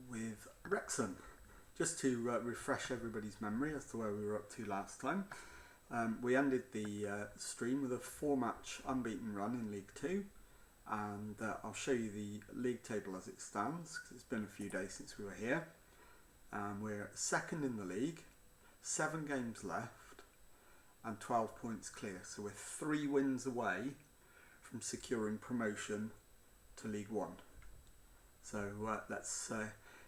with Wrexham. Just to refresh everybody's memory as to where we were up to last time. We ended the stream with a 4-match unbeaten run in League 2, and I'll show you the league table as it stands because it's been a few days since we were here. We're second in the league, 7 games left and 12 points clear, so we're 3 wins away from securing promotion to League 1. So let's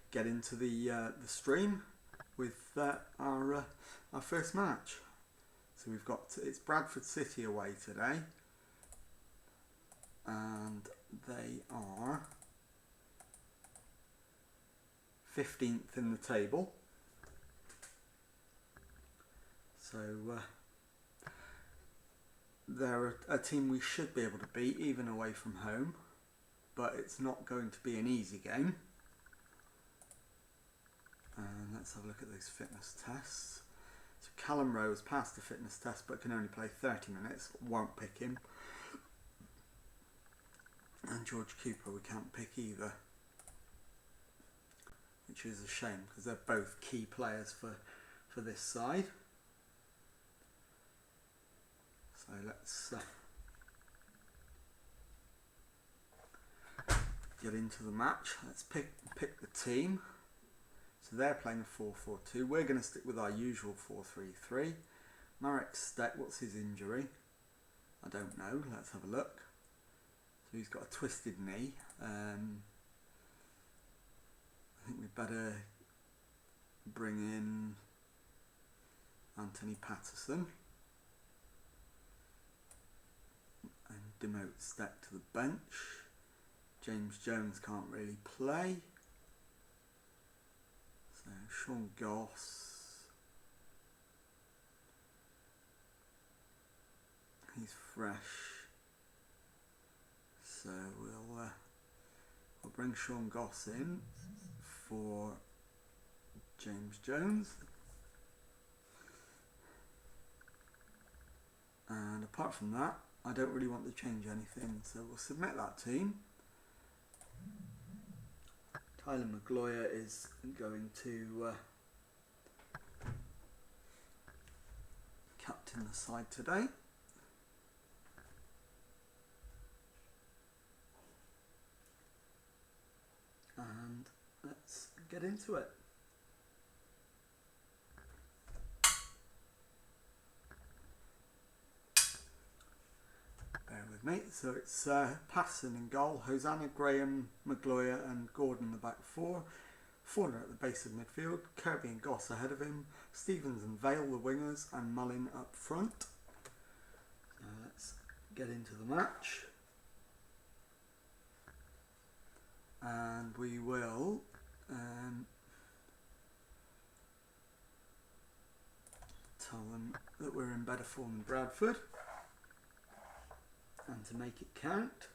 get into the stream with our first match. So we've got, it's Bradford City away today, and they are 15th in the table. So they're a team we should be able to beat even away from home, but it's not going to be an easy game. And let's have a look at those fitness tests. So Callum Rose passed the fitness test but can only play 30 minutes, won't pick him. And George Cooper we can't pick either, which is a shame because they're both key players for this side. So let's get into the match. Let's pick the team. So they're playing a 4-4-2. We're going to stick with our usual 4-3-3. Marek Steck, what's his injury? I don't know. Let's have a look. So he's got a twisted knee. I think we better bring in Anthony Patterson and demote Steck to the bench. James Jones can't really play. So Sean Goss, he's fresh. So we'll bring Sean Goss in for James Jones. And apart from that, I don't really want to change anything, so we'll submit that team. Tyler McGloyer is going to captain the side today. And let's get into it. Bear with me. So it's Patterson in goal, Hosanna, Graham, McGloyer and Gordon the back four. Fauna at the base of midfield, Kirby and Goss ahead of him, Stevens and Vale the wingers and Mullin up front. So let's get into the match. And we will tell them that we're in better form than Bradford, and to make it count.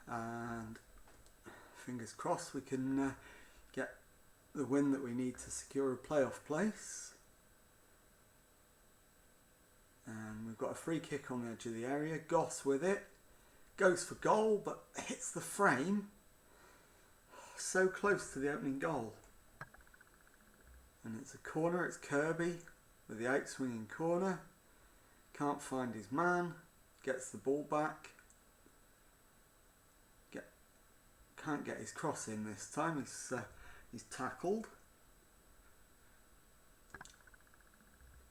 And fingers crossed we can get the win that we need to secure a playoff place. And we've got a free kick on the edge of the area. Goss with it, goes for goal but hits the frame. So close to the opening goal. And it's a corner, it's Kirby with the outswinging corner. Can't find his man, gets the ball back. Can't get his cross in this time, he's tackled.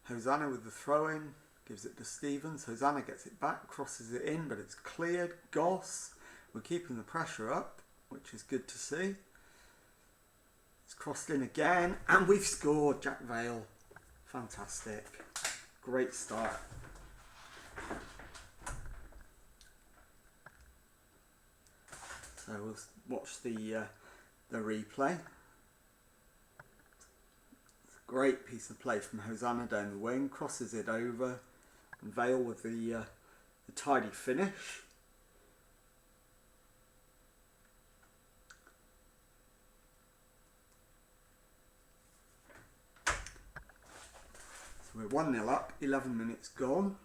Hosanna with the throw in, gives it to Stevens. Hosanna gets it back, crosses it in, but it's cleared. Goss, we're keeping the pressure up, which is good to see. It's crossed in again, and we've scored. Jack Vale, fantastic, great start. So we'll watch the replay. It's a great piece of play from Hosanna down the wing, crosses it over, and Vale with the tidy finish. So we're 1-0 up, 11 minutes gone.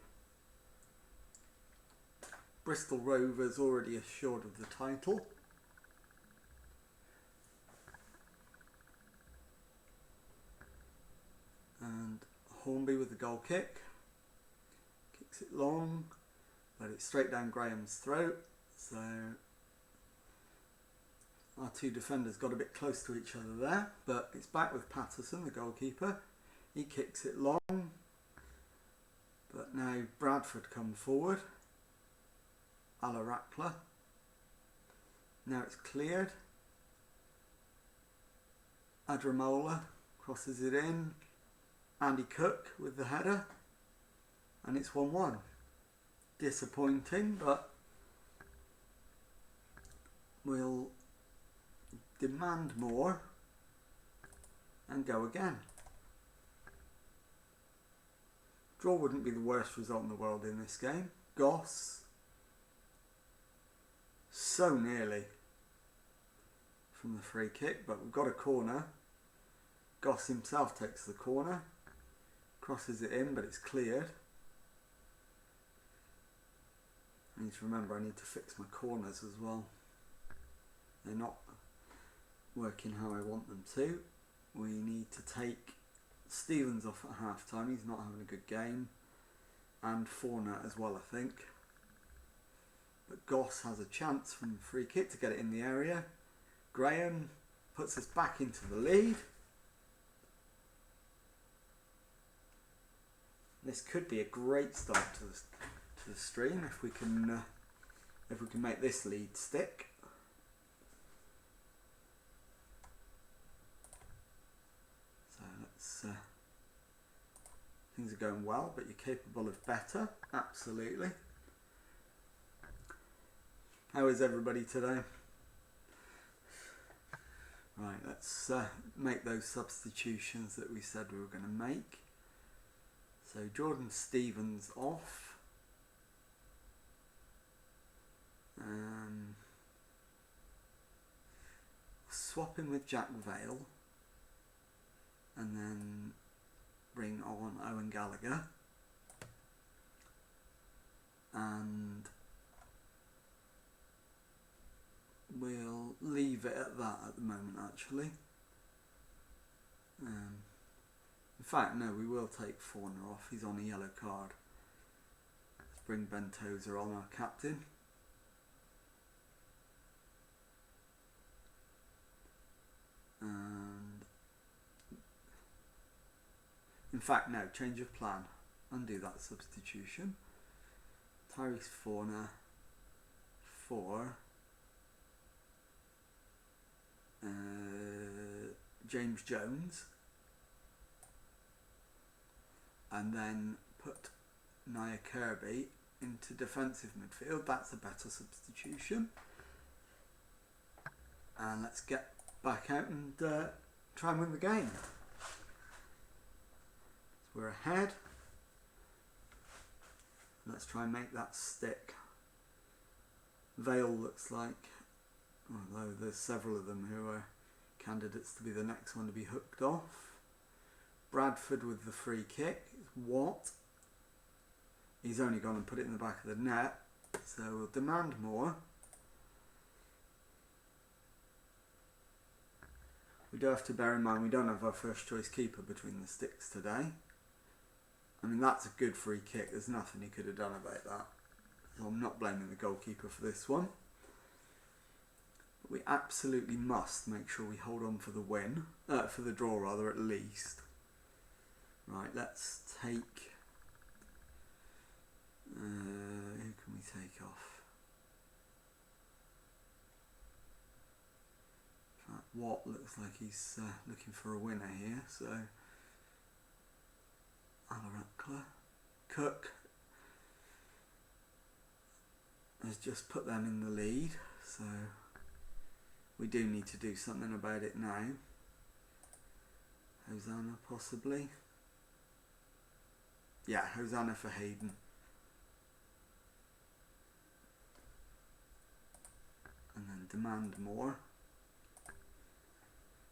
Bristol Rovers already assured of the title. And Hornby with the goal kick. Kicks it long, but it's straight down Graham's throat. So our two defenders got a bit close to each other there, but it's back with Patterson, the goalkeeper. He kicks it long, but now Bradford come forward. Alarakla. Now it's cleared. Adramola crosses it in. Andy Cook with the header. And it's 1-1. Disappointing, but we'll demand more and go again. Draw wouldn't be the worst result in the world in this game. Goss, so nearly from the free kick, but we've got a corner. Goss himself takes the corner, crosses it in, but it's cleared. I need to remember I need to fix my corners as well. They're not working how I want them to. We need to take Stevens off at half time. He's not having a good game. And Fauna as well, I think. But Goss has a chance from the free kick to get it in the area. Graham puts us back into the lead. This could be a great start to the stream if we can make this lead stick. So let's. Things are going well, but you're capable of better. Absolutely. How is everybody today? Right, let's make those substitutions that we said we were going to make. So Jordan Stevens off. Swap him with Jack Vale. And then bring on Owen Gallagher. And we'll leave it at that at the moment, actually. In fact, no, we will take Fauna off. He's on a yellow card. Let's bring Ben Tozer on, our captain. And in fact, no, change of plan. Undo that substitution. Tyrese Fauna for James Jones, and then put Nia Kirby into defensive midfield. That's a better substitution. And let's get back out and try and win the game. So we're ahead. Let's try and make that stick. Vale looks like, although there's several of them who are candidates to be the next one to be hooked off. Bradford with the free kick. What? He's only gone and put it in the back of the net. So we'll demand more. We do have to bear in mind we don't have our first choice keeper between the sticks today. I mean, that's a good free kick. There's nothing he could have done about that. So I'm not blaming the goalkeeper for this one. But we absolutely must make sure we hold on for the win. For the draw, rather, at least. Right, let's take... who can we take off? In fact, Watt looks like he's looking for a winner here, so... Alarakla. Cook has just put them in the lead, so we do need to do something about it now. Hosanna possibly. Yeah, Hosanna for Hayden. And then demand more.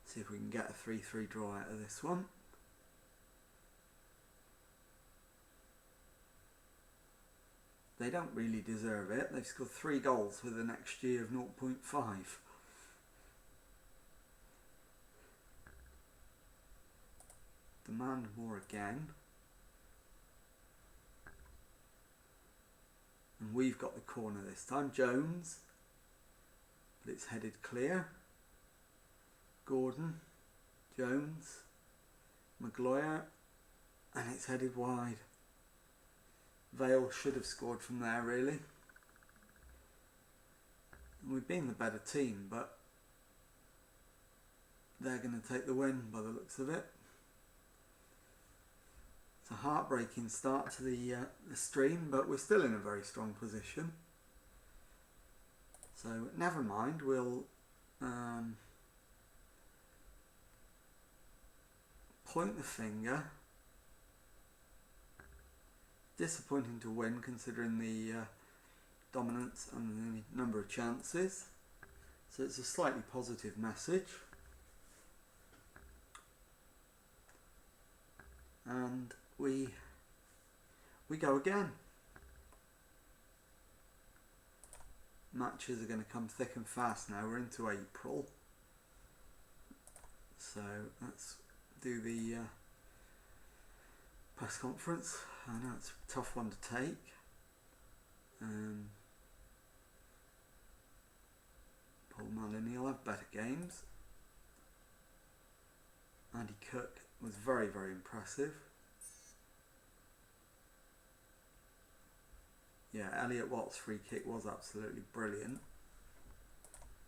See if we can get a 3-3 draw out of this one. they don't really deserve it. They've scored 3 goals with an XG of 0.5. Demand more again. And we've got the corner this time. Jones. But it's headed clear. Gordon. Jones. Maguire. And it's headed wide. Vale should have scored from there, really. We've been the better team, but they're going to take the win by the looks of it. It's a heartbreaking start to the stream, but we're still in a very strong position. So never mind, we'll point the finger. Disappointing to win considering the dominance and the number of chances. So it's a slightly positive message. And we go again. Matches are going to come thick and fast now. We're into April. So let's do the press conference. I know it's a tough one to take. Paul Maloney will have better games. Andy Cook was very, very impressive. Yeah, Elliot Watt's free kick was absolutely brilliant.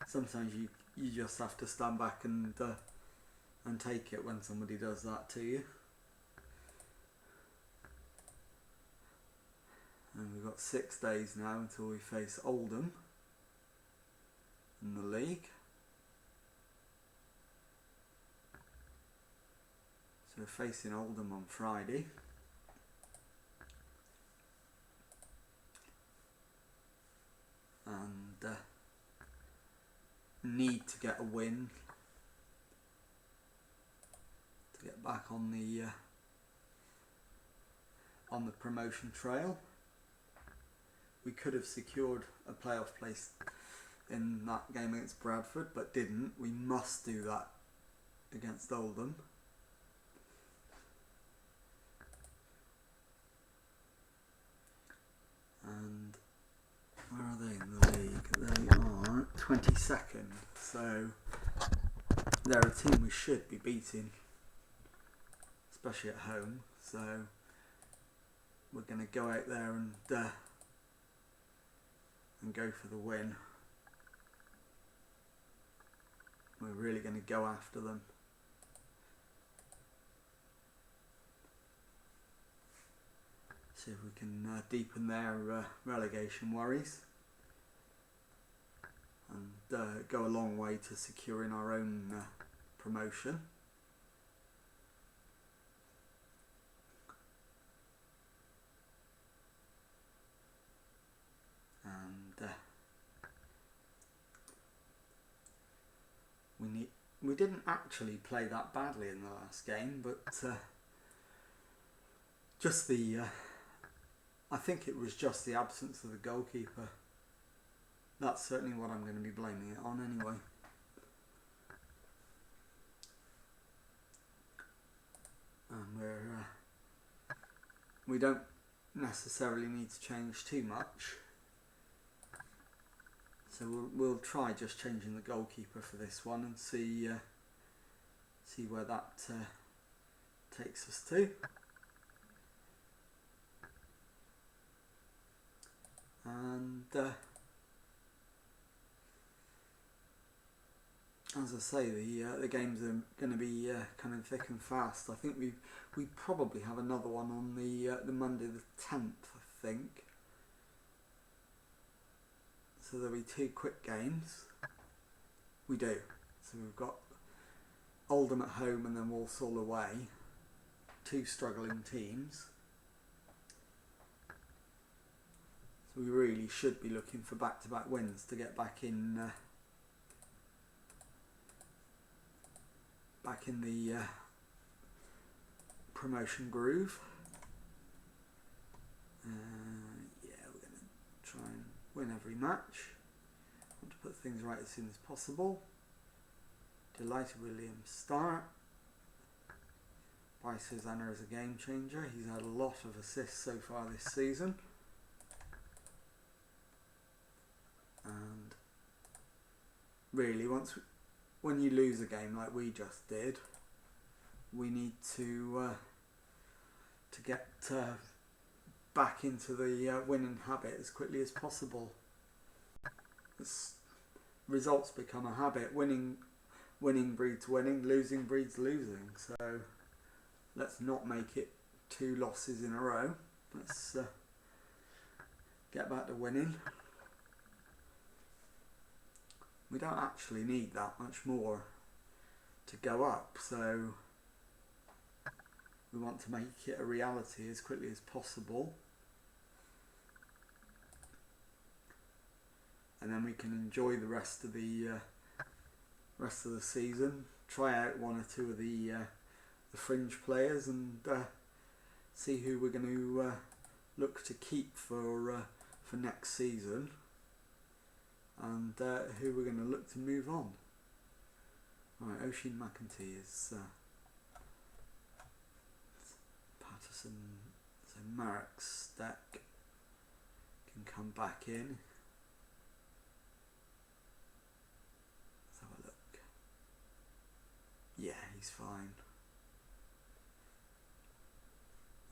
Sometimes you just have to stand back and take it when somebody does that to you. And we've got 6 days now until we face Oldham in the league. So we're facing Oldham on Friday. And need to get a win to get back on the promotion trail. We could have secured a playoff place in that game against Bradford, but didn't. We must do that against Oldham. And where are they in the league? They are 22nd, so they're a team we should be beating, especially at home. So we're going to go out there and go for the win. We're really going to go after them. See if we can deepen their relegation worries and go a long way to securing our own promotion. And we didn't actually play that badly in the last game, but just the I think it was just the absence of the goalkeeper. That's certainly what I'm going to be blaming it on anyway. And we don't necessarily need to change too much. So we'll try just changing the goalkeeper for this one and see where that takes us to. And as I say, the games are going to be coming thick and fast. I think we probably have another one on the Monday the 10th, I think. So there'll be 2 quick games. We do. So we've got Oldham at home and then Walsall away. 2 struggling teams. So we really should be looking for back-to-back wins to get back in the promotion groove. Yeah, we're going to win every match. Want to put things right as soon as possible. Delighted Williams start. Bryce Hosanna is a game changer. He's had a lot of assists so far this season. And really, when you lose a game like we just did, we need to get back into the winning habit as quickly as possible. Results become a habit. Winning breeds winning, losing breeds losing. So let's not make it 2 losses in a row. Let's get back to winning. We don't actually need that much more to go up, so we want to make it a reality as quickly as possible. And then we can enjoy the rest of the season. Try out 1 or 2 of the fringe players and see who we're going to look to keep for next season, and who we're going to look to move on. Right, Oisin McEntee is Patterson, so Marek Steck can come back in. Let's have a look. Yeah, he's fine.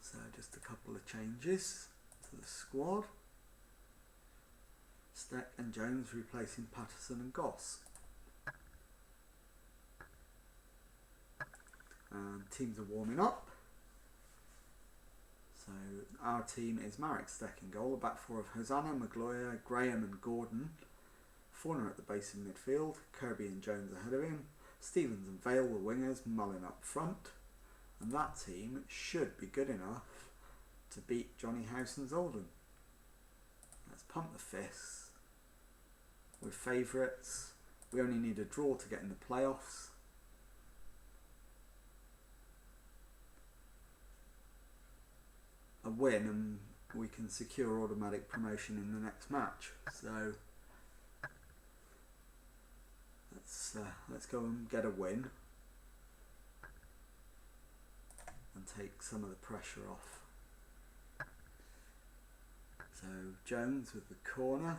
So just a couple of changes to the squad. Steck and Jones replacing Patterson and Goss. And teams are warming up. So our team is Marek Steck in goal, a back 4 of Hosanna, Magloire, Graham and Gordon. Forner at the base of midfield, Kirby and Jones ahead of him. Stevens and Vale the wingers, Mullin up front. And that team should be good enough to beat Johnny Howson's Oldham. Let's pump the fists. We're favourites. We only need a draw to get in the playoffs. A win and we can secure automatic promotion in the next match. So let's go and get a win and take some of the pressure off. So Jones with the corner.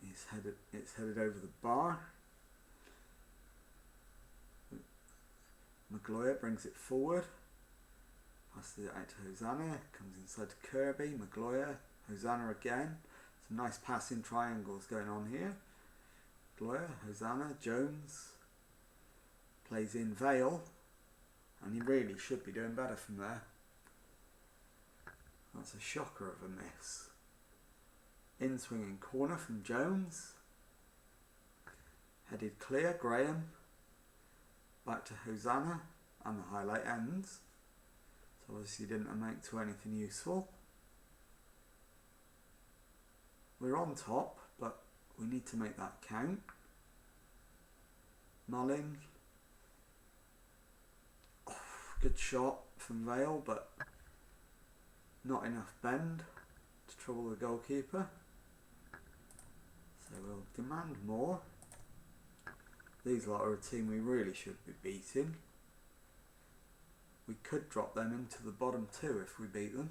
It's headed over the bar. Magloire brings it forward. Passes it out to Hosanna. Comes inside to Kirby. Magloire. Hosanna again. Some nice passing triangles going on here. Magloire. Hosanna. Jones. Plays in Vale. And he really should be doing better from there. That's a shocker of a miss. In swinging corner from Jones. Headed clear, Graham. Back to Hosanna, and the highlight ends. So obviously didn't amount to anything useful. We're on top, but we need to make that count. Mullin. Oh, good shot from Vale, but not enough bend to trouble the goalkeeper. So we'll demand more. These lot are a team we really should be beating. We could drop them into the bottom 2 if we beat them.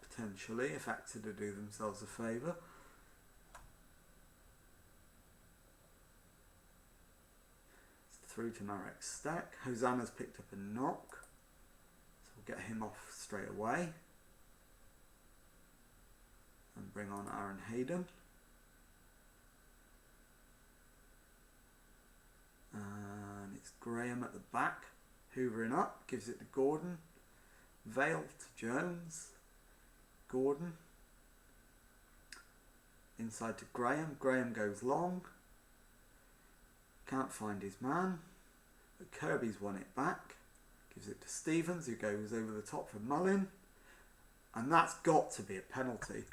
Potentially, if Exeter do themselves a favour. Through to Marek Steck. Hosanna's picked up a knock. So we'll get him off straight away. And bring on Aaron Hayden. And it's Graham at the back, hoovering up, gives it to Gordon. Vale to Jones. Gordon. Inside to Graham. Graham goes long. Can't find his man. But Kirby's won it back. Gives it to Stevens, who goes over the top for Mullin. And that's got to be a penalty.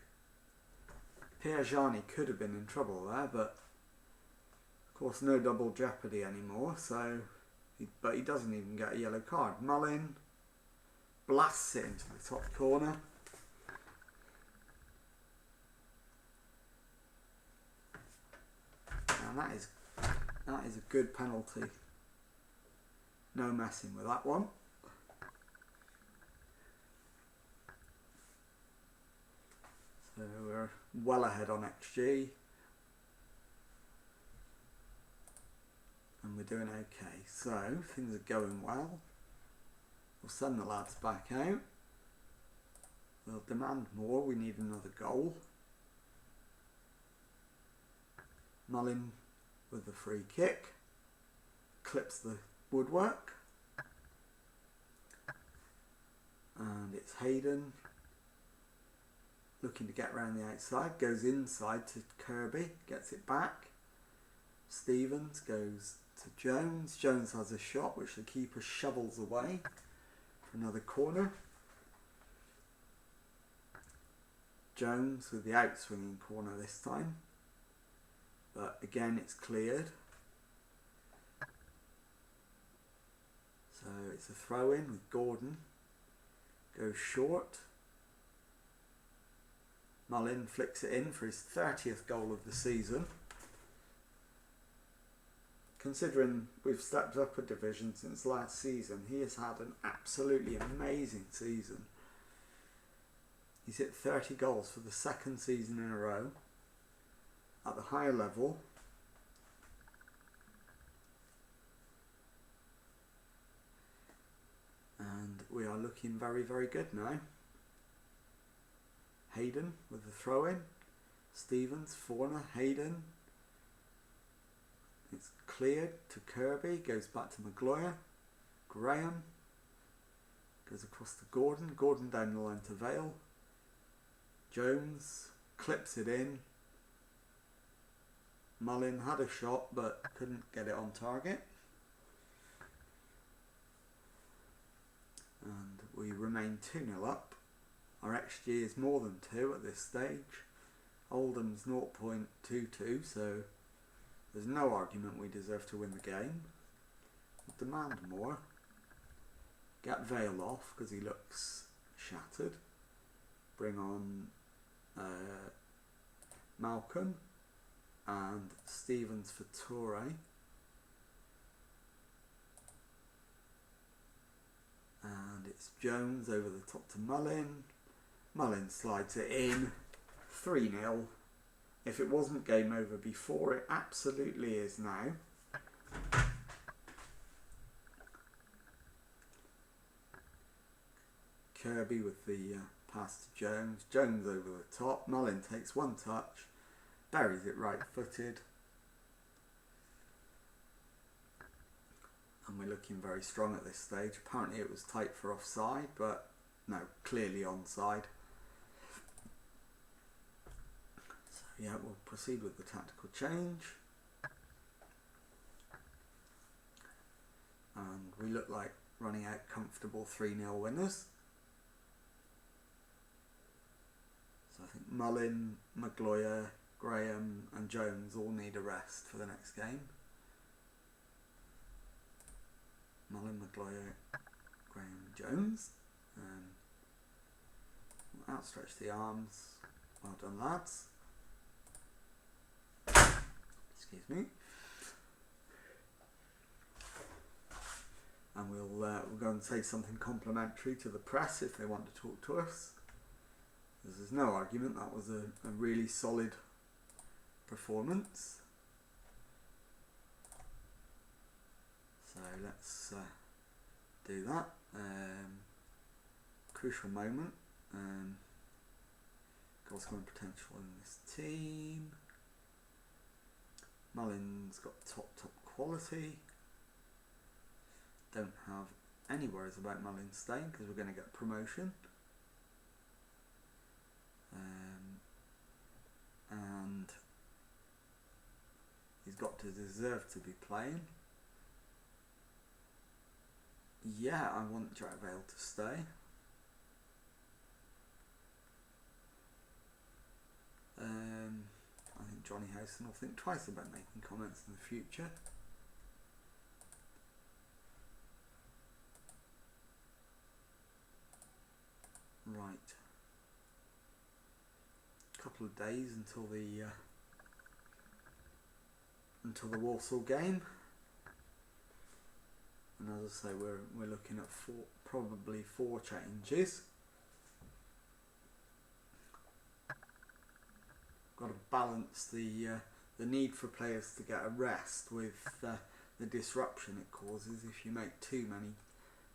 Pierre Jani could have been in trouble there, but of course no double jeopardy anymore, so but he doesn't even get a yellow card. Mullin blasts it into the top corner. that is a good penalty. No messing with that one. So we're well ahead on XG. And we're doing okay. So things are going well. We'll send the lads back out. We'll demand more. We need another goal. Mullin with the free kick. Clips the woodwork. And it's Hayden. Looking to get around the outside. Goes inside to Kirby. Gets it back. Stevens goes to Jones. Jones has a shot which the keeper shovels away for another corner. Jones with the outswinging corner this time. But again it's cleared. So it's a throw in with Gordon. Goes short. Mullin flicks it in for his 30th goal of the season. Considering we've stepped up a division since last season, he has had an absolutely amazing season. He's hit 30 goals for the second season in a row at the higher level. And we are looking very, very good now. Hayden with the throw in. Stevens, Forner, Hayden. It's cleared to Kirby, goes back to Maguire. Graham goes across to Gordon. Gordon down the line to Vale. Jones clips it in. Mullin had a shot but couldn't get it on target. And we remain 2-0 up. Our XG is more than 2 at this stage. Oldham's 0.22, so there's no argument we deserve to win the game. We'll demand more. Get Vale off because he looks shattered. Bring on Malcolm and Stevens for Toure. And it's Jones over the top to Mullin. Mullin slides it in. 3-0. If it wasn't game over before, it absolutely is now. Kirby with the pass to Jones. Jones over the top. Mullin takes one touch. Buries it right-footed. And we're looking very strong at this stage. Apparently it was tight for offside, but no, clearly onside. So yeah, we'll proceed with the tactical change. And we look like running out comfortable 3-0 winners. So I think Mullin, Maguire, Graham and Jones all need a rest for the next game. Mullin, Maguire, Graham, Jones. Outstretch the arms. Well done, lads. Excuse me. And we'll go and say something complimentary to the press if they want to talk to us. There's no argument, that was a really solid performance. So let's do that. Crucial moment. Goal scoring potential in this team. Mullin's got top quality. Don't have any worries about Mullin staying because we're going to get promotion. And he's got to deserve to be playing. Yeah, I want Jack Vale to stay. I think Johnny Howson will think twice about making comments in the future. Right. Couple of days until the until the Walsall game. And as I say, we're looking at probably four changes. Got to balance the need for players to get a rest with the disruption it causes if you make too many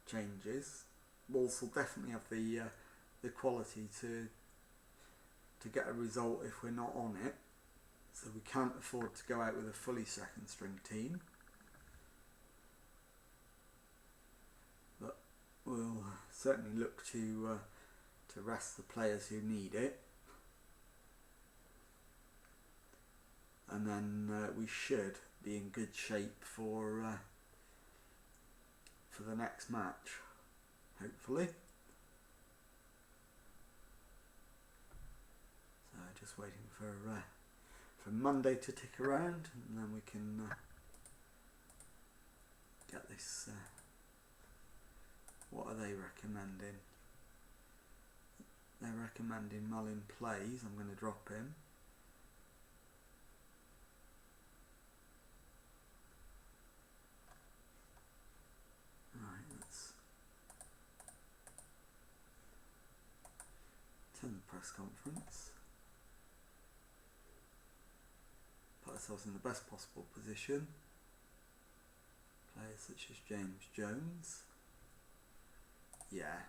changes. Walsall definitely have the quality to get a result if we're not on it, so we can't afford to go out with a fully second string team. But we'll certainly look to rest the players who need it, and then we should be in good shape for the next match, hopefully. So just waiting for Monday to tick around, and then we can get this. What are they recommending? They're recommending Mullin plays. I'm going to drop him. Right, let's attend the press conference. Put ourselves in the best possible position. Players such as James Jones. Yeah,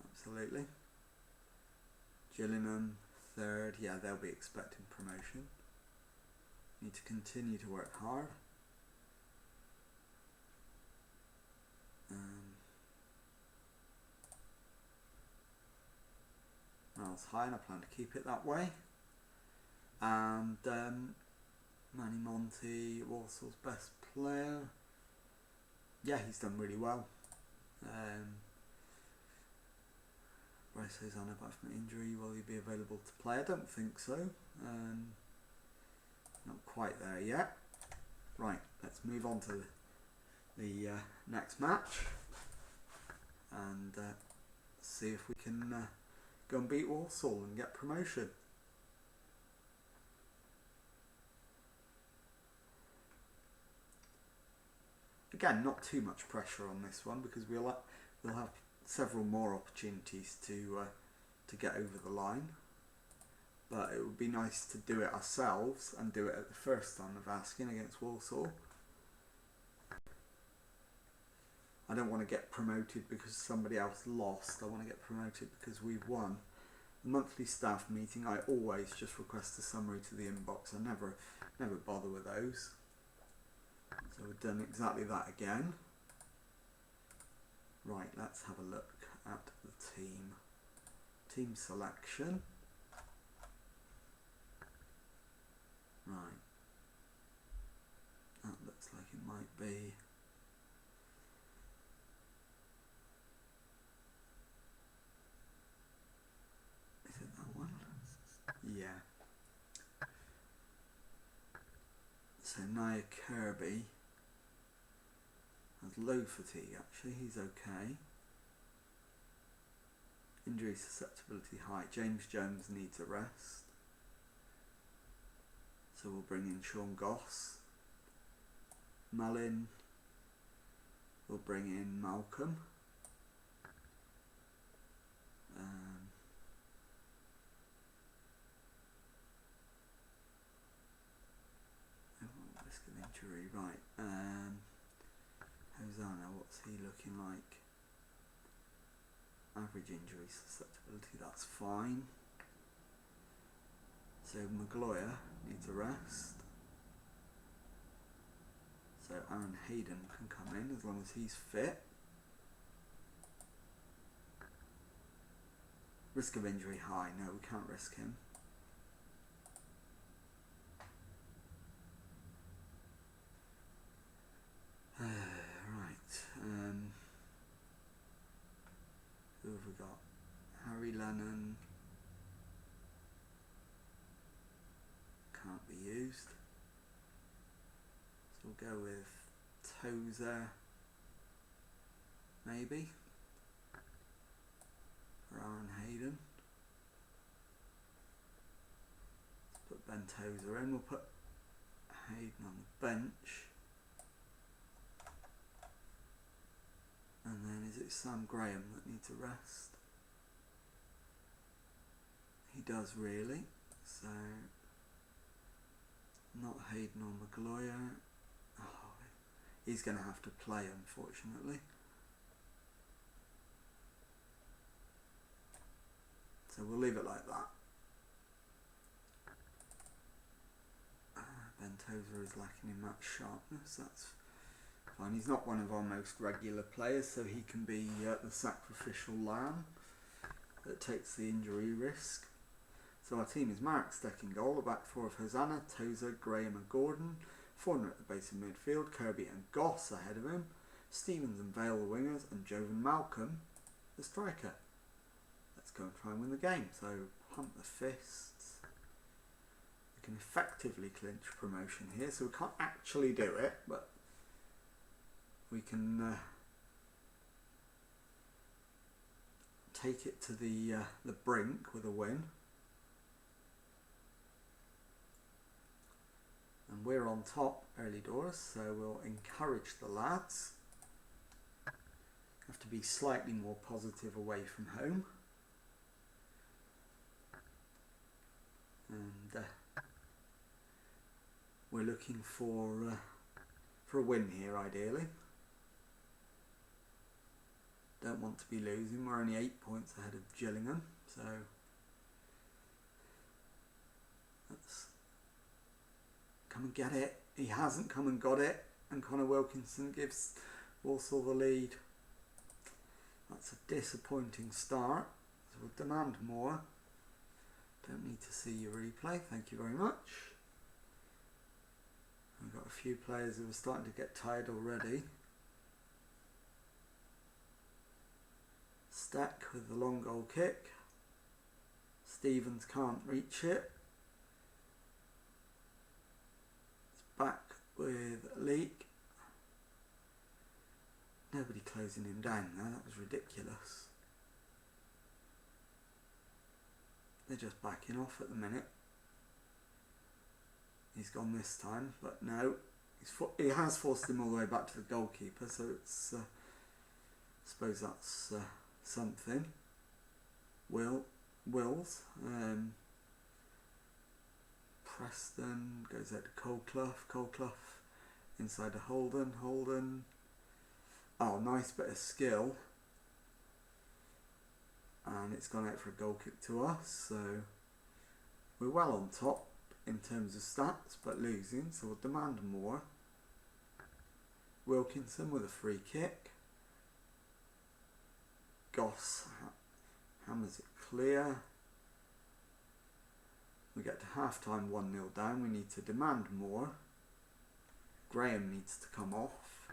absolutely. Gillingham, third. Yeah, they'll be expecting promotion. Need to continue to work hard. Miles high, and I plan to keep it that way. And Manny Monty, Walsall's best player. Yeah, he's done really well. Bryce Hosanna back from injury. Will he be available to play? I don't think so. Not quite there yet. Right, let's move on to the next match and see if we can go and beat Walsall and get promotion. Again, not too much pressure on this one because we'll have several more opportunities to get over the line. But it would be nice to do it ourselves and do it at the first time of asking against Walsall. I don't want to get promoted because somebody else lost. I want to get promoted because we've won. The monthly staff meeting, I always just request a summary to the inbox. I never bother with those. So we've done exactly that again. Right, let's have a look at the team. Team selection. Right. That looks like it might be. Is it that one? Yeah. So Nia Kirby has low fatigue actually, he's okay. Injury susceptibility high. James Jones needs a rest. So we'll bring in Sean Goss. Mullin. We'll bring in Malcolm. Risk of injury, right. Hosanna, what's he looking like? Average injury susceptibility, that's fine. So Maguire needs a rest. So Aaron Hayden can come in as long as he's fit. Risk of injury high, no, we can't risk him. Who have we got? Harry Lennon. Can't be used. So we'll go with Tozer, maybe, for Aaron Hayden. Let's put Ben Tozer in. We'll put Hayden on the bench. And then is it Sam Graham that needs a rest? He does really. So not Hayden or Maguire. Oh, he's going to have to play, unfortunately. So we'll leave it like that. Ben Tozer is lacking in match sharpness. That's fine. He's not one of our most regular players, so he can be the sacrificial lamb that takes the injury risk. So our team is Marek Steck in goal, the back four of Hosanna, Tozer, Graham and Gordon, Forner at the base of midfield, Kirby and Goss ahead of him, Stevens and Vale the wingers, and Jovan Malcolm the striker. Let's go and try and win the game. So pump the fists. We can effectively clinch promotion here, so we can't actually do it, but we can take it to the brink with a win. And we're on top early doors, so we'll encourage the lads. Have to be slightly more positive away from home. And we're looking for a win here, ideally. Don't want to be losing. We're only 8 points ahead of Gillingham, so let's come and get it. He hasn't come and got it, and Connor Wilkinson gives Walsall the lead. That's a disappointing start, so we'll demand more. Don't need to see your replay, thank you very much. We've got a few players who are starting to get tired already. Stack with the long goal kick. Stevens can't reach it. It's back with Leak. Nobody closing him down there, that was ridiculous. They're just backing off at the minute. He's gone this time, but no. He has forced him all the way back to the goalkeeper, so it's I suppose that's something. Wills. Preston goes out to Coldclough inside to Holden. Oh, nice bit of skill. And it's gone out for a goal kick to us, so we're well on top in terms of stats, but losing, so we'll demand more. Wilkinson with a free kick. Goss hammers it clear. We get to half time 1-0 down. We need to demand more. Graham needs to come off.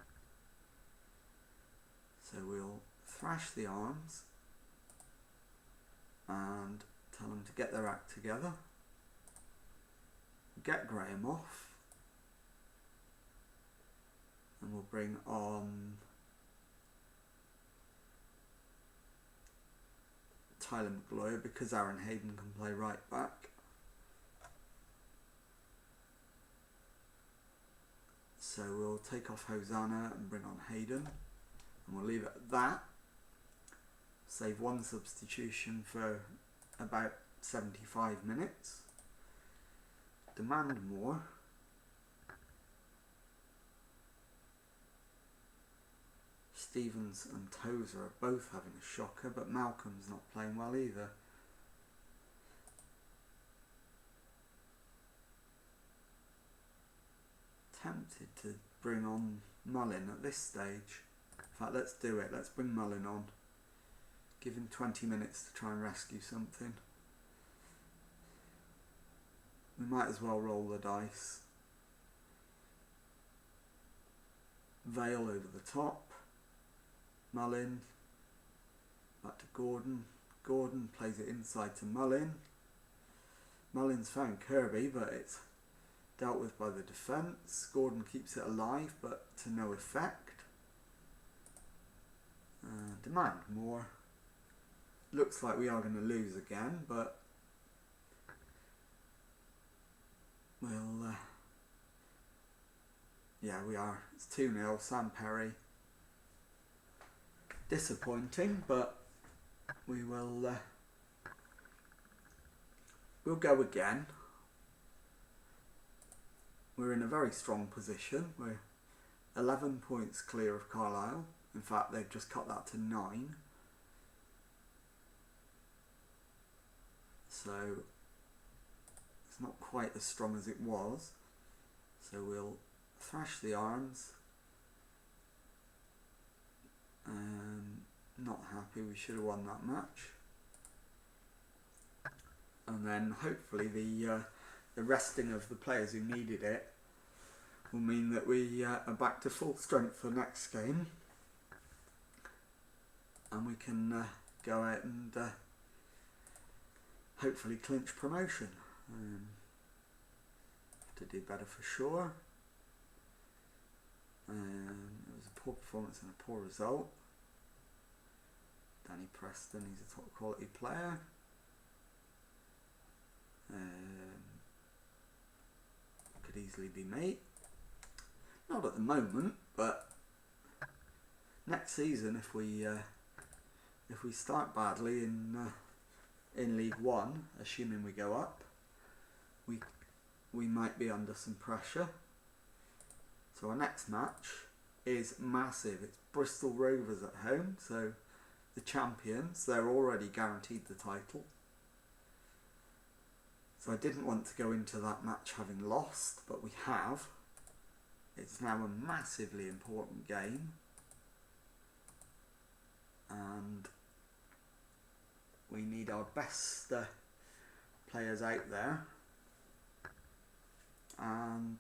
So we'll thrash the arms and tell them to get their act together. Get Graham off. And we'll bring on Tyler McGloyer because Aaron Hayden can play right back. So we'll take off Hosanna and bring on Hayden. And we'll leave it at that. Save one substitution for about 75 minutes. Demand more. Stevens and Tozer are both having a shocker, but Malcolm's not playing well either. Tempted to bring on Mullin at this stage. In fact, let's do it. Let's bring Mullin on. Give him 20 minutes to try and rescue something. We might as well roll the dice. Vale over the top. Mullin. Back to Gordon. Gordon plays it inside to Mullin. Mullin's found Kirby, but it's dealt with by the defence. Gordon keeps it alive, but to no effect. Demand more. Looks like we are going to lose again, but Yeah, we are. It's 2-0, Sam Perry. Disappointing, but we will we'll go again. We're in a very strong position. We're 11 points clear of Carlisle. In fact, they've just cut that to 9. So it's not quite as strong as it was. So we'll thrash the Arms. Not happy, we should have won that match. And then hopefully the resting of the players who needed it will mean that we are back to full strength for next game. And we can go out and hopefully clinch promotion. To do better for sure. It was a poor performance and a poor result. Danny Preston, he's a top quality player. Could easily be me. Not at the moment, but next season, if we start badly in League One, assuming we go up, we might be under some pressure. So our next match is massive. It's Bristol Rovers at home, so the champions, they're already guaranteed the title. So I didn't want to go into that match having lost, but we have. It's now a massively important game. And we need our best players out there. And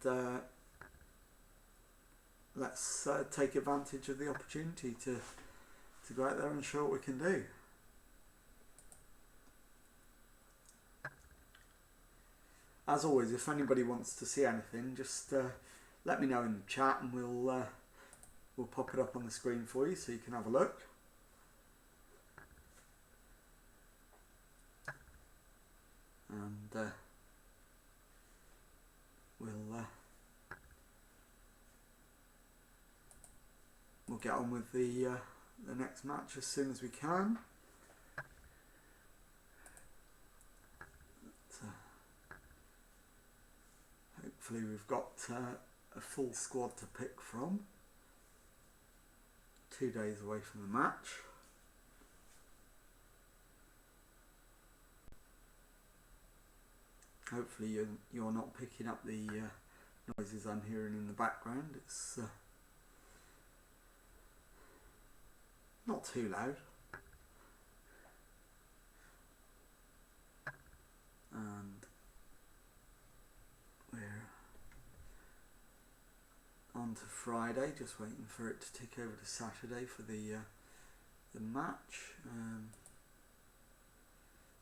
let's take advantage of the opportunity to go out there and show what we can do. As always, if anybody wants to see anything, just let me know in the chat and we'll pop it up on the screen for you so you can have a look. And we'll get on with the next match as soon as we can. Hopefully we've got a full squad to pick from. 2 days away from the match. Hopefully you're not picking up the noises I'm hearing in the background. It's not too loud. And we're on to Friday, just waiting for it to tick over to Saturday for the match.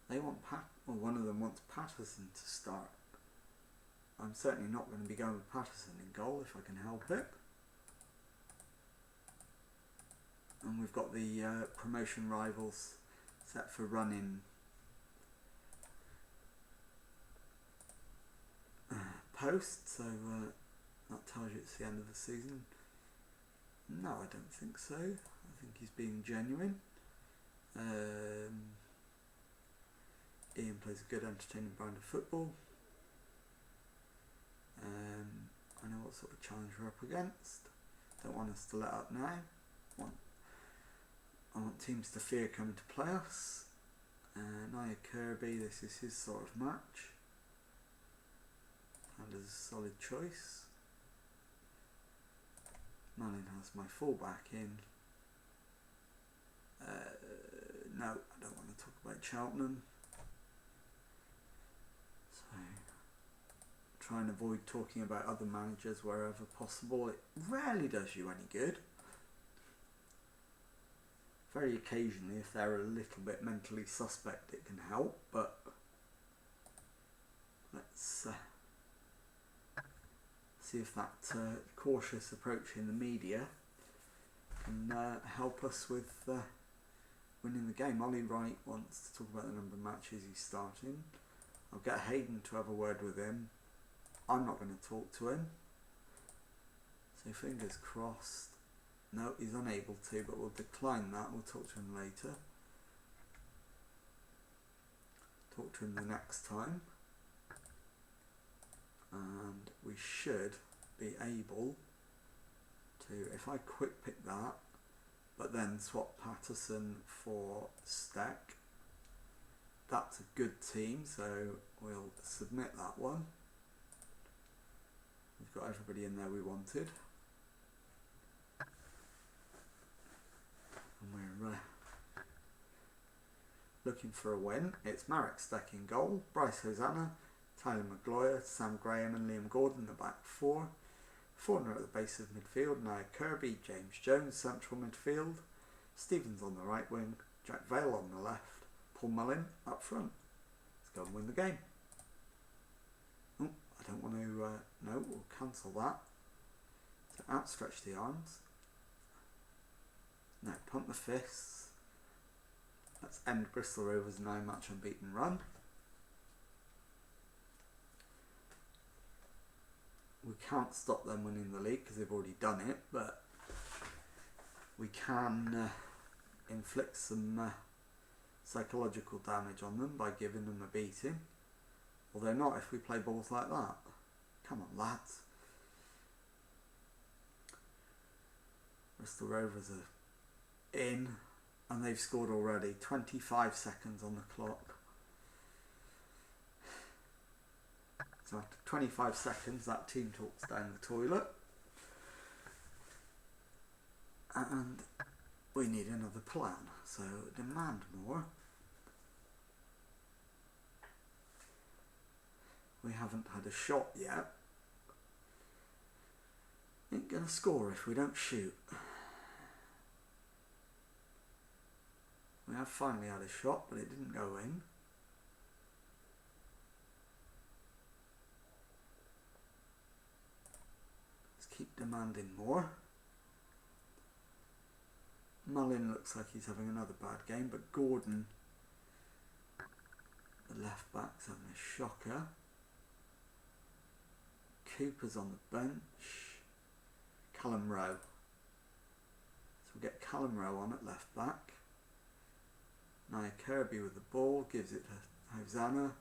They want one of them wants Patterson to start. I'm certainly not going to be going with Patterson in goal if I can help it. And we've got the promotion rivals set for running post, so that tells you it's the end of the season. No, I don't think so. I think he's being genuine. Ian plays a good, entertaining brand of football. I know what sort of challenge we're up against. Don't want us to let up now. I want teams to fear coming to play us. Nia Kirby, this is his sort of match. And is a solid choice. Malin has my fullback in. No, I don't want to talk about Cheltenham. So, try and avoid talking about other managers wherever possible. It rarely does you any good. Very occasionally, if they're a little bit mentally suspect, it can help, but let's see if that cautious approach in the media can help us with winning the game. Ollie Wright wants to talk about the number of matches he's starting. I'll get Hayden to have a word with him. I'm not going to talk to him. So fingers crossed. No, he's unable to, but we'll decline that. We'll talk to him later. Talk to him the next time. And we should be able to, if I quick pick that, but then swap Patterson for Steck. That's a good team, so we'll submit that one. We've got everybody in there we wanted. And we're looking for a win. It's Marek Steck in goal, Bryce Hosanna, Tyler Maguire, Sam Graham and Liam Gordon, the back four. Forner at the base of midfield, Nia Kirby, James Jones, central midfield, Stevens on the right wing, Jack Vale on the left, Paul Mullin up front. Let's go and win the game. Oh, I don't want to, no, we'll cancel that. So outstretch the arms. No, pump the fists. Let's end Bristol Rovers' 9-match unbeaten run. We can't stop them winning the league because they've already done it, but we can inflict some psychological damage on them by giving them a beating. Although not if we play balls like that. Come on, lads. Bristol Rovers are in, and they've scored already. 25 seconds on the clock. So after 25 seconds, that team talks down the toilet. And we need another plan. So demand more. We haven't had a shot yet. Ain't gonna score if we don't shoot. We have finally had a shot, but it didn't go in. Keep demanding more. Mullin looks like he's having another bad game, but Gordon, the left back's having a shocker. Cooper's on the bench. Callum Rowe. So we'll get Callum Rowe on at left back. Nia Kirby with the ball, gives it to Hosanna.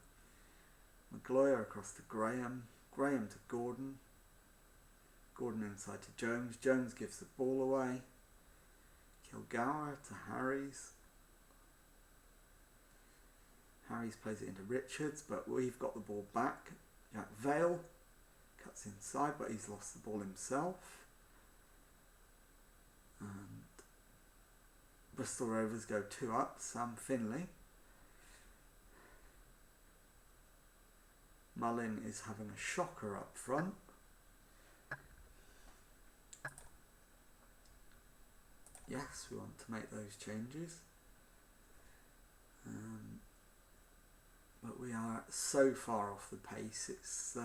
Maguire across to Graham. Graham to Gordon. Gordon inside to Jones. Jones gives the ball away. Kilgour to Harries. Harries plays it into Richards, but we've got the ball back. Jack Vale cuts inside, but he's lost the ball himself. And Bristol Rovers go 2 up. Sam Finley. Mullin is having a shocker up front. Yes, we want to make those changes. But we are so far off the pace, it's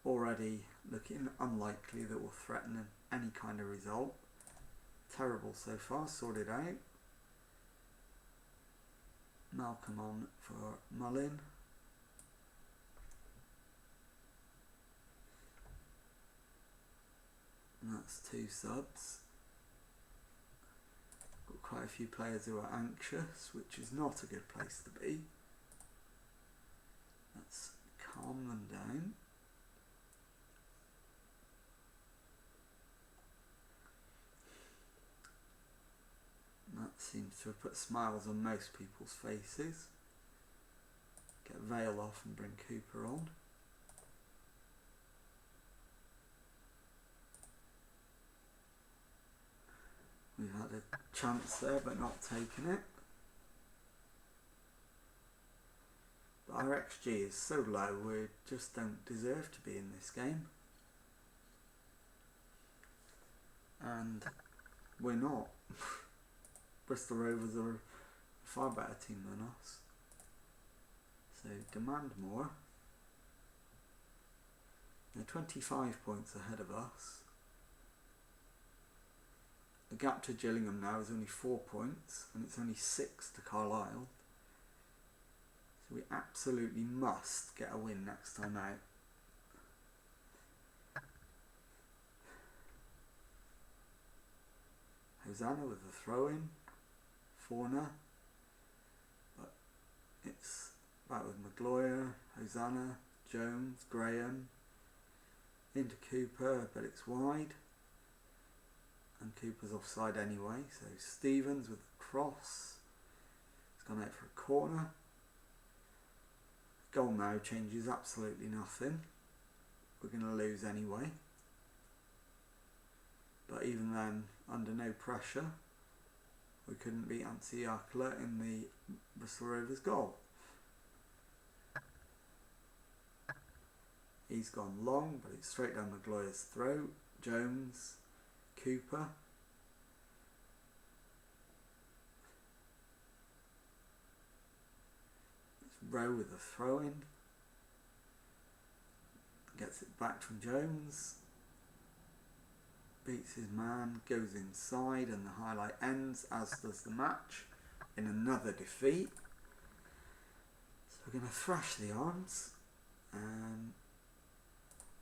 already looking unlikely that we'll threaten any kind of result. Terrible so far, sorted out. Malcolm on for Mullin. And that's 2 subs. Got quite a few players who are anxious, which is not a good place to be. Let's calm them down. That seems to have put smiles on most people's faces. Get Vale off and bring Cooper on. We've had a chance there but not taken it. But our XG is so low we just don't deserve to be in this game. And we're not. Bristol Rovers are a far better team than us. So demand more. They're 25 points ahead of us. The gap to Gillingham now is only 4 points, and it's only 6 to Carlisle. So we absolutely must get a win next time out. Hosanna with the throw-in. Forner. But it's back with Magloire, Hosanna, Jones, Graham. Into Cooper, but it's wide. And Cooper's offside anyway. So Stevens with the cross. It's gone out for a corner. Goal now changes absolutely nothing. We're going to lose anyway. But even then, under no pressure, we couldn't beat Antiakla in the Bristol Rovers goal. He's gone long, but it's straight down Magloire's throat. Jones, Cooper. It's Rowe with the throw-in. Gets it back from Jones. Beats his man, goes inside, and the highlight ends, as does the match, in another defeat. So we're going to thrash the Arms.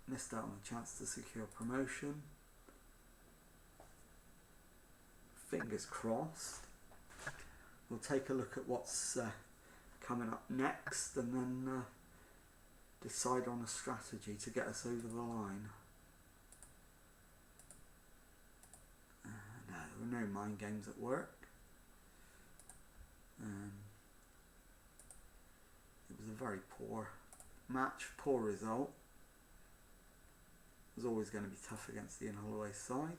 Missed out on the chance to secure promotion. Fingers crossed. We'll take a look at what's coming up next and then decide on a strategy to get us over the line. No, there were no mind games at work. It was a very poor match, poor result. It was always going to be tough against the Holloway side.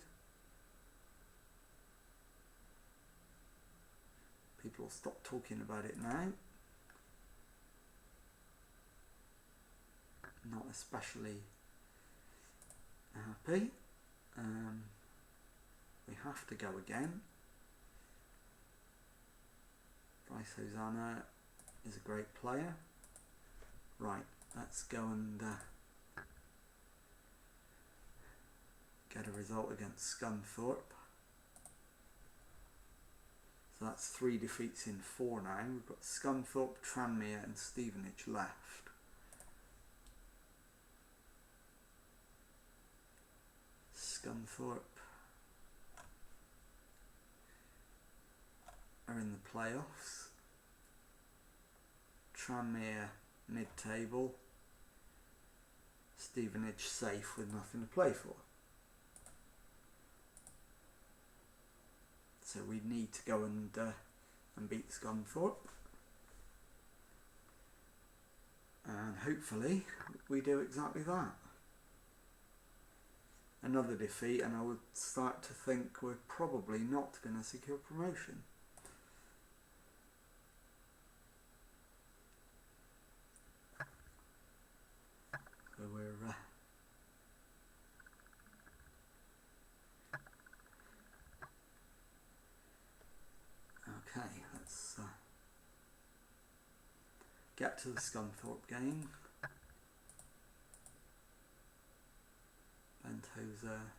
People will stop talking about it now. Not especially happy. We have to go again. Bryce Hosanna is a great player. Right, let's go and get a result against Scunthorpe. So that's 3 defeats in 4 now. We've got Scunthorpe, Tranmere and Stevenage left. Scunthorpe are in the playoffs. Tranmere mid-table. Stevenage safe with nothing to play for. So we need to go and beat Scunthorpe. And hopefully we do exactly that. Another defeat and I would start to think we're probably not going to secure promotion. So we're okay, let's get to the Scunthorpe game. Bentosa.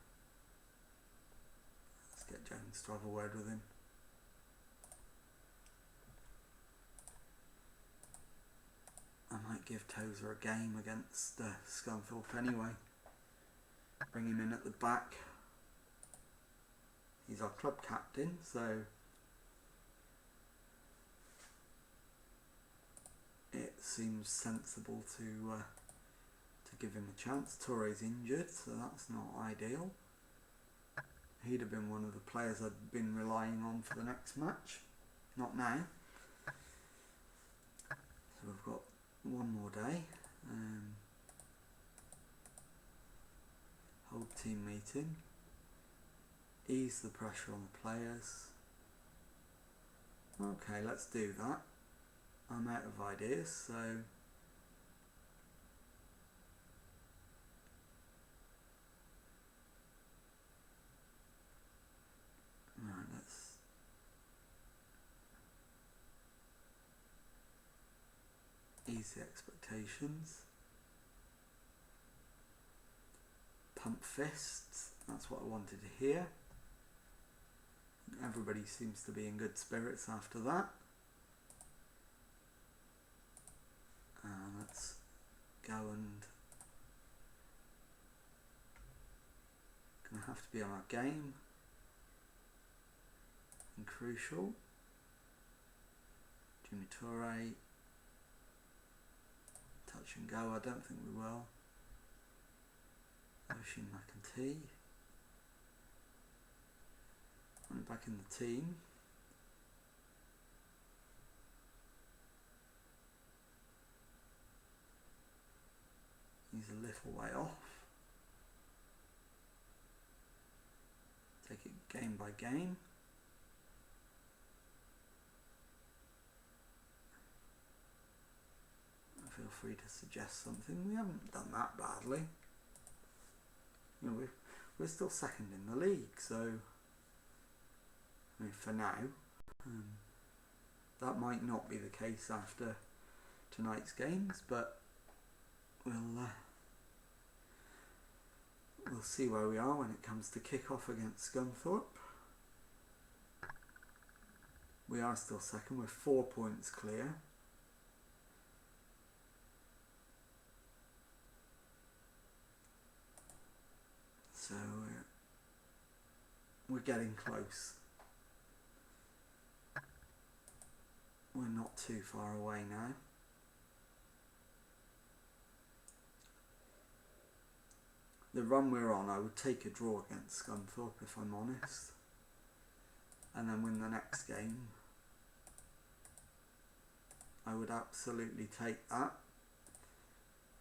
Let's get Jones to have a word with him. I might give Tozer a game against Scunthorpe anyway. Bring him in at the back. He's our club captain, so it seems sensible to give him a chance. Touré's injured, so that's not ideal. He'd have been one of the players I'd been relying on for the next match. Not now. So we've got one more day. Whole team meeting. Ease the pressure on the players. Okay, let's do that. I'm out of ideas, so right, let's ease the expectations. Pump fists, that's what I wanted to hear. Everybody seems to be in good spirits after that. Let's go and gonna have to be on our game. and crucial. Jimmy Toure. Touch and go, I don't think we will. Ocean McEntee. Went back in the team. He's a little way off. Take it game by game. Feel free to suggest something. We haven't done that badly. You know, we're still second in the league, so I mean, for now, that might not be the case after tonight's games, but we'll see where we are when it comes to kick-off against Scunthorpe. We are still second. We're 4 points clear. So we're getting close. We're not too far away now. The run we're on, I would take a draw against Scunthorpe if I'm honest, and then win the next game. I would absolutely take that.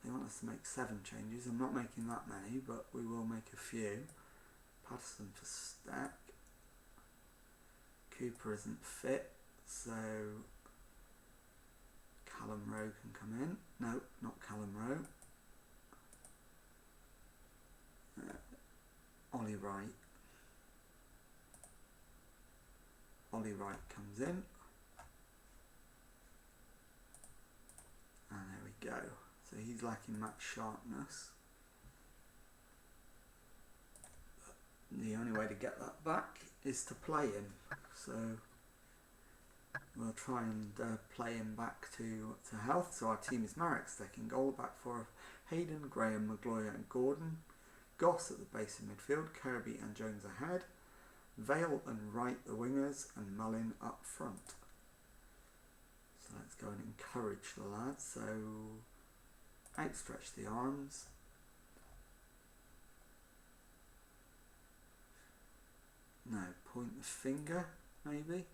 They want us to make 7 changes. I'm not making that many, but we will make a few. Patterson for Stack. Cooper isn't fit, so Callum Rowe can come in. No, not Callum Rowe. Ollie Wright. Ollie Wright comes in. And there we go. So he's lacking match sharpness. But the only way to get that back is to play him. So we'll try and play him back to health. So our team is Marek Steck in goal, back four, Hayden, Graham, Magloire and Gordon. Goss at the base of midfield, Kirby and Jones ahead. Vale and Wright the wingers, and Mullin up front. So let's go and encourage the lads. So outstretch the arms. No, point the finger, maybe.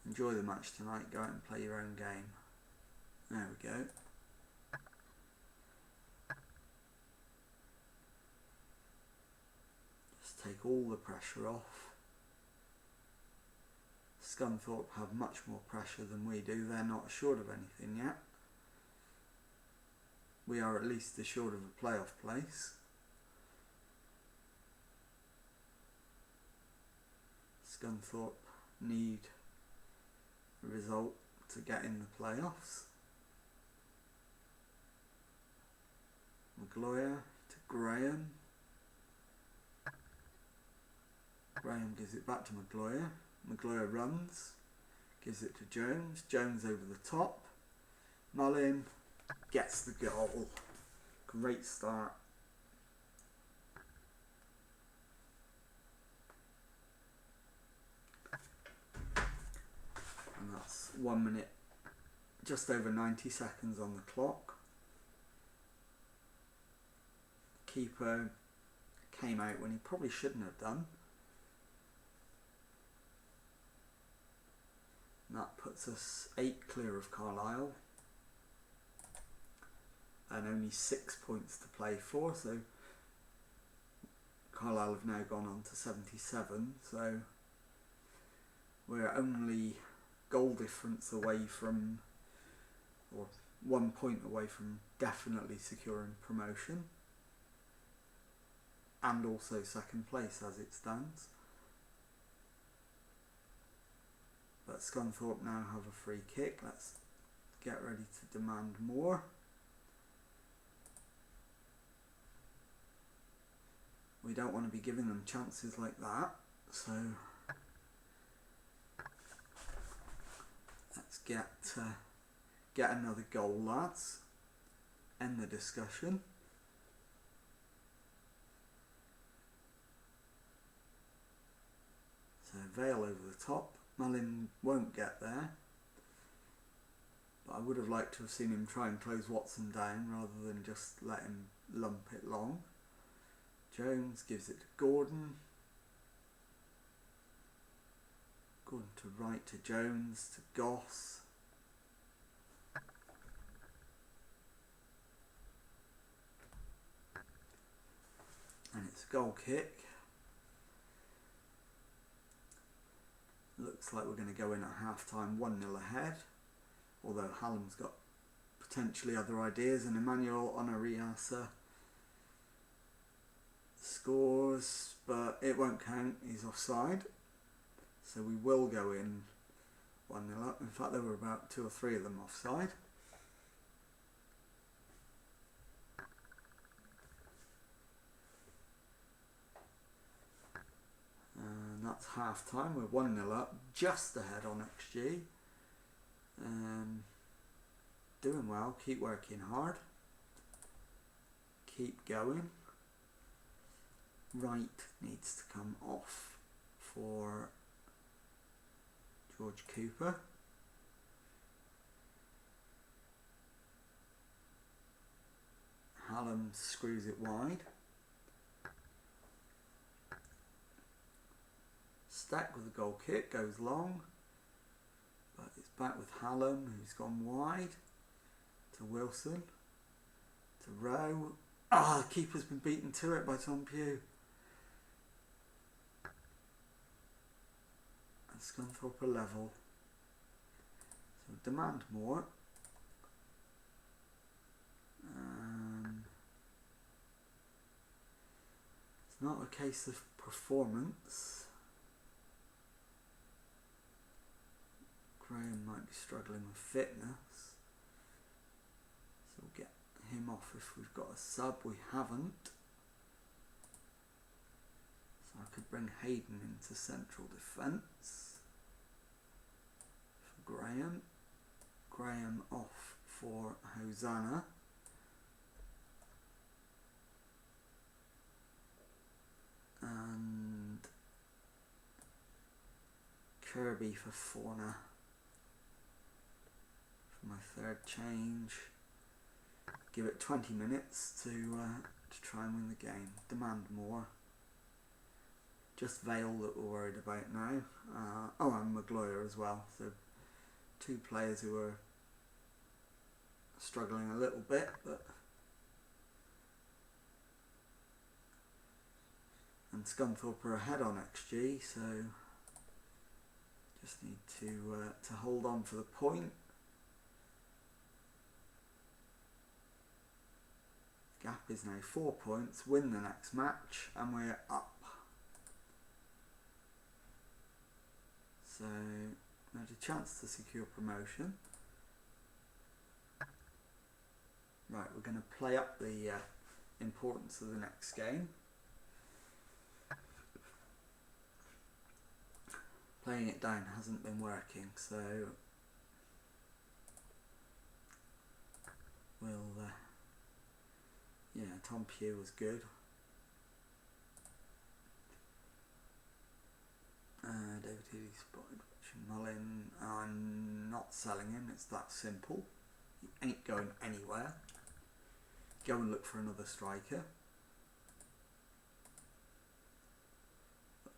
Enjoy the match tonight, go out and play your own game. There we go. Just take all the pressure off. Scunthorpe have much more pressure than we do. They're not assured of anything yet. We are at least assured of a playoff place. Scunthorpe need a result to get in the playoffs. Magloire to Graham. Graham gives it back to Magloire. Magloire runs, gives it to Jones. Jones over the top. Mullin gets the goal. Great start. And that's 1 minute, just over 90 seconds on the clock. Keeper came out when he probably shouldn't have done. And that puts us 8 clear of Carlisle. And only 6 points to play for, so Carlisle have now gone on to 77, so we're only goal difference away from, or 1 point away from definitely securing promotion, and also second place as it stands. But Scunthorpe now have a free kick. Let's get ready to demand more. We don't want to be giving them chances like that, so let's get another goal, lads. End the discussion. Vale over the top. Mullin won't get there. But I would have liked to have seen him try and close Watson down rather than just let him lump it long. Jones gives it to Gordon. Gordon to right to Jones to Goss. And it's a goal kick. Looks like we're going to go in at half time 1-0 ahead. Although Hallam's got potentially other ideas, and Emmanuel Onariasa scores, but it won't count, he's offside. So we will go in 1-0 up. In fact, there were about 2 or 3 of them offside. And that's half time, we're 1-0 up, just ahead on XG. Doing well, keep working hard, keep going. Wright needs to come off for George Cooper. Hallam screws it wide. Stack with a goal kick, goes long, but it's back with Hallam, who's gone wide to Wilson, to Rowe. The keeper's been beaten to it by Tom Pugh. And Scunthorpe are level. So demand more. It's not a case of performance. Graham might be struggling with fitness. So we'll get him off if we've got a sub. We haven't. So I could bring Hayden into central defence for Graham. Graham off for Hosanna. And Kirby for Fauna for my third change. Give it 20 minutes to try and win the game. Demand more. Just Vale that we're worried about now. And Magloire as well. So 2 players who are struggling a little bit, but and Scunthorpe are ahead on XG, so just need to hold on for the point. Gap is now 4 points, win the next match, and we're up. So there's a chance to secure promotion. Right, we're going to play up the importance of the next game. Playing it down hasn't been working, so we'll Tom Pugh was good. David Healy spotted Mullin. I'm not selling him, it's that simple. He ain't going anywhere. Go and look for another striker.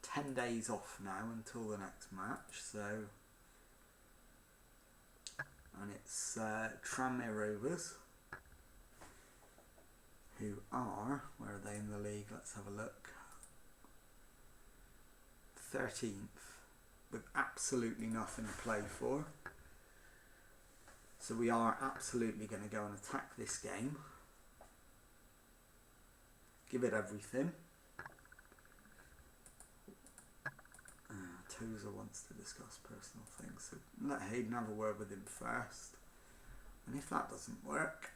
10 days off now until the next match, so, and it's Tranmere Rovers, who are, where are they in the league, let's have a look, 13th, with absolutely nothing to play for. So we are absolutely going to go and attack this game, give it everything. Tozer wants to discuss personal things, so let Hayden have a word with him first, and if that doesn't work,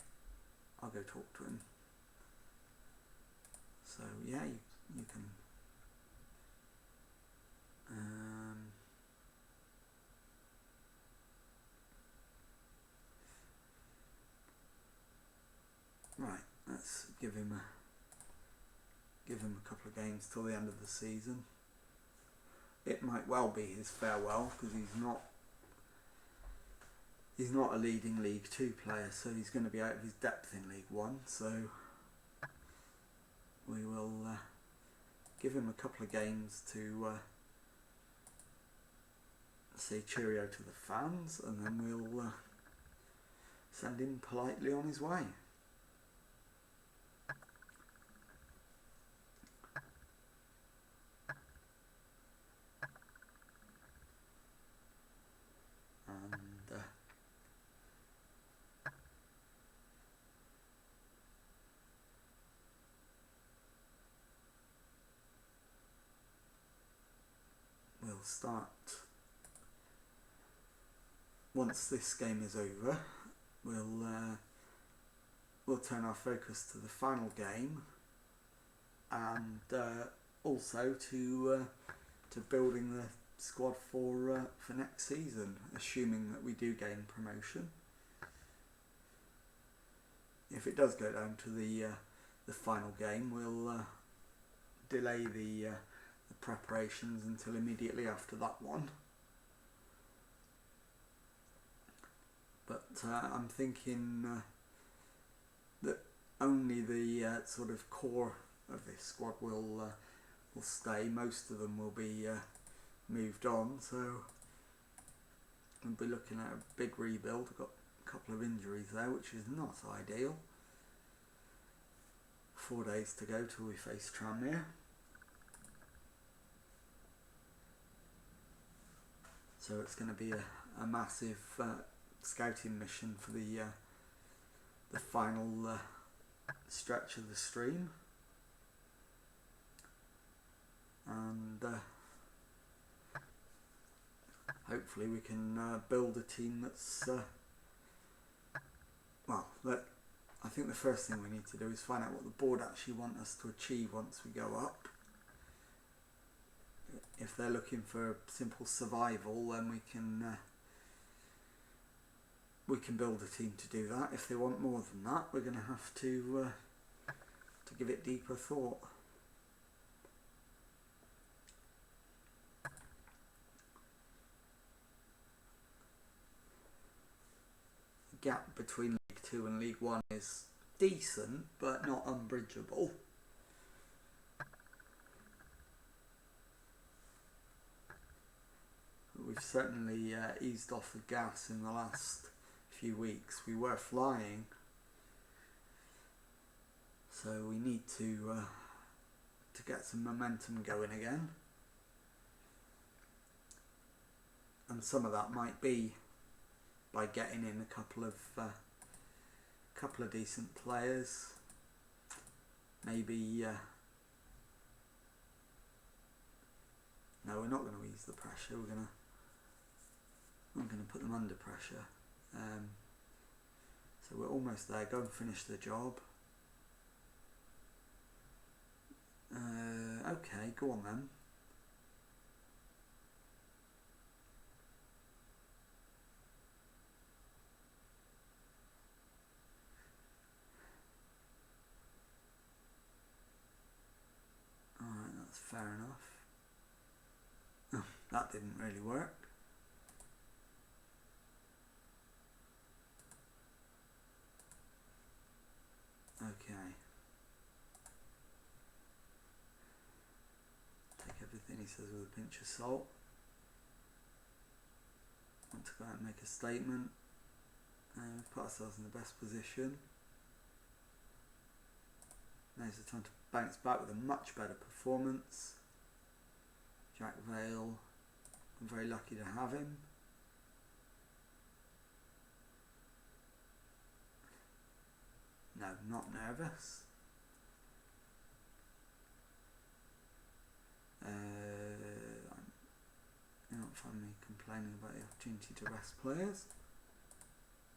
I'll go talk to him. So yeah, you can right, let's give him a couple of games till the end of the season. it might well be his farewell, because he's not a leading League 2 player, so he's going to be out of his depth in League 1, so we will give him a couple of games to say cheerio to the fans, and then we'll send him politely on his way. And we'll start. Once this game is over, we'll turn our focus to the final game, and also to building the squad for next season, assuming that we do gain promotion. If it does go down to the final game, we'll delay the preparations until immediately after that one. But I'm thinking that only the sort of core of this squad will stay. Most of them will be moved on, so we'll be looking at a big rebuild. We've got a couple of injuries there, which is not ideal. 4 days to go till we face Tranmere. So it's going to be a massive scouting mission for the final stretch of the stream, and hopefully we can build a team that's I think the first thing we need to do is find out what the board actually want us to achieve once we go up. If they're looking for simple survival, then we can build a team to do that. If they want more than that, we're going to have to give it deeper thought. The gap between League 2 and League 1 is decent, but not unbridgeable. We've certainly eased off the gas in the last few weeks. We were flying, so we need to get some momentum going again, and some of that might be by getting in a couple of decent players. Maybe no, we're not going to ease the pressure. I'm going to put them under pressure. So we're almost there. Go and finish the job. Okay, go on then. Alright, that's fair enough. Oh, that didn't really work. Okay. Take everything he says with a pinch of salt. Want to go out and make a statement. We've put ourselves in the best position. Now's the time to bounce back with a much better performance. Jack Vale, I'm very lucky to have him. No, not nervous. You don't find me complaining about the opportunity to rest players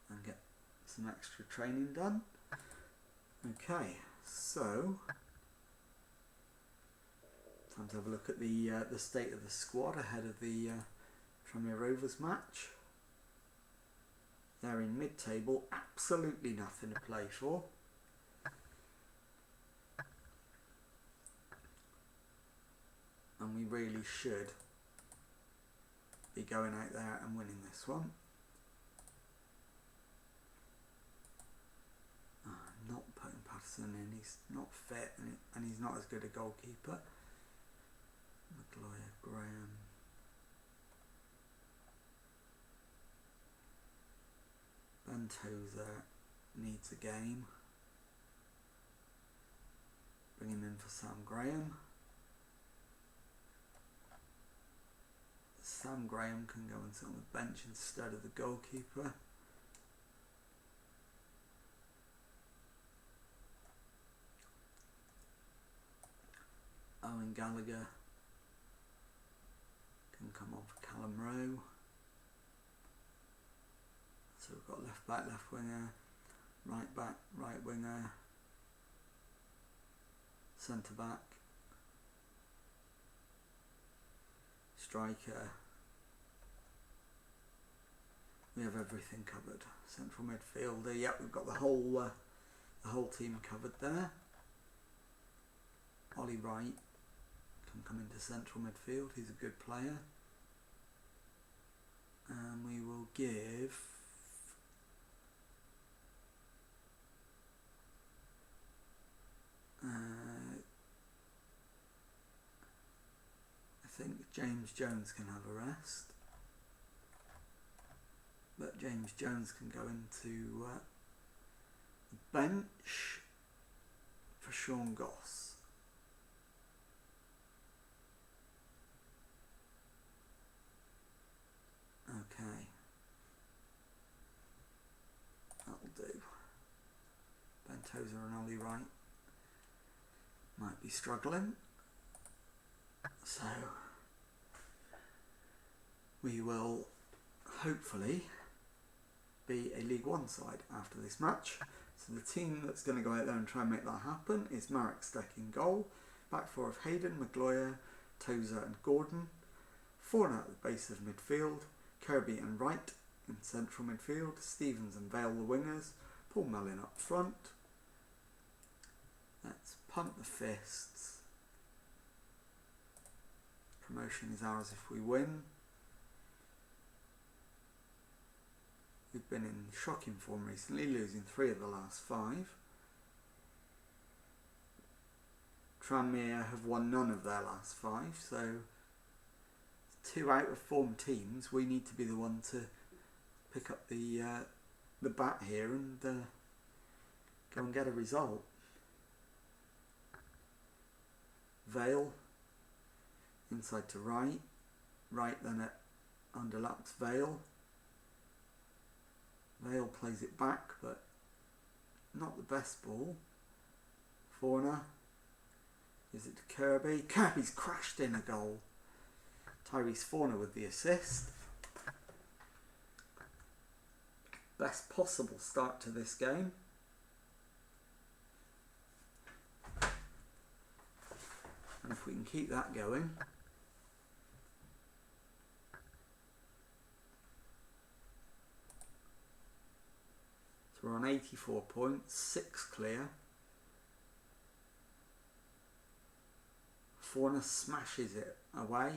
and get some extra training done. Okay, so time to have a look at the state of the squad ahead of the Tranmere Rovers match. They're in mid-table, absolutely nothing to play for. And we really should be going out there and winning this one. I'm not putting Patterson in, he's not fit and he's not as good a goalkeeper. McGloyer, Graham. Ben Tozer needs a game. Bring him in for Sam Graham. Sam Graham can go and sit on the bench instead of the goalkeeper. Owen Gallagher can come on for Callum Rowe. So we've got left back, left winger, right back, right winger, centre back, striker. We have everything covered. Central midfielder. Yep, we've got the whole team covered there. Ollie Wright can come into central midfield. He's a good player. And we will give I think James Jones can have a rest. But James Jones can go into the bench for Sean Goss. Okay. That'll do. Ben Tozer and Ollie Wright might be struggling. So we will hopefully be a League One side after this match. So the team that's going to go out there and try and make that happen is Marek Steck in goal, back four of Hayden, McGloyer, Tozer and Gordon, Fauna at the base of midfield, Kirby and Wright in central midfield, Stevens and Vale the wingers, Paul Mellin up front. Let's pump the fists. Promotion is ours if we win. We've been in shocking form recently, losing 3 of the last 5. Tranmere have won none of their last 5, so 2 out of form teams. We need to be the one to pick up the bat here and go and get a result. Vale inside to Wright. Wright then it underlaps Vale. Vale plays it back, but not the best ball. Fauna gives it to Kirby. Kirby's crashed in a goal. Tyrese Fauna with the assist. Best possible start to this game. And if we can keep that going, so we're on 84 points, 6 clear. Fauna smashes it away,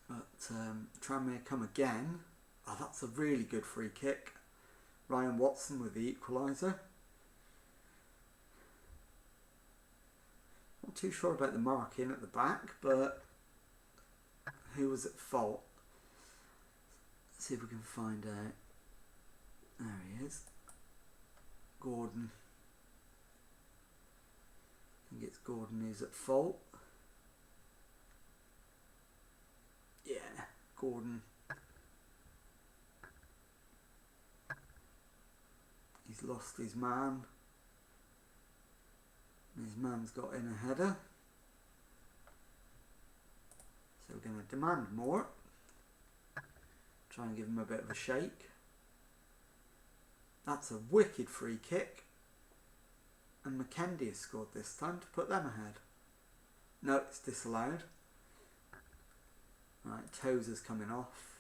but Tranmere come again. Oh, that's a really good free kick. Ryan Watson with the equaliser. Not too sure about the marking at the back, but who was at fault? Let's see if we can find out. There he is. Gordon. I think it's Gordon who's at fault. Yeah, Gordon. He's lost his man. His man's got in a header. So we're going to demand more. Try and give him a bit of a shake. That's a wicked free kick. And McKendy has scored this time to put them ahead. No, it's disallowed. Right, Tozer's coming off.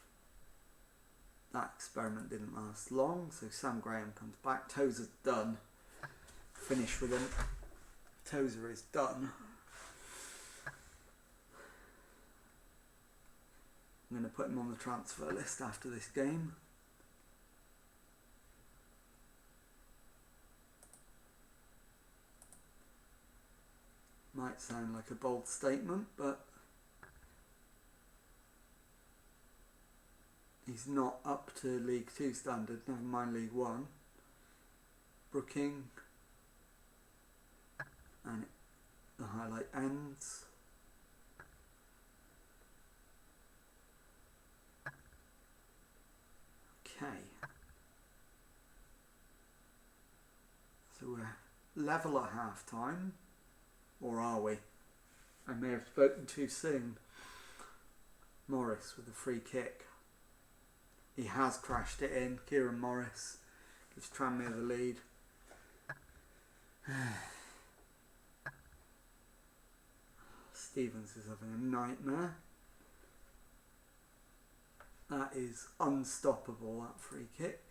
That experiment didn't last long, so Sam Graham comes back. Tozer's done. Finish with him. Tozer is done. I'm going to put him on the transfer list after this game. Might sound like a bold statement, but he's not up to League 2 standard, never mind League 1. Brooking, and the highlight ends. Okay, so we're level at half time, or are we? I may have spoken too soon. Morris with a free kick. He has crashed it in. Kieran Morris gives Tranmere the lead. Stevens is having a nightmare. That is unstoppable, that free kick.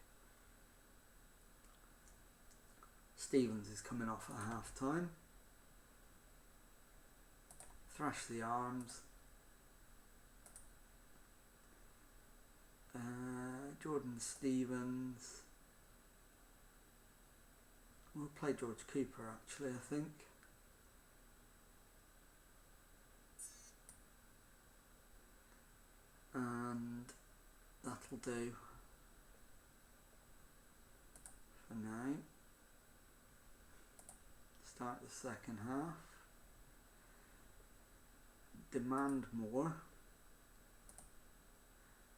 Stevens is coming off at half time. Thrash the arms. Jordan Stevens. We'll play George Cooper actually, I think. And that'll do for now. Start the second half. Demand more.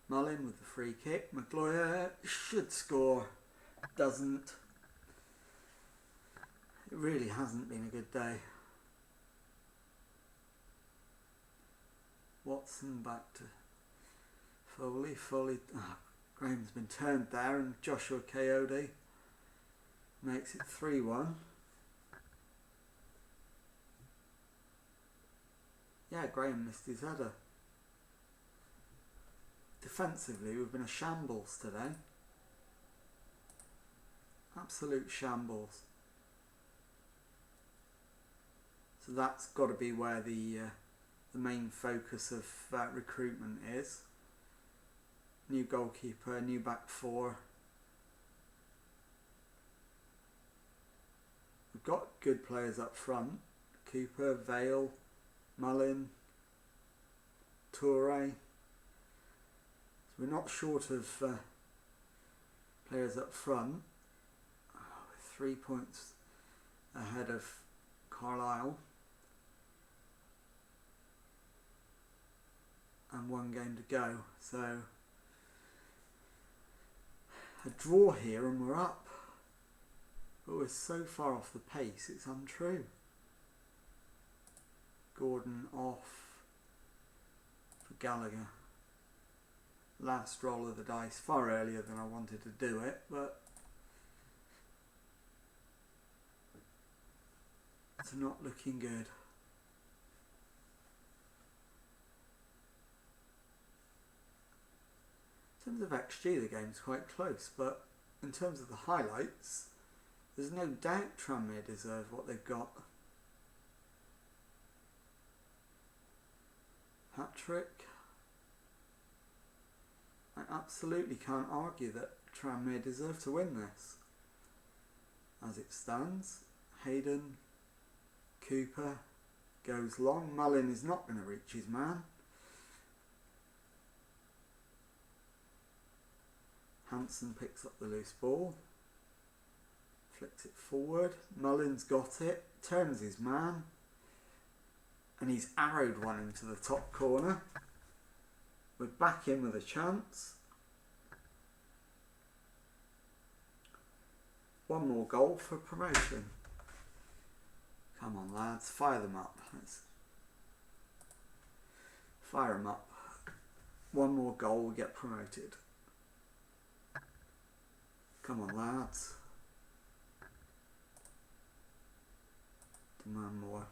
Mullin with the free kick. McGloyer should score. Doesn't. It really hasn't been a good day. Watson back to Foley. Graham's been turned there, and Joshua Coyote makes it 3-1. Yeah, Graham missed his header. Defensively, we've been a shambles today. Absolute shambles. So that's got to be where the main focus of recruitment is. New goalkeeper, new back four. We've got good players up front. Cooper, Vale, Mullin, Toure. So we're not short of players up front. With 3 points ahead of Carlisle. And one game to go. So a draw here and we're up. But we're so far off the pace, it's untrue. Gordon off for Gallagher. Last roll of the dice, far earlier than I wanted to do it, but it's not looking good. In terms of XG, the game's quite close, but in terms of the highlights, there's no doubt Tranmere deserve what they've got. Hat-trick. I absolutely can't argue that Tranmere deserve to win this. As it stands, Hayden, Cooper goes long. Mullin is not going to reach his man. Hansen picks up the loose ball. Flicks it forward. Mullin's got it. Turns his man. And he's arrowed one into the top corner. We're back in with a chance. One more goal for promotion. Come on lads, fire them up. Let's fire them up. One more goal, we get promoted. Come on lads. Demand more.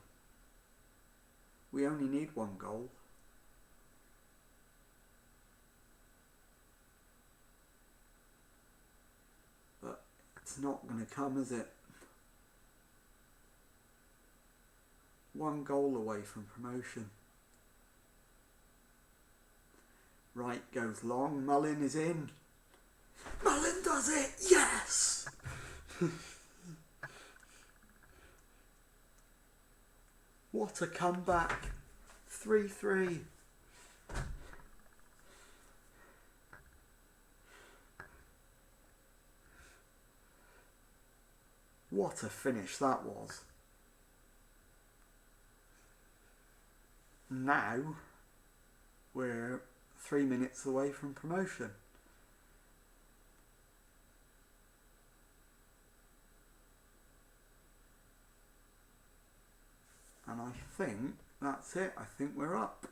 We only need one goal. But it's not going to come, is it? One goal away from promotion. Right goes long. Mullin is in. Mullin does it. Yes. What a comeback. 3-3. What a finish that was. Now we're 3 minutes away from promotion. And I think that's it. I think we're up.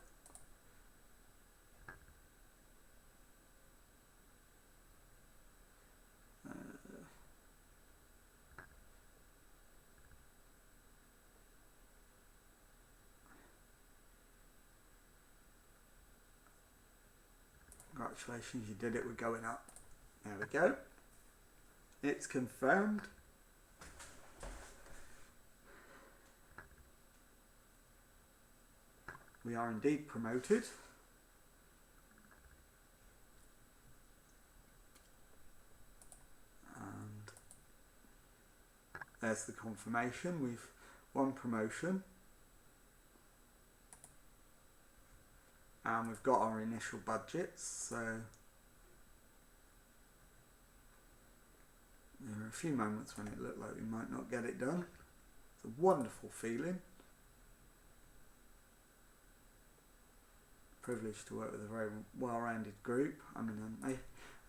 Congratulations, you did it. We're going up. There we go. It's confirmed. We are indeed promoted. And there's the confirmation. We've won promotion. And we've got our initial budgets, so there were a few moments when it looked like we might not get it done. It's a wonderful feeling. Privileged to work with a very well-rounded group. I'm an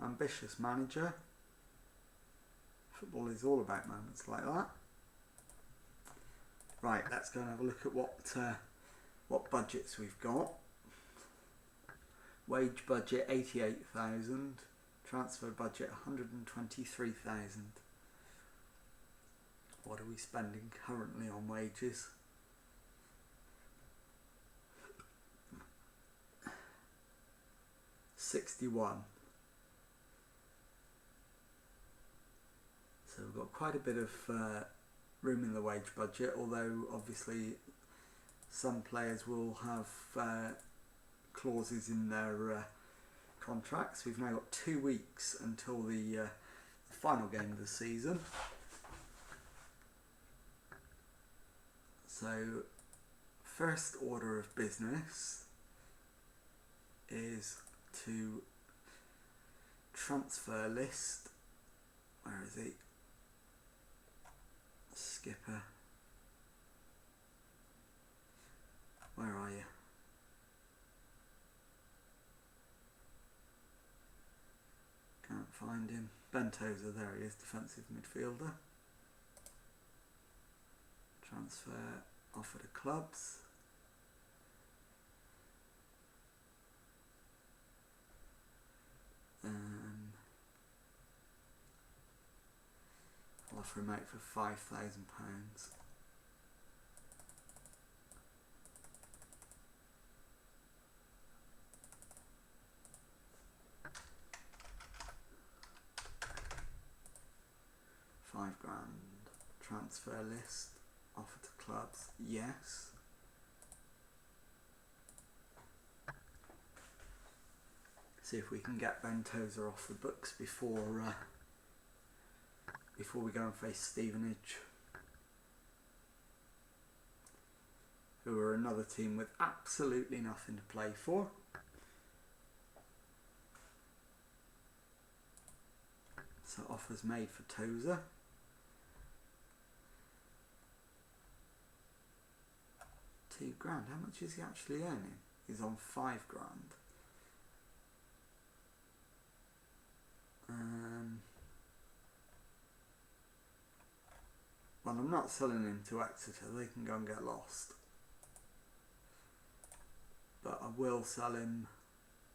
ambitious manager. Football is all about moments like that. Right, let's go and have a look at what budgets we've got. Wage budget 88,000, transfer budget 123,000. What are we spending currently on wages? £61. So we've got quite a bit of room in the wage budget, although obviously some players will have clauses in their contracts. We've now got 2 weeks until the final game of the season. So first order of business is to transfer list. Where is he? Skipper. Where are you? Can't find him. Bentosa, there he is, defensive midfielder. Transfer offer to clubs. I'll offer him out for £5,000. £5,000 transfer list, offer to clubs, yes. See if we can get Bentosa off the books before we go and face Stevenage, who are another team with absolutely nothing to play for. So offers made for Toza. £2,000. How much is he actually earning? He's on £5,000. Well, I'm not selling him to Exeter. They can go and get lost. But I will sell him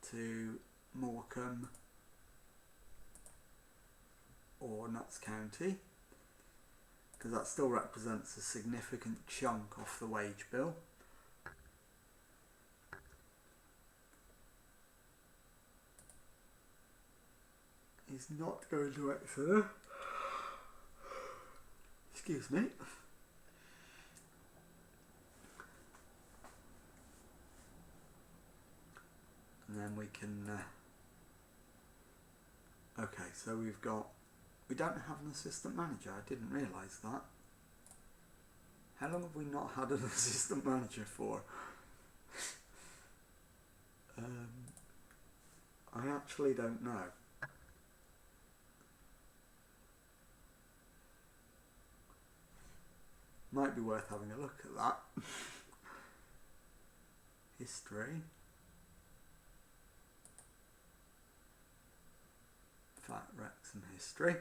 to Morecambe or Notts County, because that still represents a significant chunk off the wage bill. He's not going to Exeter. Excuse me. And then we can... okay, so we don't have an assistant manager. I didn't realise that. How long have we not had an assistant manager for? I actually don't know. Might be worth having a look at that. History. Fact, Wrexham history.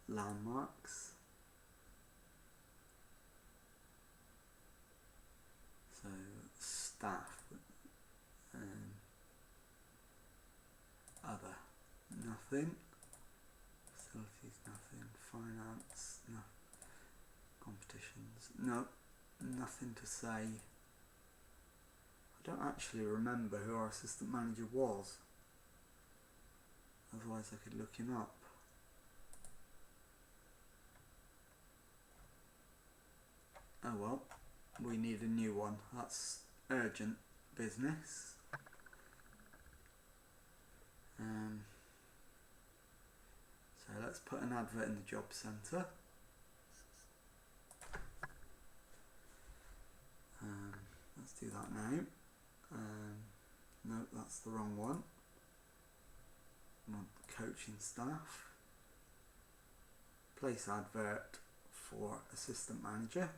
Landmarks. So staff. Other. Nothing. Facilities, nothing. Finance, no. Competitions, no. Nothing to say. I don't actually remember who our assistant manager was. Otherwise I could look him up. Oh well, we need a new one. That's urgent business. So let's put an advert in the job centre. Let's do that now. No, that's the wrong one. I want coaching staff. Place advert for assistant manager.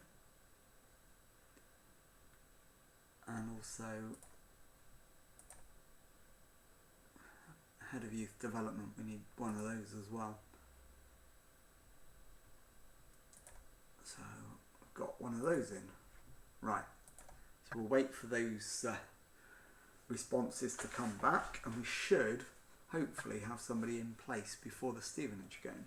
And also head of youth development, we need one of those as well. So I've got one of those in. Right, so we'll wait for those responses to come back, and we should hopefully have somebody in place before the Stevenage game.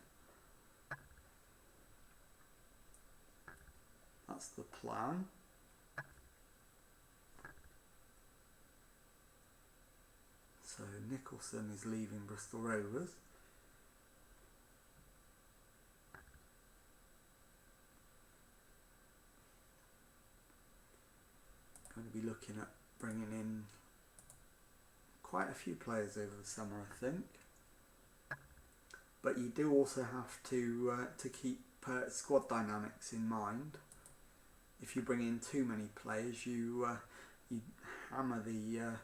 That's the plan. So Nicholson is leaving Bristol Rovers. Going to be looking at bringing in quite a few players over the summer, I think. But you do also have to keep squad dynamics in mind. If you bring in too many players, you hammer the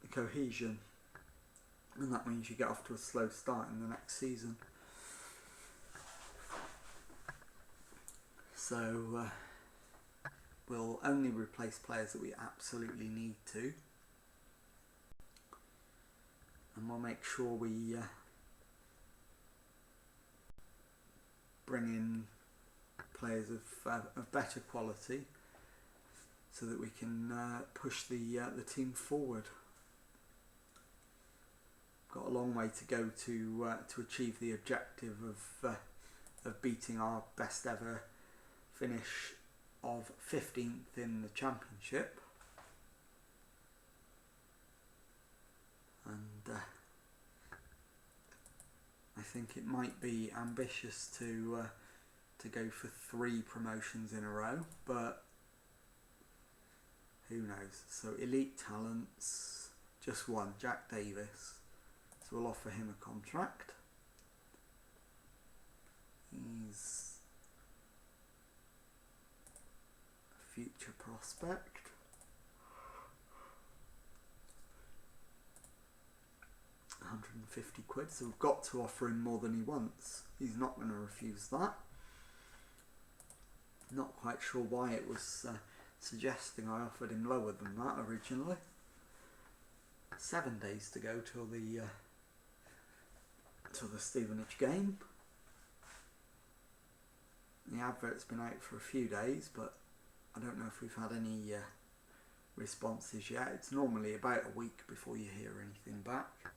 cohesion, and that means you get off to a slow start in the next season. So we'll only replace players that we absolutely need to, and we'll make sure we bring in players of better quality so that we can push the team forward. Got a long way to go to achieve the objective of beating our best ever finish of 15th in the championship, and I think it might be ambitious to go for 3 promotions in a row, but who knows. So elite talents, just one, Jack Davis. So we'll offer him a contract. He's a future prospect. £150, so we've got to offer him more than he wants. He's not going to refuse that. Not quite sure why it was suggesting I offered him lower than that originally. 7 days to go till the Stevenage game. The advert's been out for a few days, but I don't know if we've had any responses yet. It's normally about a week before you hear anything back.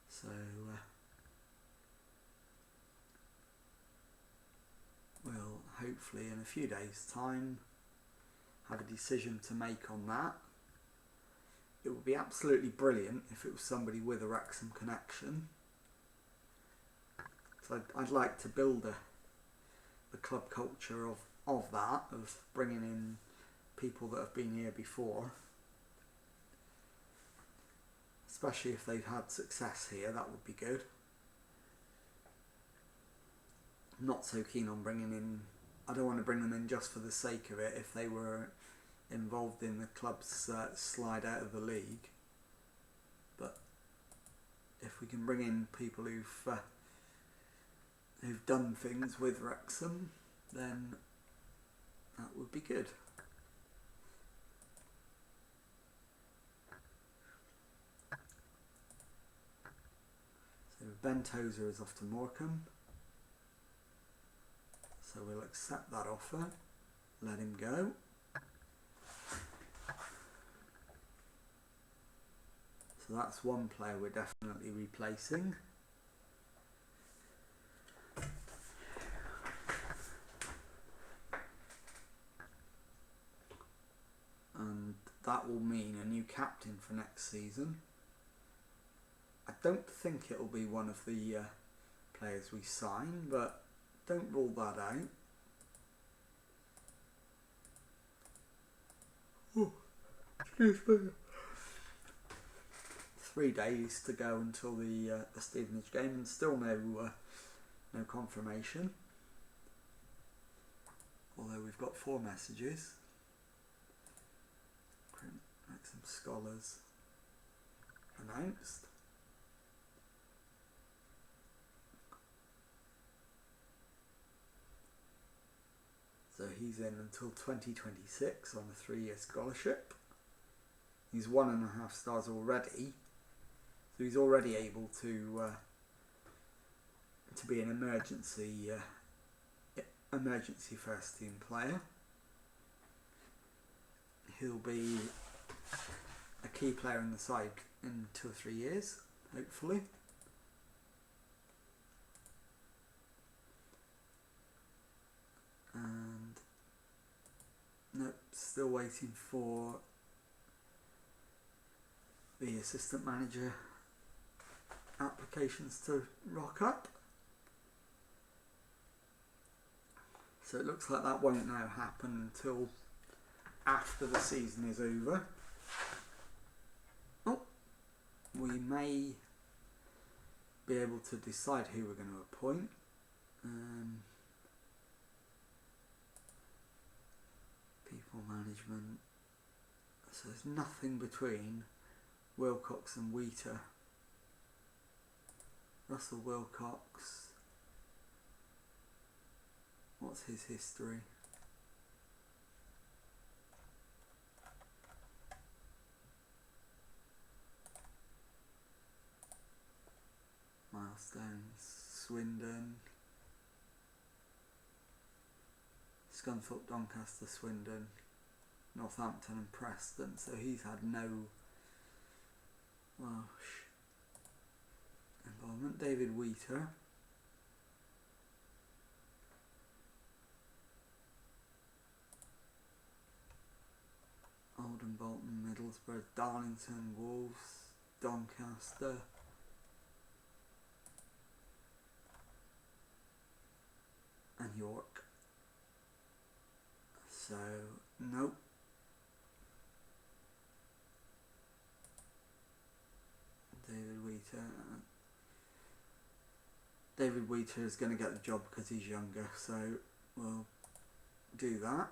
So we'll hopefully in a few days' time have a decision to make on that. It would be absolutely brilliant if it was somebody with a Wrexham connection. So I'd like to build the club culture of that, of bringing in people that have been here before, especially if they've had success here. That would be good. I'm not so keen on bringing in, I don't want to bring them in just for the sake of it if they were involved in the club's slide out of the league. But if we can bring in people who've done things with Wrexham, then that would be good. So Ben Tozer is off to Morecambe. So we'll accept that offer, let him go. So that's one player we're definitely replacing. And that will mean a new captain for next season. I don't think it'll be one of the players we sign, but don't rule that out. Oh, excuse me. 3 days to go until the Stevenage game, and still no confirmation. Although we've got 4 messages. Wrexham Scholars announced. So he's in until 2026 on a 3-year scholarship. He's 1.5 stars already. So he's already able to be an emergency first team player. He'll be a key player in the side in 2 or 3 years, hopefully. And nope, still waiting for the assistant manager applications to rock up. So it looks like that won't now happen until after the season is over. Oh, we may be able to decide who we're going to appoint. People management. So there's nothing between Wilcox and Wheater. Russell Wilcox. What's his history? Milestones, Swindon, Scunthorpe, Doncaster, Swindon, Northampton and Preston. So he's had no Welsh involvement. David Wheater. Oldham, Bolton, Middlesbrough, Darlington, Wolves, Doncaster. And York. So, nope. David Wheater is going to get the job because he's younger, so we'll do that.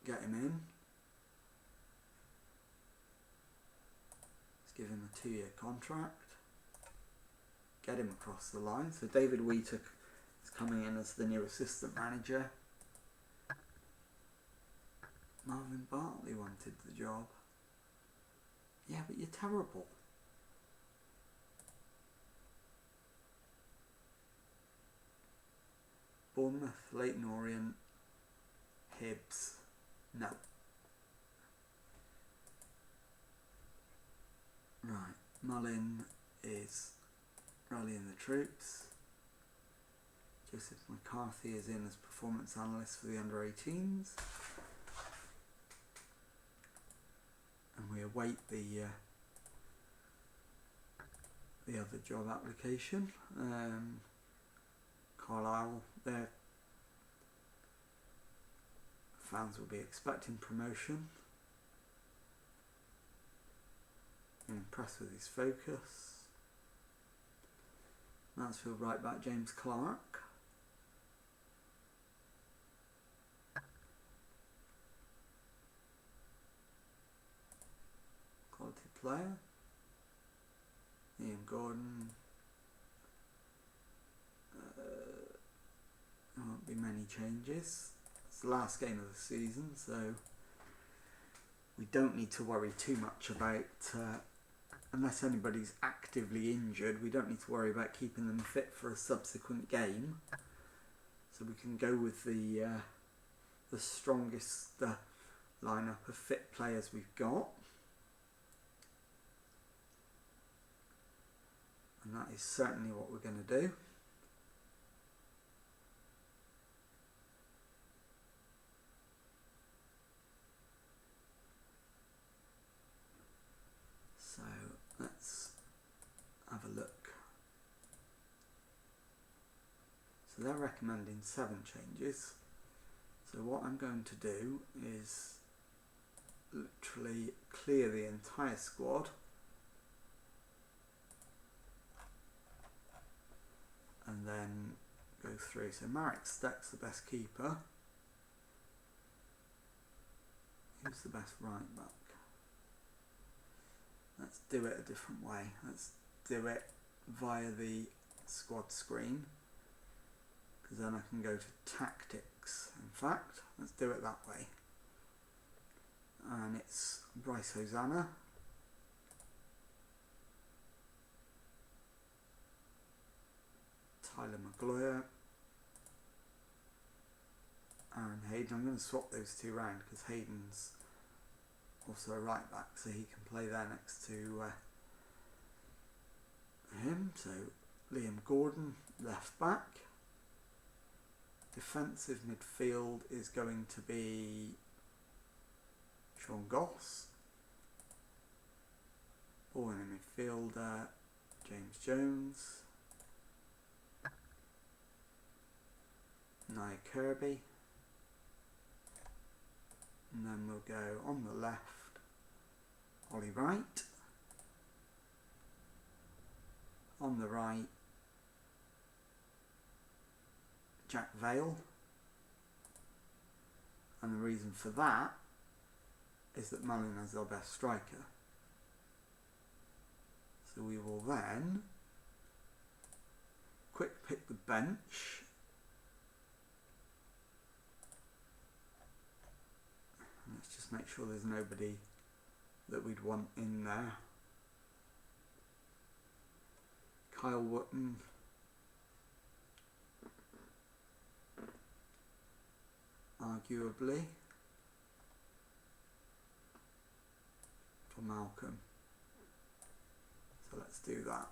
Get him in. Let's give him a 2-year contract. Get him across the line. So David Wheater is coming in as the new assistant manager. Marvin Bartley wanted the job. Yeah, but you're terrible. Bournemouth, Leyton Orient, Hibs. No. Right. Mullin is rallying the troops. Joseph McCarthy is in as performance analyst for the under-18s. And we await the other job application. Carlisle, their fans will be expecting promotion. I'm impressed with his focus. Mansfield right back James Clark. Quality player. Ian Gordon. There won't be many changes. It's the last game of the season, so we don't need to worry too much about, unless anybody's actively injured, we don't need to worry about keeping them fit for a subsequent game. So we can go with the strongest lineup of fit players we've got. And that is certainly what we're going to do. So let's have a look. So they're recommending 7 changes. So what I'm going to do is literally clear the entire squad. And then go through. So Marek Steck's the best keeper. Who's the best right back? Let's do it a different way. Let's do it via the squad screen, because then I can go to tactics. In fact, let's do it that way. And it's Bryce Hosanna, Tyler McGloyer, Aaron Hayden. I'm going to swap those two around because Hayden's also a right back, so he can play there next to him. So Liam Gordon, left back. Defensive midfield is going to be Sean Goss. Forward midfielder James Jones. Nia Kirby. And then we'll go on the left, Ollie Wright. On the right, Jack Vale. And the reason for that is that Mullin is our best striker. So we will then quick pick the bench. Let's just make sure there's nobody that we'd want in there. Kyle Wootton. Arguably. For Malcolm. So let's do that.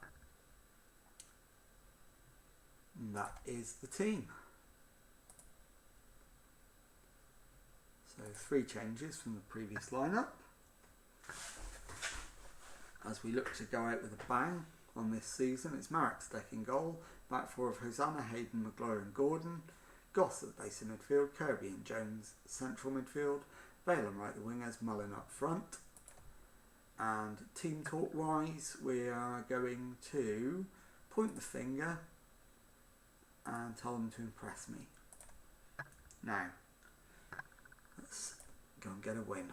And that is the team. So 3 changes from the previous lineup. As we look to go out with a bang on this season, it's Marek Steck in goal, back 4 of Hosanna, Hayden, McGloyer and Gordon, Goss at the base of midfield, Kirby and Jones central midfield, Vale and right the wingers, Mullin up front. And team talk wise, we are going to point the finger and tell them to impress me. Now, let's go and get a win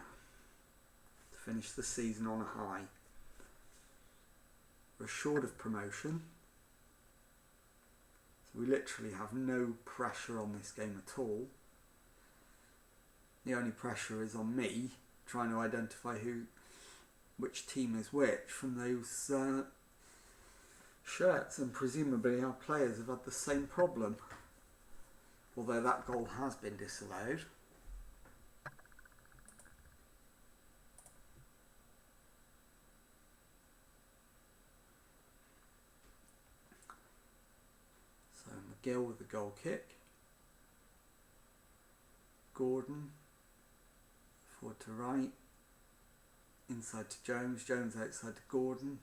to finish the season on a high. We're short of promotion, so we literally have no pressure on this game at all. The only pressure is on me trying to identify which team is which from those shirts, and presumably our players have had the same problem, although that goal has been disallowed. So McGill with the goal kick, Gordon forward to right, inside to Jones, Jones outside to Gordon,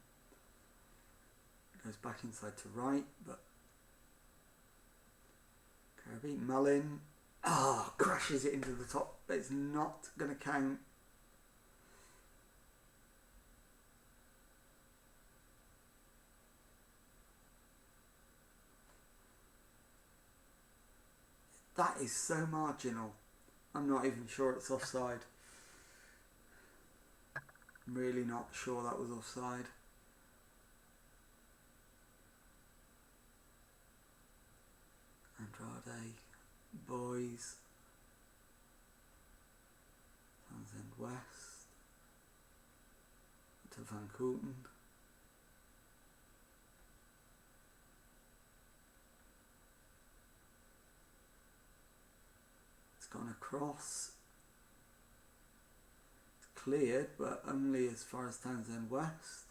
goes back inside to right, but Kirby, Mullin. Oh, crashes it into the top, but it's not going to count. That is so marginal. I'm not even sure it's offside. I'm really not sure that was offside. Andrade, boys. Townsend West. To Van Kouten. It's gone across. It's cleared, but only as far as Townsend West.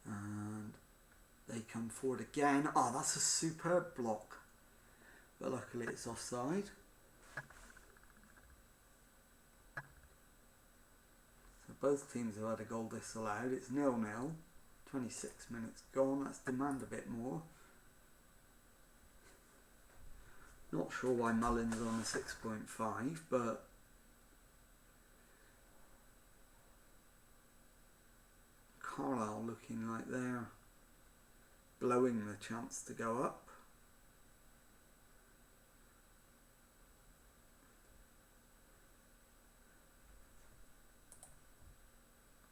And they come forward again. Oh, that's a superb block. But luckily it's offside. So both teams have had a goal disallowed. It's 0-0. 26 minutes gone. Let's demand a bit more. Not sure why Mullin's on a 6.5, but Carlisle looking like they're blowing the chance to go up.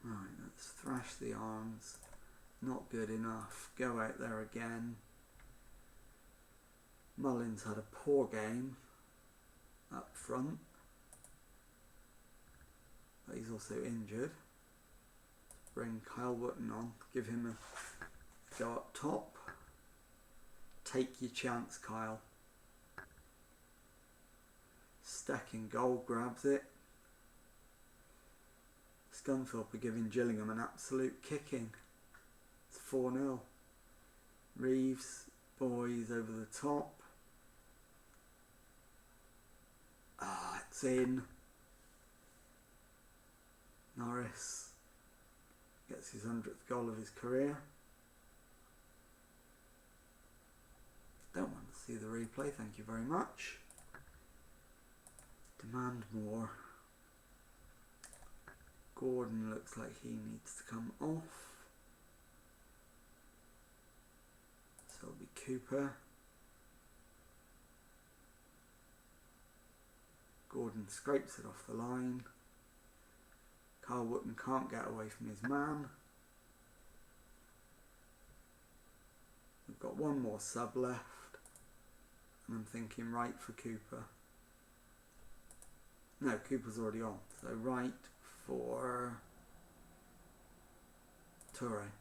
Right, let's thrash the arms. Not good enough. Go out there again. Mullin's had a poor game up front, but he's also injured. Bring Kyle Wootton on, give him a go up top. Take your chance, Kyle. Stacking goal, grabs it. Scunthorpe are giving Gillingham an absolute kicking. It's 4-0. Reeves, boys over the top. Ah, it's in. Norris gets his 100th goal of his career. Don't want to see the replay, thank you very much. Demand more. Gordon looks like he needs to come off. So it'll be Cooper. Gordon scrapes it off the line. Kyle Wootton can't get away from his man. We've got one more sub left. And I'm thinking right for Cooper. No, Cooper's already on. So right for Toure.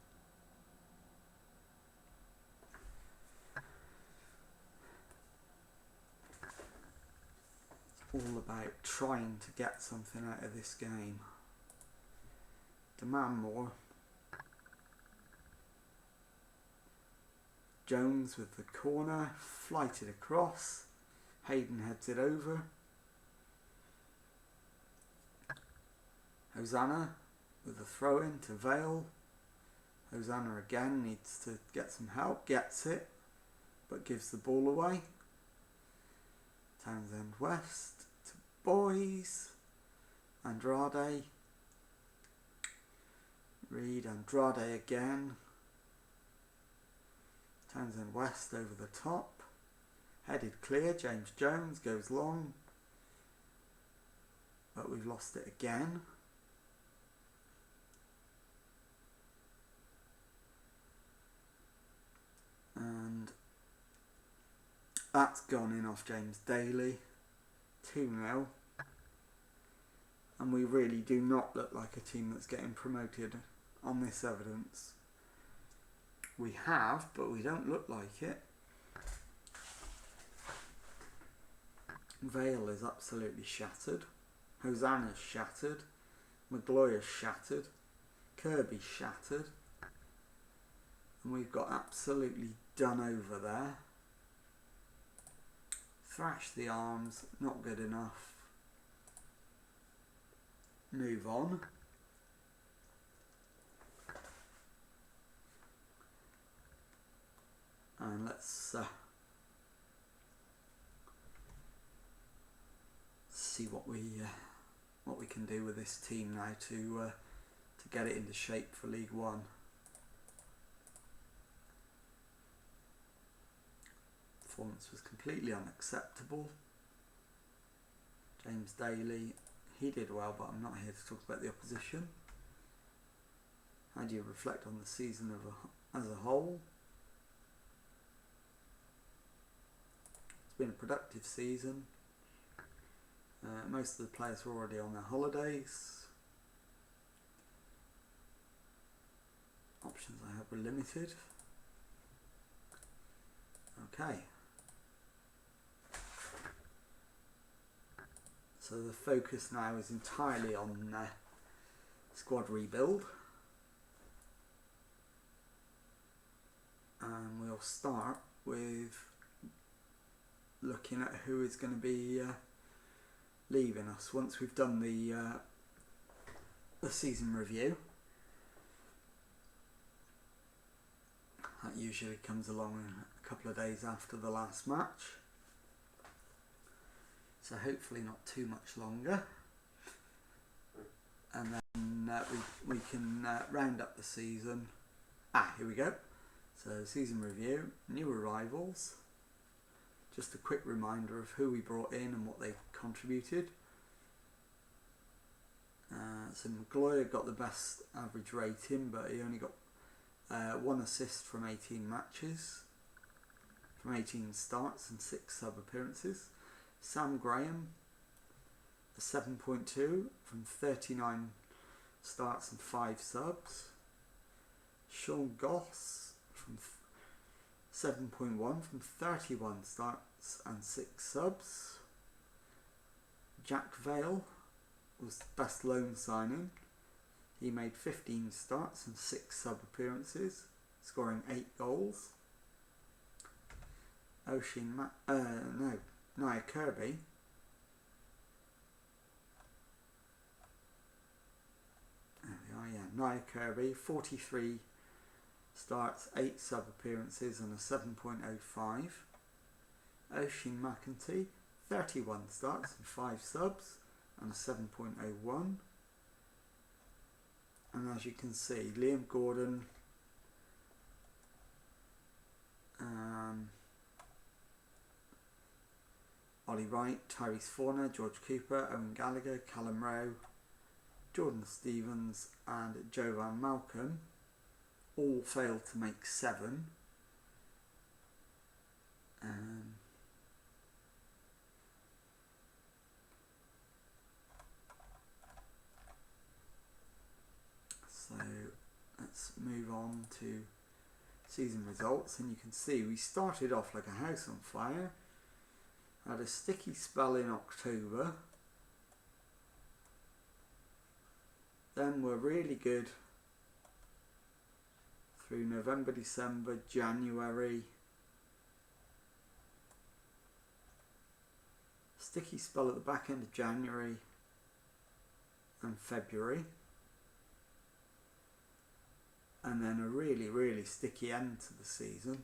It's all about trying to get something out of this game. Demand more. Jones with the corner, flighted across. Hayden heads it over. Hosanna with a throw in to Vale. Hosanna again needs to get some help, gets it, but gives the ball away. Townsend West to boys. Andrade. Reed, Andrade again. Townsend West over the top. Headed clear, James Jones goes long. But we've lost it again. And that's gone in off James Daly. 2-0. And we really do not look like a team that's getting promoted on this evidence. We have, but we don't look like it. Vale is absolutely shattered. Hosanna's shattered. Magloyer's shattered. Kirby's shattered. And we've got absolutely done over there. Thrash the arms, not good enough. Move on. And let's see what we can do with this team now to get it into shape for League One. Performance was completely unacceptable. James Daly, he did well, but I'm not here to talk about the opposition. How do you reflect on the season as a whole? It's been a productive season. Most of the players were already on their holidays. Options I have were limited. Okay. So the focus now is entirely on squad rebuild. And we'll start with looking at who is going to be leaving us once we've done the season review. That usually comes along a couple of days after the last match. So hopefully not too much longer. And then we can round up the season. Here we go. So season review, new arrivals. Just a quick reminder of who we brought in and what they contributed. So Maguire got the best average rating, but he only got 1 assist from 18 matches, from 18 starts and 6 sub appearances. Sam Graham, a 7.2 from 39 starts and 5 subs. Sean Goss from 7.1 from 31 starts and 6 subs. Jack Vale was best loan signing. He made 15 starts and 6 sub appearances, scoring 8 goals. Nia Kirby. There we are, yeah. Nia Kirby, 43 starts, 8 sub appearances and a 7.05. Oisin McEntee, 31 starts and 5 subs and a 7.01. And as you can see, Liam Gordon, Ollie Wright, Tyrese Forner, George Cooper, Owen Gallagher, Callum Rowe, Jordan Stevens and Jovan Malcolm all failed to make 7. So let's move on to season results, and you can see we started off like a house on fire, had a sticky spell in October, then we're really good through November, December, January, sticky spell at the back end of January and February, and then a really, really sticky end to the season.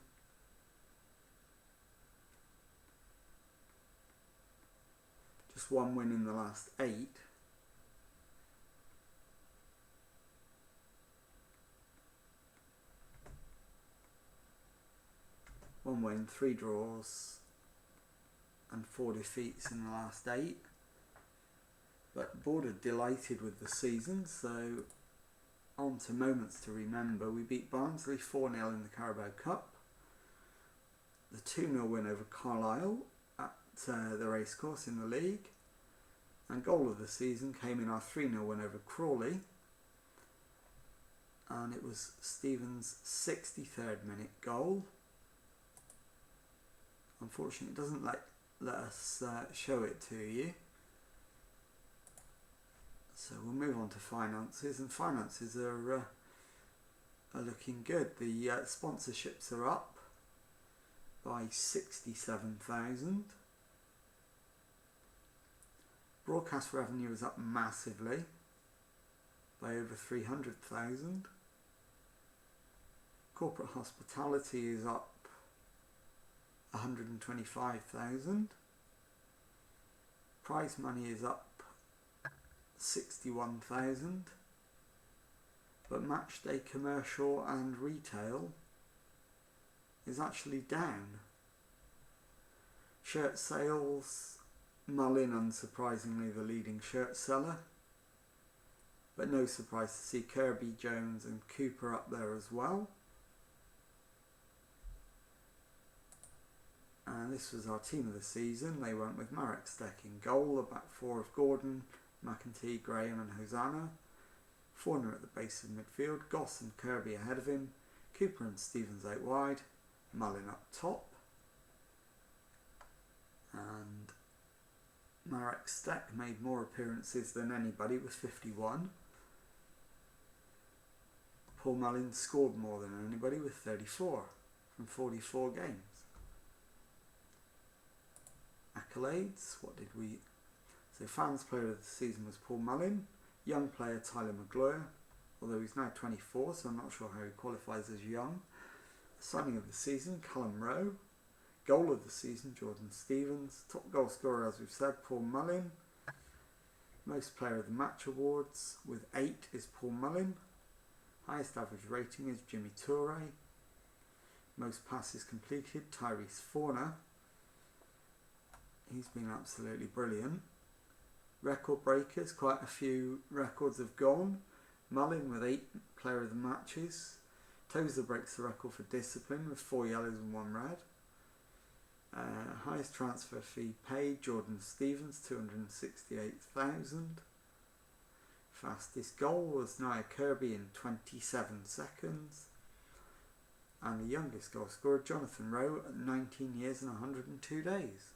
Just 1 win in the last 8. One win, 3 draws and 4 defeats in the last 8. But board are delighted with the season, so on to moments to remember. We beat Barnsley 4-0 in the Carabao Cup. The 2-0 win over Carlisle at the racecourse in the league. And goal of the season came in our 3-0 win over Crawley. And it was Stephen's 63rd minute goal. Unfortunately, it doesn't let us show it to you. So we'll move on to finances, and finances are looking good. The sponsorships are up by 67,000. Broadcast revenue is up massively by over 300,000. Corporate hospitality is up 125,000. Prize money is up 61,000, but matchday commercial and retail is actually down. Shirt sales, Mullin unsurprisingly the leading shirt seller, but no surprise to see Kirby, Jones and Cooper up there as well. And this was our team of the season. They went with Marek Steck in goal, the back four of Gordon, McEntee, Graham and Hosanna. Forner at the base of midfield, Goss and Kirby ahead of him, Cooper and Stevens out wide, Mullin up top. And Marek Steck made more appearances than anybody with 51. Paul Mullin scored more than anybody with 34 from 44 games. Accolades, what did we... So fans player of the season was Paul Mullin. Young player Tyler Maguire, although he's now 24, so I'm not sure how he qualifies as young. Signing of the season, Callum Rowe. Goal of the season, Jordan Stevens. Top goal scorer, as we've said, Paul Mullin. Most player of the match awards with 8 is Paul Mullin. Highest average rating is Jimmy Toure. Most passes completed, Tyrese Forner. He's been absolutely brilliant. Record breakers, quite a few records have gone. Mullin with 8 player of the matches. Tozer breaks the record for discipline with 4 yellows and 1 red. Highest transfer fee paid, Jordan Stevens, 268,000. Fastest goal was Nia Kirby in 27 seconds. And the youngest goal scorer, Jonathan Rowe, at 19 years and 102 days.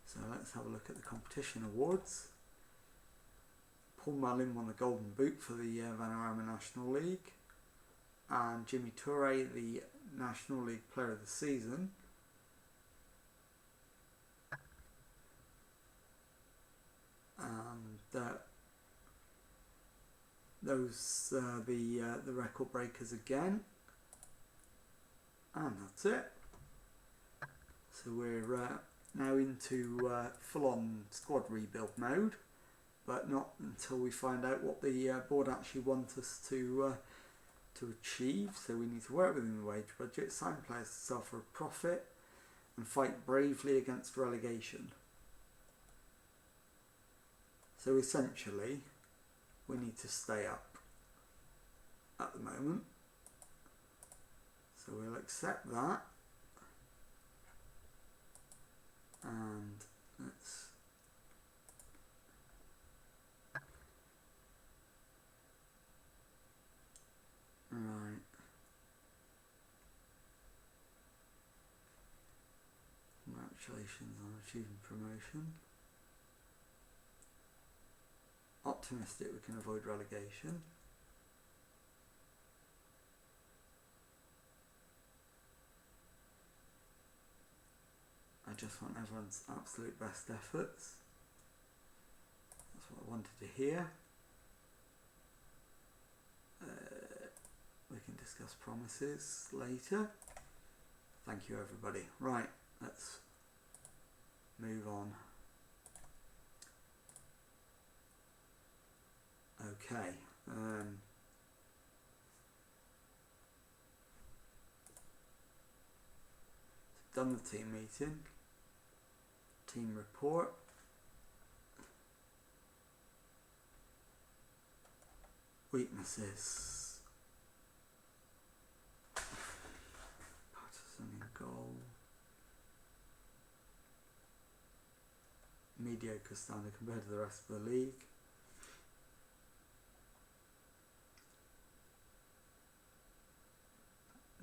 So let's have a look at the competition awards. Paul Mullin won the Golden Boot for the Vanarama National League, and Jimmy Toure the National League Player of the Season. And those the record breakers again, and that's it. So we're now into full-on squad rebuild mode, but not until we find out what the board actually wants us to achieve. So we need to work within the wage budget, sign players to sell for a profit, and fight bravely against relegation. So essentially, we need to stay up at the moment. So we'll accept that. And let's right. Congratulations on achieving promotion. Optimistic we can avoid relegation. I just want everyone's absolute best efforts. That's what I wanted to hear. We can discuss promises later. Thank you everybody. Right, let's move on. Okay. Done the team meeting. Team report. Weaknesses. Patterson in goal. Mediocre standard compared to the rest of the league.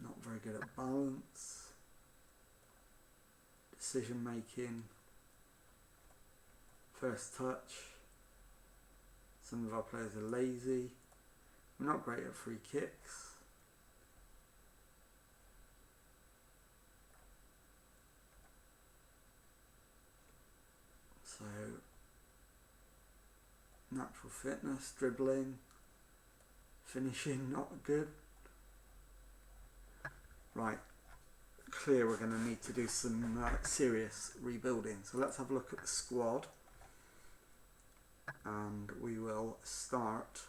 Not very good at balance. Decision making. First touch. Some of our players are lazy. We're not great at free kicks. So, natural fitness, dribbling, finishing, not good. Right, clear we're going to need to do some serious rebuilding. So let's have a look at the squad, and we will start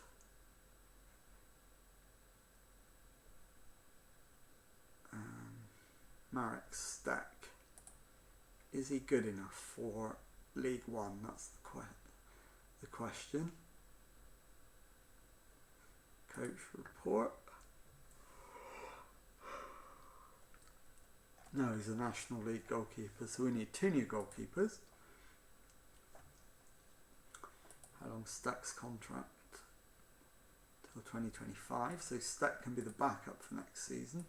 Marek Steck. Is he good enough for League One? That's the question. Coach report. No, he's a National League goalkeeper, so we need 2 new goalkeepers. How long's Steck's contract? Till 2025, so Steck can be the backup for next season.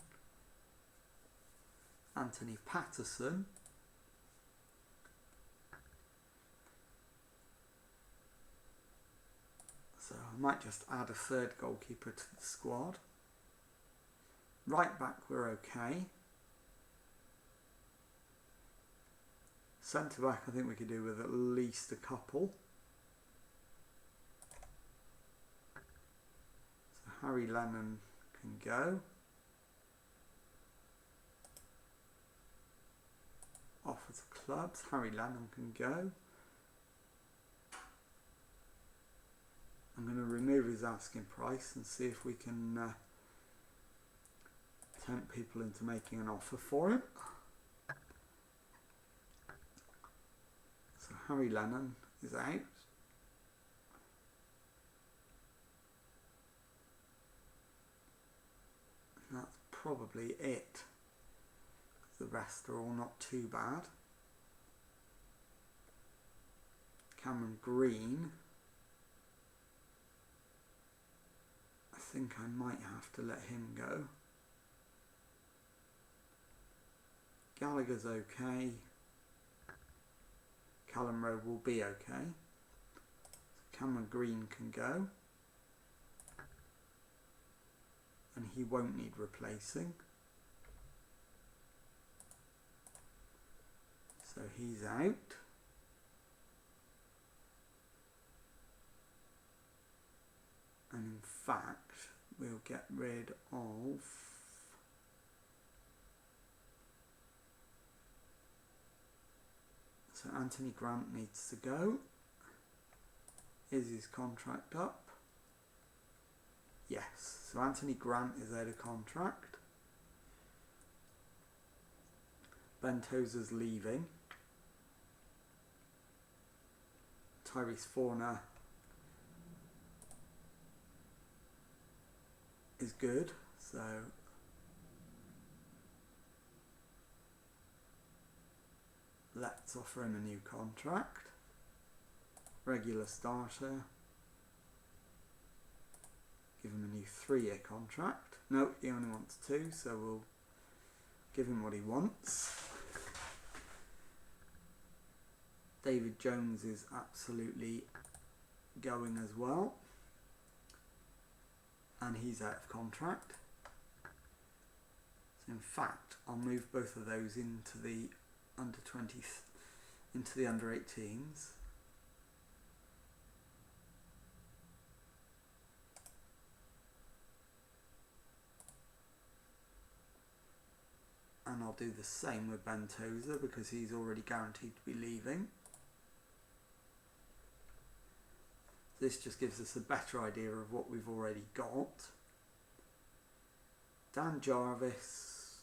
Anthony Patterson. So I might just add a 3rd goalkeeper to the squad. Right back we're okay. Centre back I think we could do with at least a couple. So Harry Lennon can go. Offer to clubs, Harry Lennon can go. I'm going to remove his asking price and see if we can tempt people into making an offer for him. So Harry Lennon is out. And that's probably it. The rest are all not too bad. Cameron Green. I think I might have to let him go. Gallagher's okay. Callum Rowe will be okay. So Cameron Green can go. And he won't need replacing. So he's out. And in fact, we'll get rid of so Anthony Grant needs to go. Is his contract up? Yes. So Anthony Grant is out of contract. Ben Tozer's leaving. Tyrese Forner is good, so let's offer him a new contract. Regular starter. Give him a new 3-year contract. No, he only wants 2, so we'll give him what he wants. David Jones is absolutely going as well. And he's out of contract. So in fact, I'll move both of those into the under 20s, into the under 18s. And I'll do the same with Ben Tozer because he's already guaranteed to be leaving. This just gives us a better idea of what we've already got. Dan Jarvis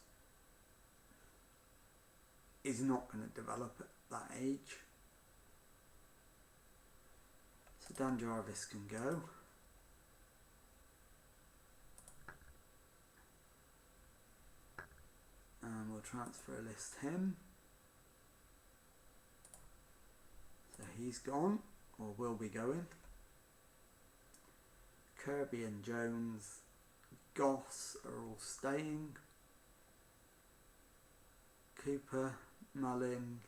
is not going to develop at that age. So Dan Jarvis can go. And we'll transfer list him. So he's gone, or will be going. Kirby and Jones, Goss are all staying. Cooper, Mullin,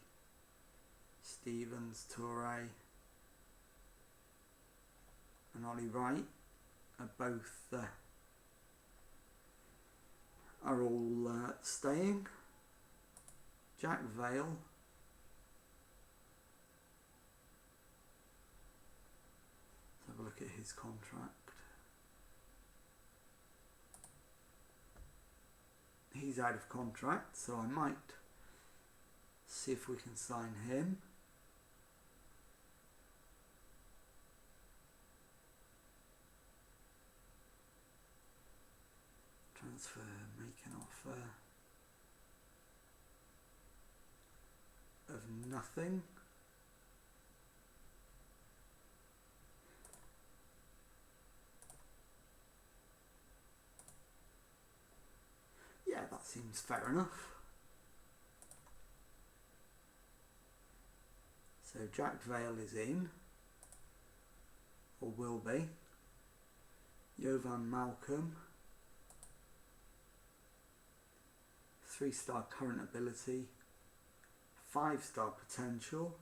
Stevens, Toure and Ollie Wright are both are all staying. Jack Vale, let's have a look at his contract. he's out of contract, so I might see if we can sign him. Transfer, make an offer of nothing. Yeah, that seems fair enough. So Jack Vale is in, or will be. Jovan Malcolm, 3-star current ability, 5-star potential.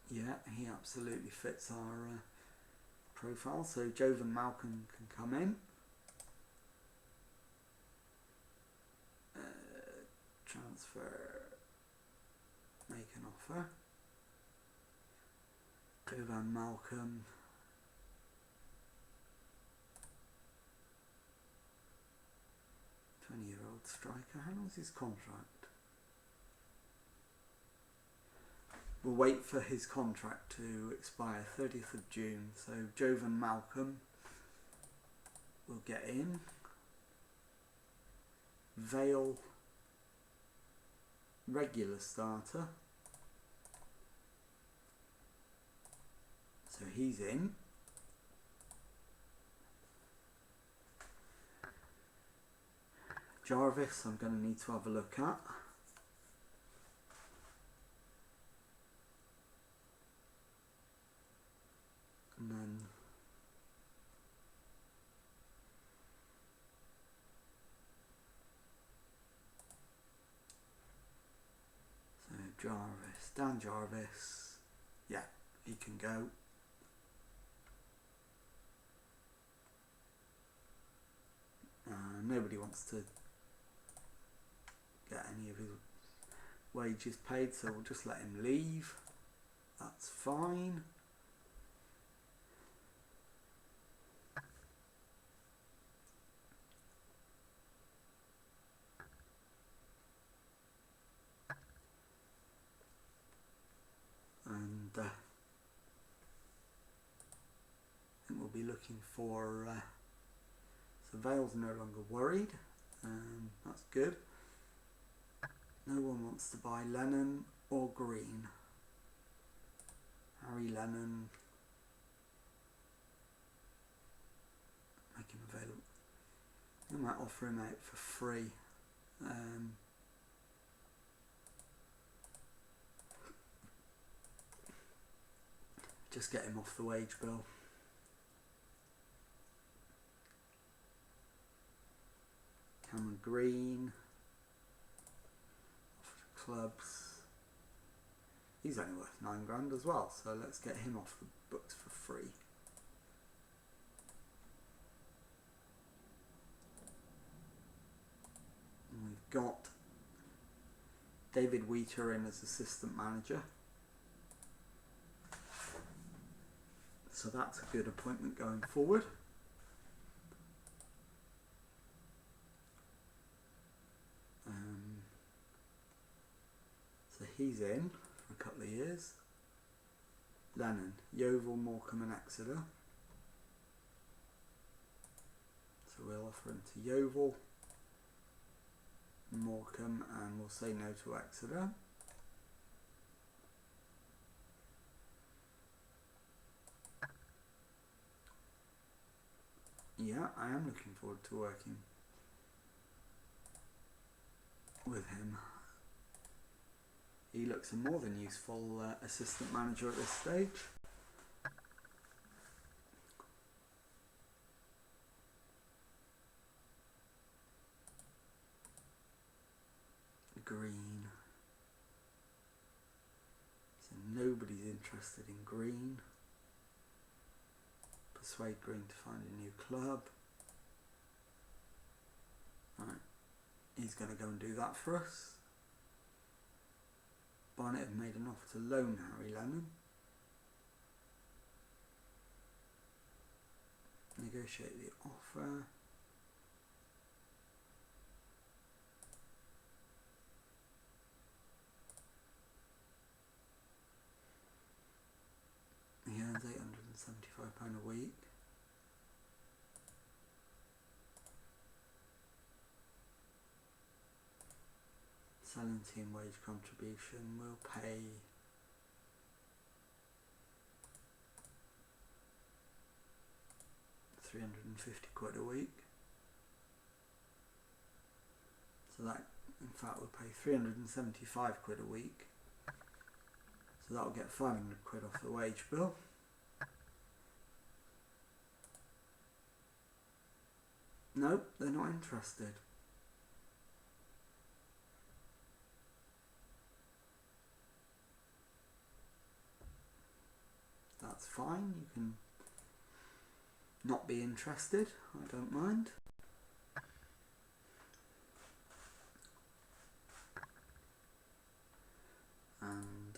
Yeah, he absolutely fits our profile. So Jovan Malcolm can come in. Transfer, make an offer. Jovan Malcolm. "20-year-old striker. How long's his contract?" We'll wait for his contract to expire 30th of June. So Jovan Malcolm will get in. Vale, regular starter. So he's in. Jarvis, I'm going to need to have a look at. And then so Dan Jarvis, yeah, he can go. Nobody wants to get any of his wages paid, so we'll just let him leave. That's fine. And I think we'll be looking for so Vale's no longer worried. That's good. No one wants to buy Lennon or Green. Harry Lennon, make him available. I might offer him out for free. Just get him off the wage bill. Cameron Green, off to clubs. He's only worth £9,000 as well, so let's get him off the books for free. And we've got David Wheater in as assistant manager. So that's a good appointment going forward. So he's in for a couple of years. Lennon, Yeovil, Morecambe and Exeter. So we'll offer him to Yeovil, Morecambe, and we'll say no to Exeter. Yeah, I am looking forward to working with him. He looks a more than useful assistant manager at this stage. Green. So nobody's interested in Green. Persuade Green to find a new club. Right, he's going to go and do that for us. Barnet have made an offer to loan Harry Lennon. appreciate the offer. He earns £875 a week. Selling team wage contribution will pay £350 a week. So that, in fact, will pay £375 a week. So that'll get £500 off the wage bill. Nope, they're not interested. That's fine, you can not be interested, I don't mind. And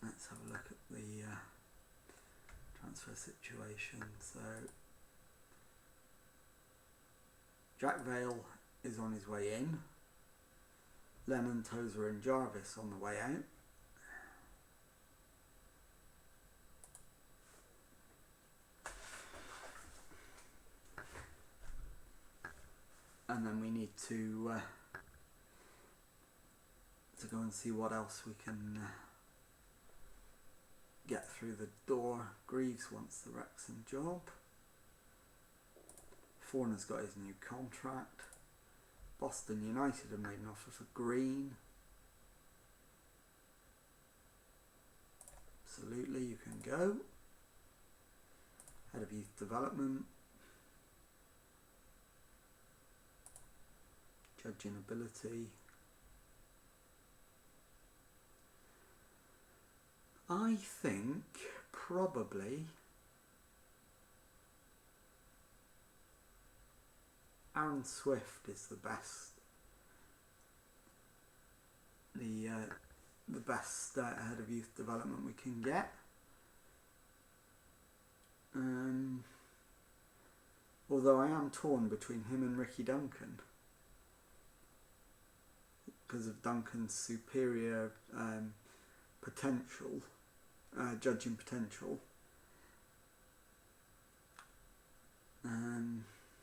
let's have a look at the transfer situation. So Jack Vale is on his way in. Lennon, Tozer and Jarvis on the way out. And then we need to go and see what else we can get through the door. Greaves wants the Wrexham job. Forner's got his new contract. Boston United have made an offer for Green. Absolutely, you can go. Head of Youth Development. Judging ability. I think probably Aaron Swift is the best. The best head of youth development we can get. Although I am torn between him and Ricky Duncan because of Duncan's superior potential, judging potential.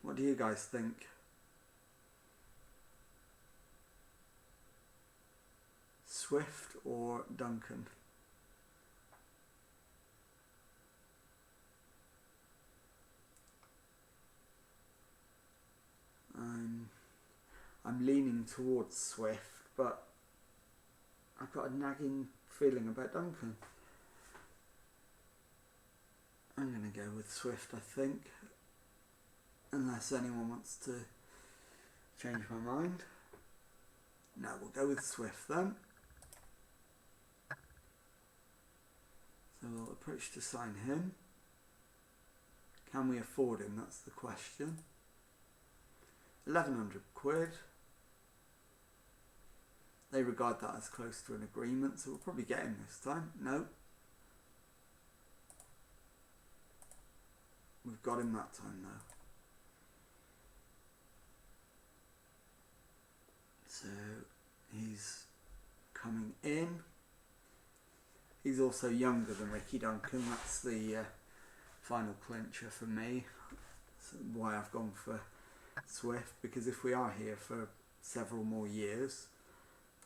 What do you guys think? Swift or Duncan? I'm leaning towards Swift, but I've got a nagging feeling about Duncan. I'm going to go with Swift, I think. Unless anyone wants to change my mind. No, we'll go with Swift then. So we'll approach to sign him. Can we afford him? That's the question. £1,100. They regard that as close to an agreement, so we'll probably get him this time. No. We've got him that time though. So he's coming in. He's also younger than Ricky Duncan. That's the final clincher for me. That's why I've gone for Swift, because if we are here for several more years,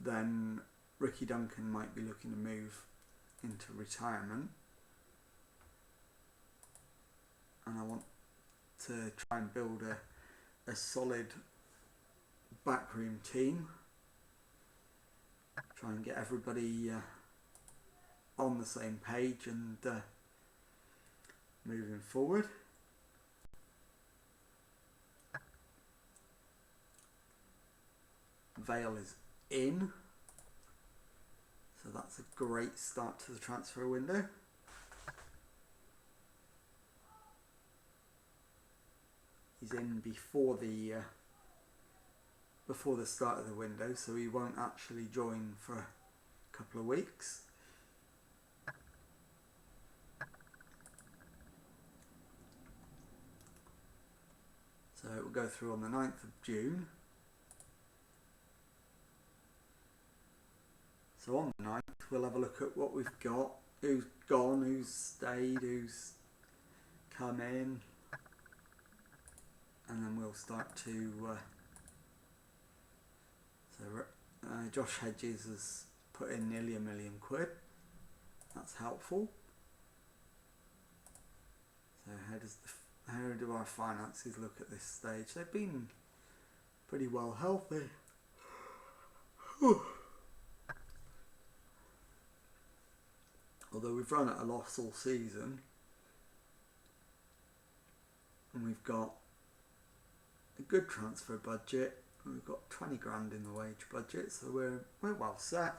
then Ricky Duncan might be looking to move into retirement. And I want to try and build a solid backroom team. Try and get everybody on the same page and moving forward. Vale is in, so that's a great start to the transfer window. He's in before the start of the window, so he won't actually join for a couple of weeks. So it will go through on the 9th of June. So on the 9th we'll have a look at what we've got, who's gone, who's stayed, who's come in, and then we'll start to Josh Hedges has put in nearly £1 million. That's helpful. So how do our finances look at this stage? They've been pretty well healthy. Although we've run at a loss all season, and we've got a good transfer budget. We've got 20 grand in the wage budget, so we're well set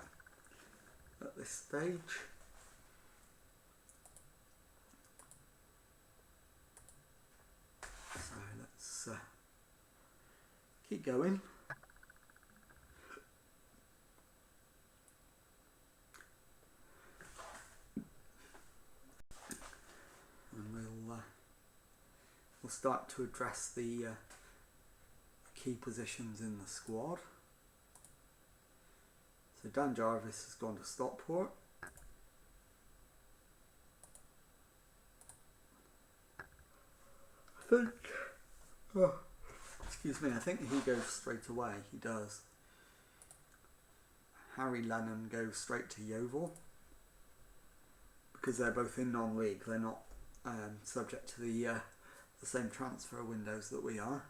at this stage. So let's keep going. And we'll start to address the key positions in the squad. So Dan Jarvis has gone to Stockport. I think he goes straight away. He does. Harry Lennon goes straight to Yeovil because they're both in non-league. They're not subject to the same transfer windows that we are.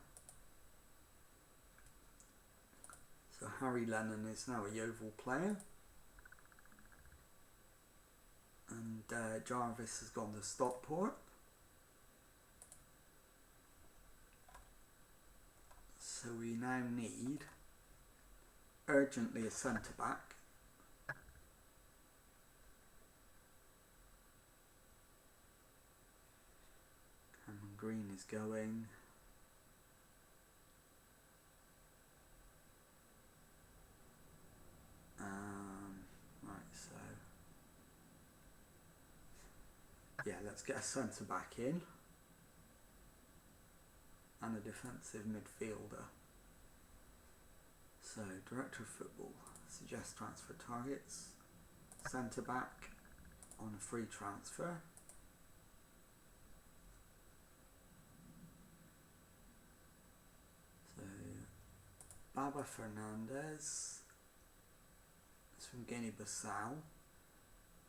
So Harry Lennon is now a Yeovil player, and Jarvis has gone to Stockport. So we now need urgently a centre back. Cameron Green is going. Yeah, let's get a centre back in and a defensive midfielder. So, Director of Football suggests transfer targets. Centre back on a free transfer. So, Baba Fernandez is from Guinea-Bissau.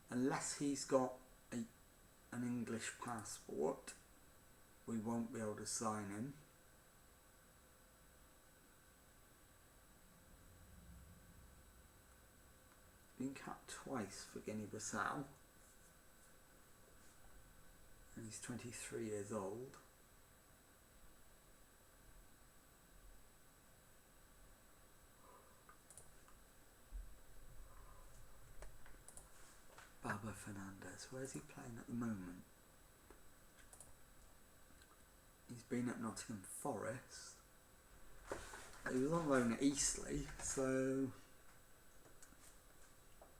Unless he's got an English passport, we won't be able to sign him. Been capped twice for Guinea-Bissau, and he's 23 years old. Baba Fernandez, where's he playing at the moment? He's been at Nottingham Forest. He was on loan at Eastleigh, so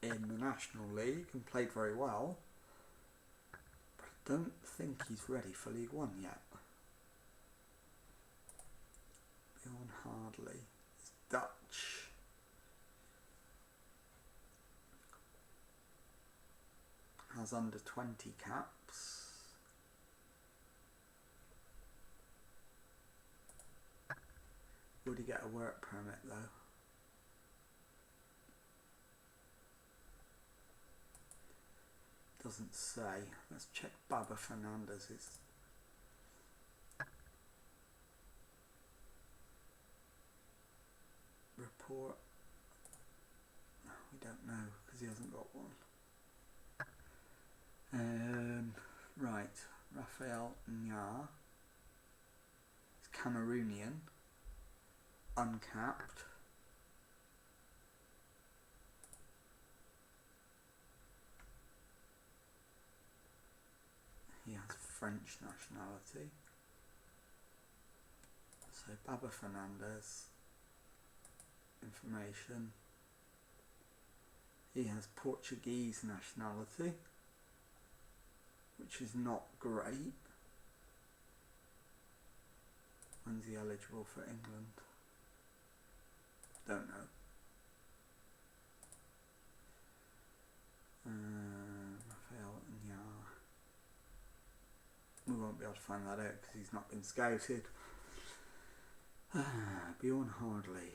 in the National League, and played very well. But I don't think he's ready for League One yet. Bjorn Hardley is Dutch. Has under 20 caps. Would he get a work permit though? Doesn't say. Let's check Baba Fernandez's. Report. No, we don't know because he hasn't got one. Right, Raphael Nya is Cameroonian, uncapped. He has French nationality. So Baba Fernandez, information. He has Portuguese nationality, which is not great. When's he eligible for England? Don't know. Raphael, yeah. We won't be able to find that out because he's not been scouted. Bjorn Hardley.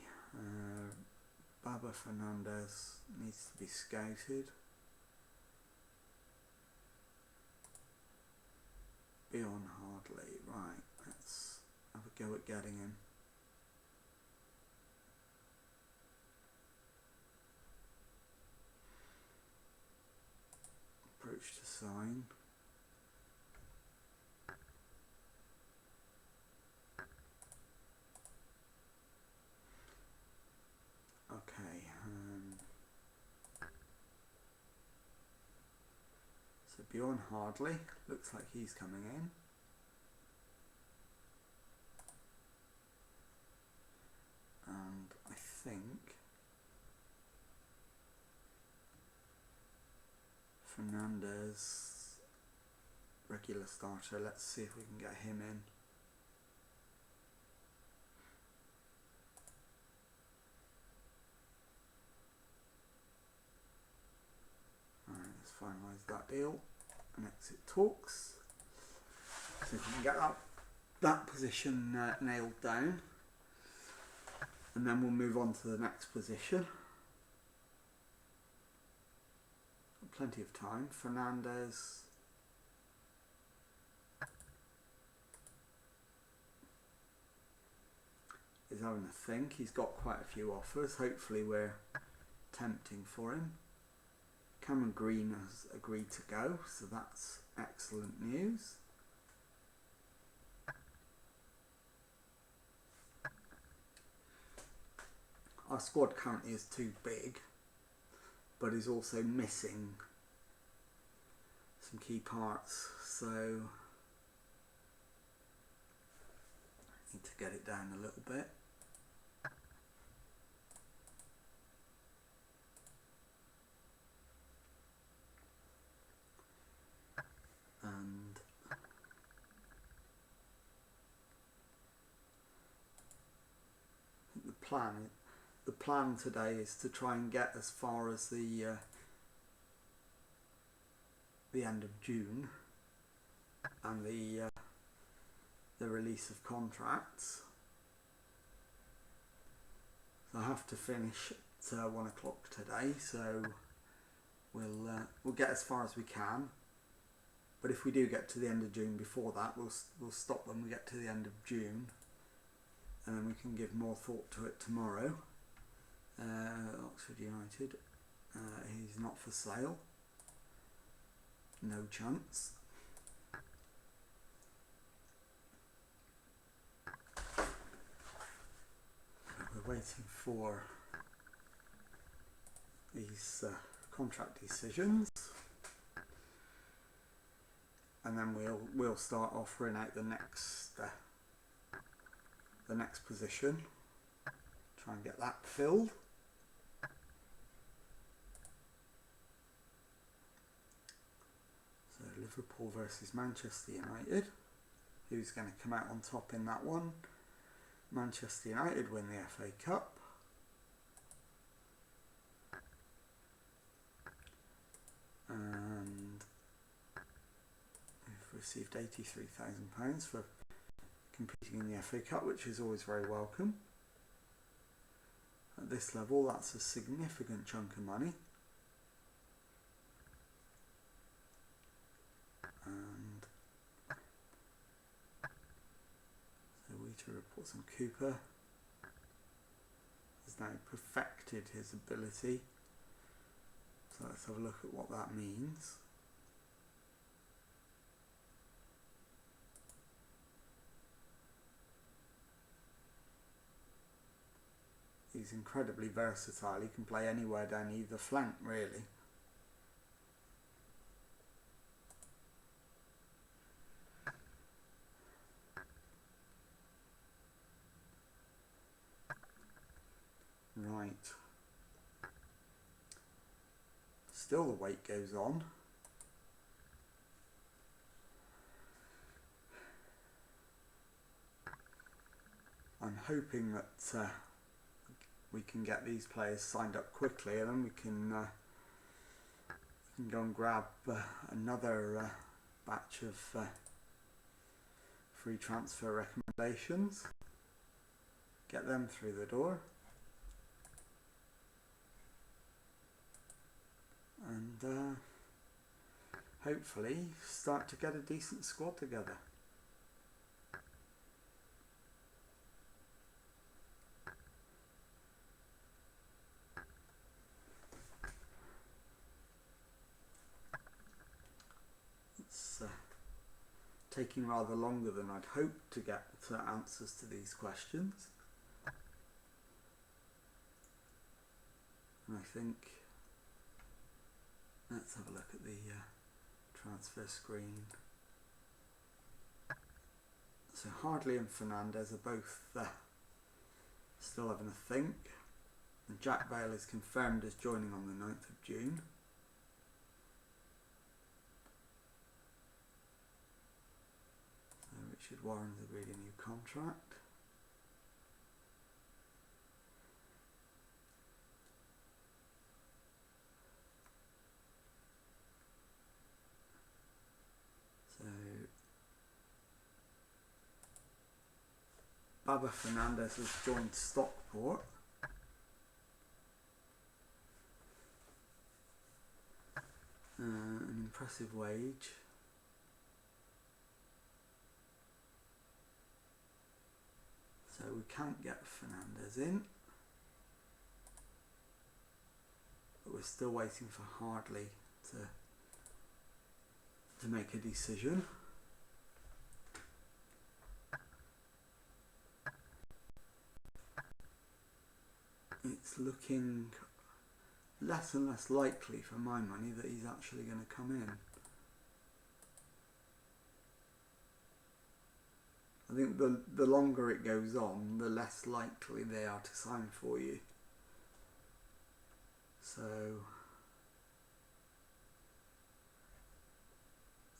Baba Fernandez needs to be scouted. Bjorn Hardley, right, let's have a go at getting him. Approach to sign. Okay, so Bjorn Hardley, looks like he's coming in. And I think Fernandez, regular starter, let's see if we can get him in. Alright, let's finalise that deal and exit talks. So if we can get that position nailed down, and then we'll move on to the next position. Plenty of time. Fernandez. Is having a think. He's got quite a few offers. Hopefully we're tempting for him. Cameron Green has agreed to go, so that's excellent news. Our squad currently is too big, but is also missing some key parts, so I need to get it down a little bit. And the plan today is to try and get as far as the end of June and the release of contracts. So I have to finish at 1 o'clock today, so we'll get as far as we can. But if we do get to the end of June before that, we'll stop when we get to the end of June, and then we can give more thought to it tomorrow. Oxford United, he's not for sale. No chance. We're waiting for these contract decisions, and then we'll start offering out the next position. Try and get that filled. So Liverpool versus Manchester United. Who's going to come out on top in that one? Manchester United win the FA Cup. And we've received £83,000 for competing in the FA Cup, which is always very welcome. At this level, that's a significant chunk of money. And so Wheater reports on Cooper. Has now perfected his ability. So let's have a look at what that means. He's incredibly versatile. He can play anywhere down either flank, really. Right. Still the wait goes on. hoping that we can get these players signed up quickly, and then we can go and grab another batch of free transfer recommendations, get them through the door, and hopefully start to get a decent squad together. It's taking rather longer than I'd hoped to get answers to these questions, and I think let's have a look at the transfer screen. So Hardley and Fernandez are both still having a think, and Jack Vale is confirmed as joining on the 9th of June. So Richard Warren's agreed a new contract. So Baba Fernandez has joined Stockport. An impressive wage. So we can't get Fernandez in, but we're still waiting for Hardley to make a decision. It's looking less and less likely for my money that he's actually going to come in. I think the longer it goes on, the less likely they are to sign for you. So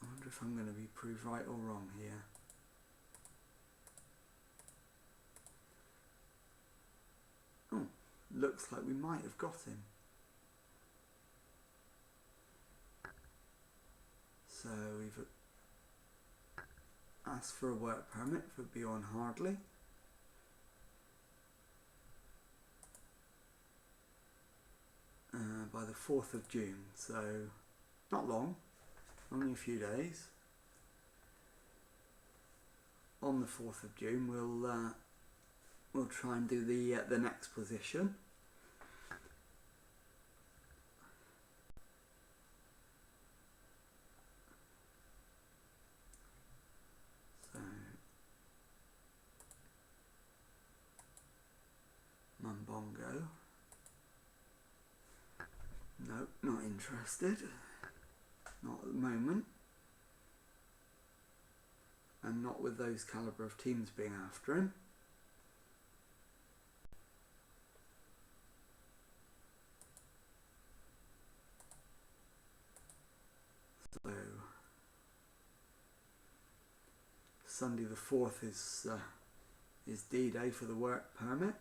I wonder if I'm going to be proved right or wrong here. Oh, looks like we might have got him. So we've asked for a work permit for Bjorn Hardley. By the 4th of June, so not long, only a few days. On the 4th of June we'll try and do the next position. So Mambongo. No, not interested. Not at the moment. And not with those calibre of teams being after him. So Sunday the 4th is D-Day for the work permit.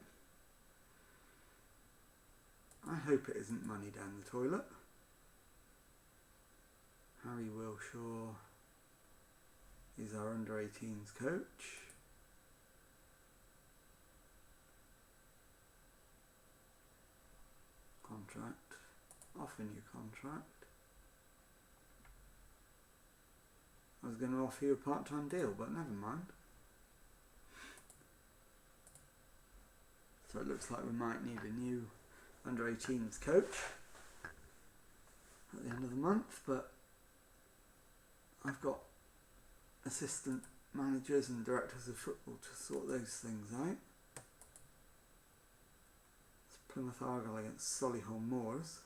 I hope it isn't money down the toilet. Harry Wilshaw is our under-18s coach. Contract. Offer new contract. I was going to offer you a part-time deal, but never mind. So it looks like we might need a new under-18s coach at the end of the month, but I've got assistant managers and directors of football to sort those things out. It's Plymouth Argyle against Solihull Moors.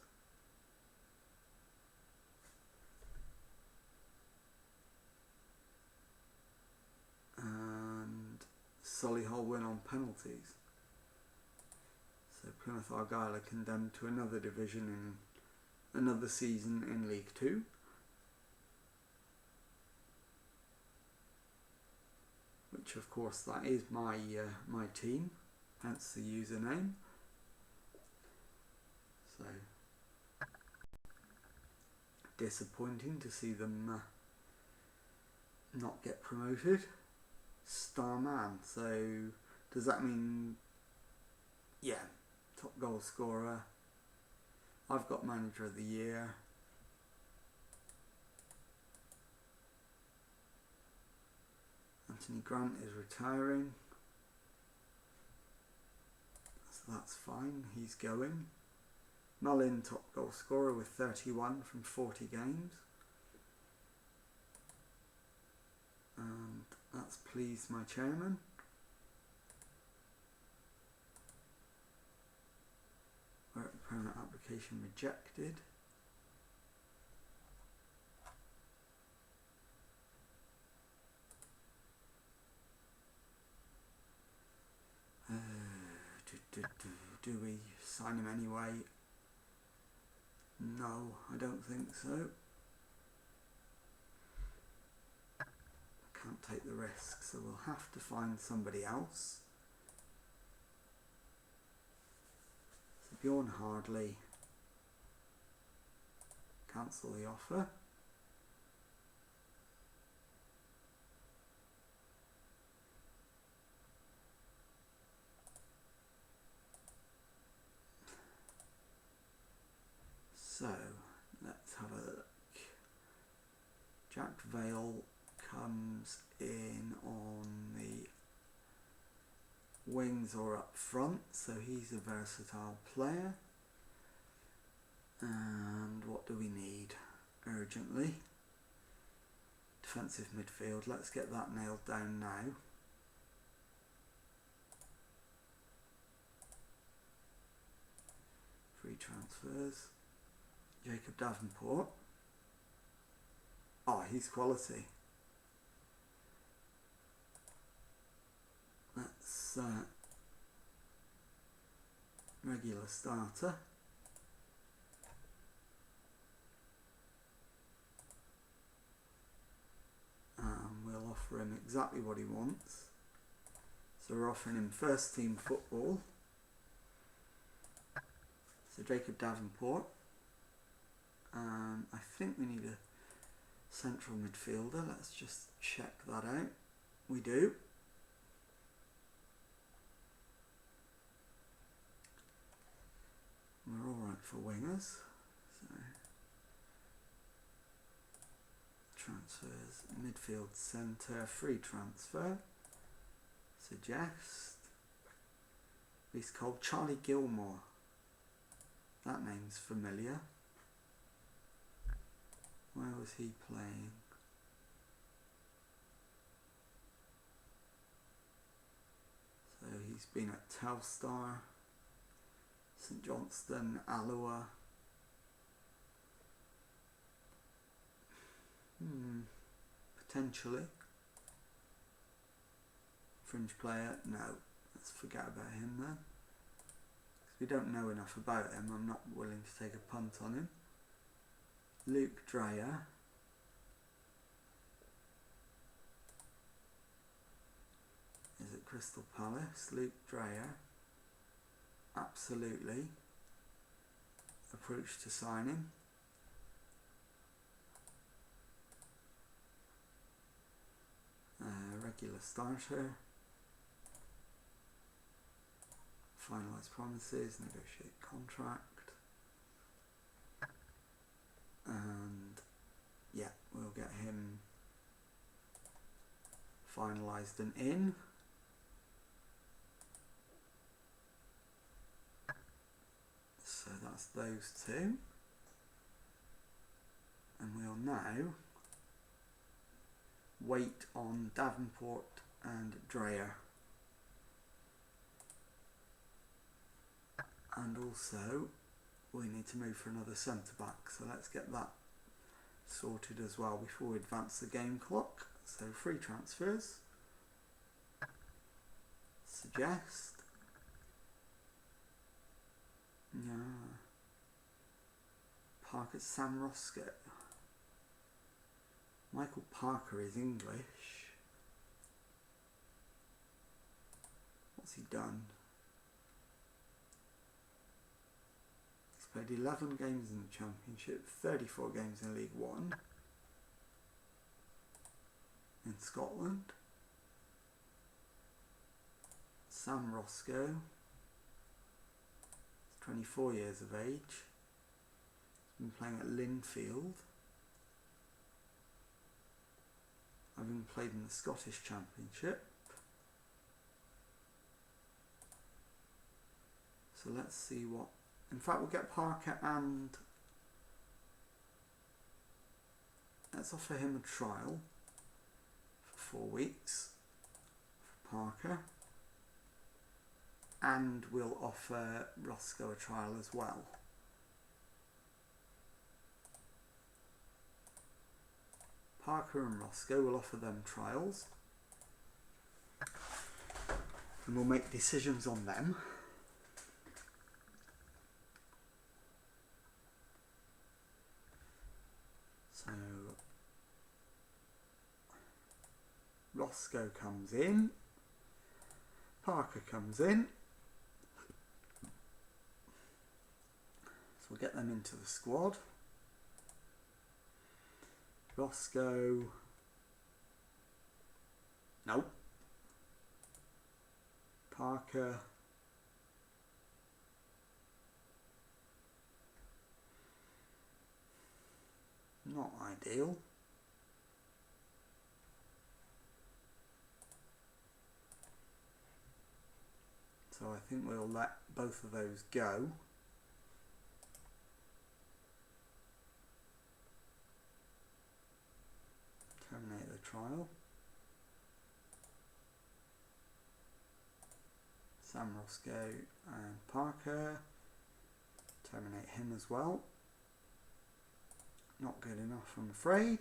And Solihull win on penalties. So Plymouth Argyle are condemned to another division in another season in League 2. Which which of course that is my my team, hence the username. So disappointing to see them not get promoted. Starman. So does that mean, yeah, top goal scorer? I've got manager of the year. Anthony Grant is retiring, so that's fine, he's going. Mullin, top goal scorer with 31 from 40 games. And that's pleased my chairman. Work permit application rejected. Do we sign him anyway? No, I don't think so. Can't take the risk, so we'll have to find somebody else. So Bjorn Hardley, cancel the offer. So let's have a look. Jack Vale comes in on the wings or up front, so he's a versatile player. And what do we need urgently? Defensive midfield. Let's get that nailed down now. Free transfers. Jacob Davenport. Oh, he's quality. That's regular starter. We'll offer him exactly what he wants. So we're offering him first team football. So Jacob Davenport. I think we need a central midfielder. Let's just check that out. We do. We're alright for wingers. So transfers, midfield centre, free transfer. Suggest. He's called Charlie Gilmore. That name's familiar. Where was he playing? So he's been at Telstar, St Johnstone, Alloa. Potentially. Fringe player? No. Let's forget about him then. Because we don't know enough about him, I'm not willing to take a punt on him. Luke Dreyer. Is it Crystal Palace? Luke Dreyer. Absolutely. Approach to signing. Regular starter. Finalise promises, negotiate contract. And yeah, we'll get him finalised and in. So that's those two. And we'll now wait on Davenport and Dreyer. And also we need to move for another centre back, so let's get that sorted as well before we advance the game clock. So free transfers. Suggest. Yeah. Parker Sam Roscoe. Michael Parker is English. What's he done? He's played 11 games in the Championship, 34 games in League One in Scotland. Sam Roscoe, 24 years of age. He's been playing at Linfield. Having played in the Scottish Championship. So let's see what... In fact, we'll get Parker and... Let's offer him a trial for 4 weeks for Parker. And we'll offer Roscoe a trial as well. Parker and Roscoe will offer them trials. And we'll make decisions on them. So Roscoe comes in. Parker comes in. So we'll get them into the squad. Roscoe. Nope. Parker. Not ideal. So I think we'll let both of those go. Terminate the trial. Sam Roscoe and Parker. Terminate him as well. Not good enough, I'm afraid.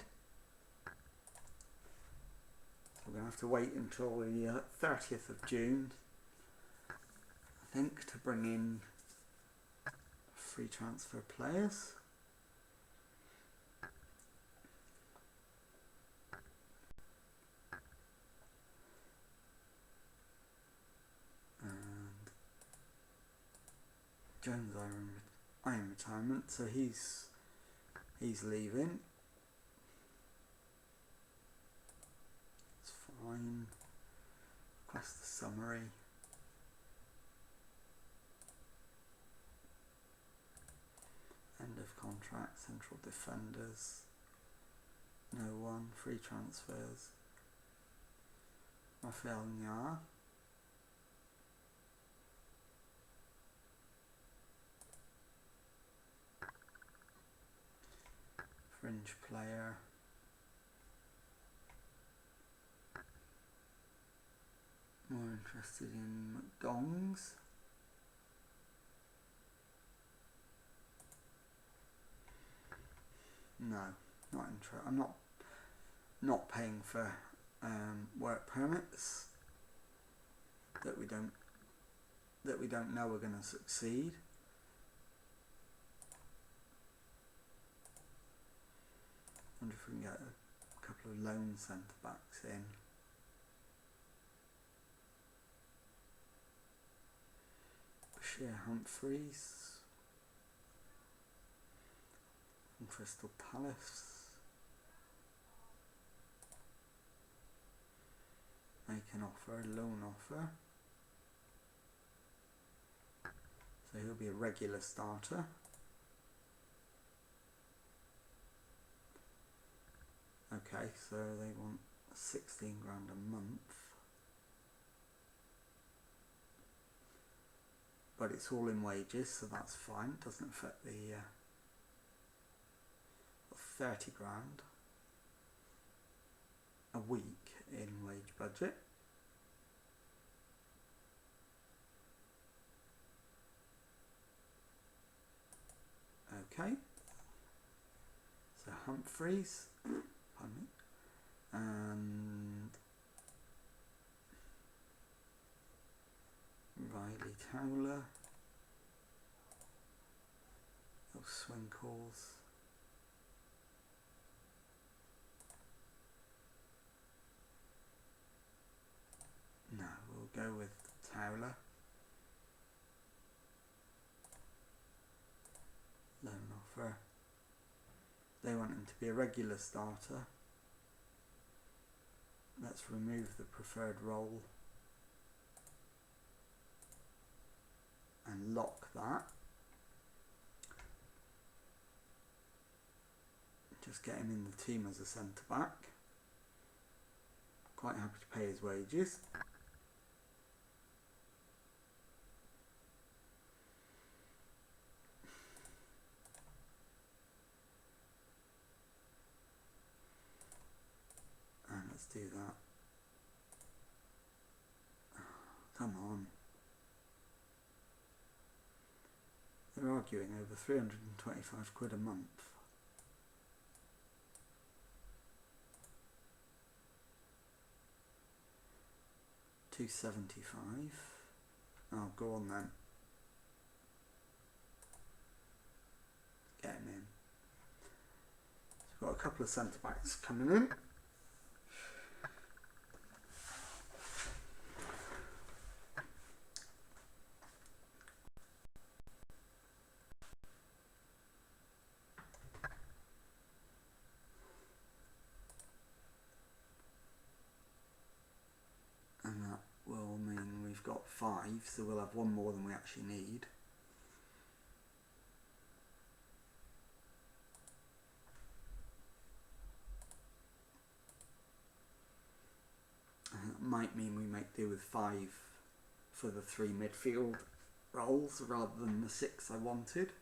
So we're going to have to wait until the 30th of June, I think, to bring in free transfer players. And Jones are in retirement, so he's leaving. It's fine. Request the summary. End of contract, central defenders. No one. Free transfers. Raphael Nyar. Fringe player. More interested in McDongs. No, not interested. I'm not paying for work permits that we don't know we're going to succeed. I wonder if we can get a couple of lone centre backs in. Bashir Humphreys from Crystal Palace. Make an offer, a loan offer. So he'll be a regular starter. Okay, so they want 16 grand a month. But it's all in wages, so that's fine. It doesn't affect the 30 grand a week in wage budget. Okay. So Humphreys, pardon me, and Riley Towler, those swing calls. No, we'll go with Fowler. Loan offer. They want him to be a regular starter. Let's remove the preferred role and lock that. Just get him in the team as a centre back. Quite happy to pay his wages. And let's do that. Come on. They're arguing over 325 quid a month. £275. Oh, go on then. Get him in. So we've got a couple of centre backs coming in. And that will mean we've got 5, so we'll have one more than we actually need. And that might mean we make do with 5 for the 3 midfield roles rather than the 6 I wanted.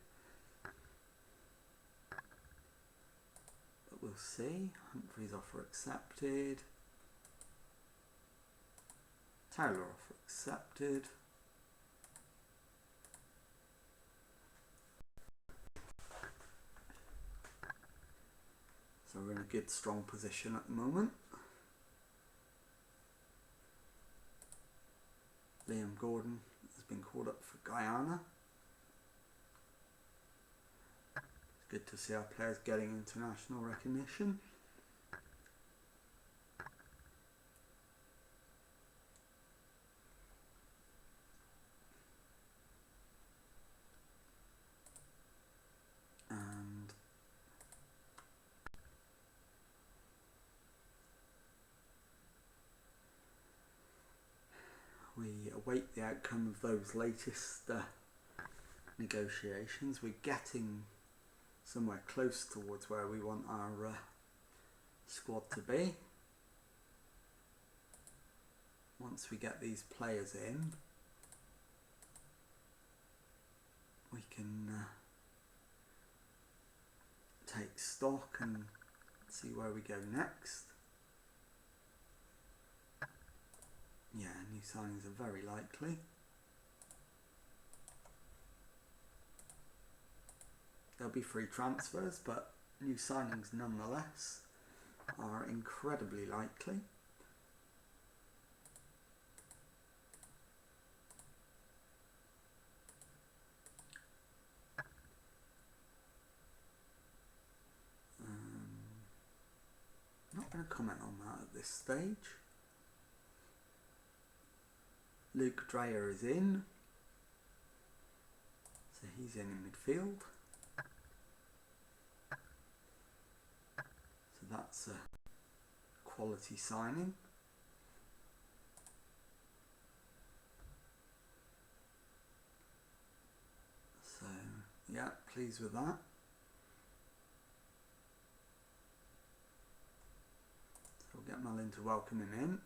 But we'll see. Humphrey's offer accepted. Taylor offer accepted. So we're in a good strong position at the moment. Liam Gordon has been called up for Guyana. It's good to see our players getting international recognition. We await the outcome of those latest negotiations. We're getting somewhere close towards where we want our squad to be. Once we get these players in, we can take stock and see where we go next. Yeah, new signings are very likely. There'll be free transfers, but new signings nonetheless are incredibly likely. Not going to comment on that at this stage. Luke Dreyer is in, so he's in midfield. So that's a quality signing. So yeah, pleased with that. So we'll get Mullin to welcome him in.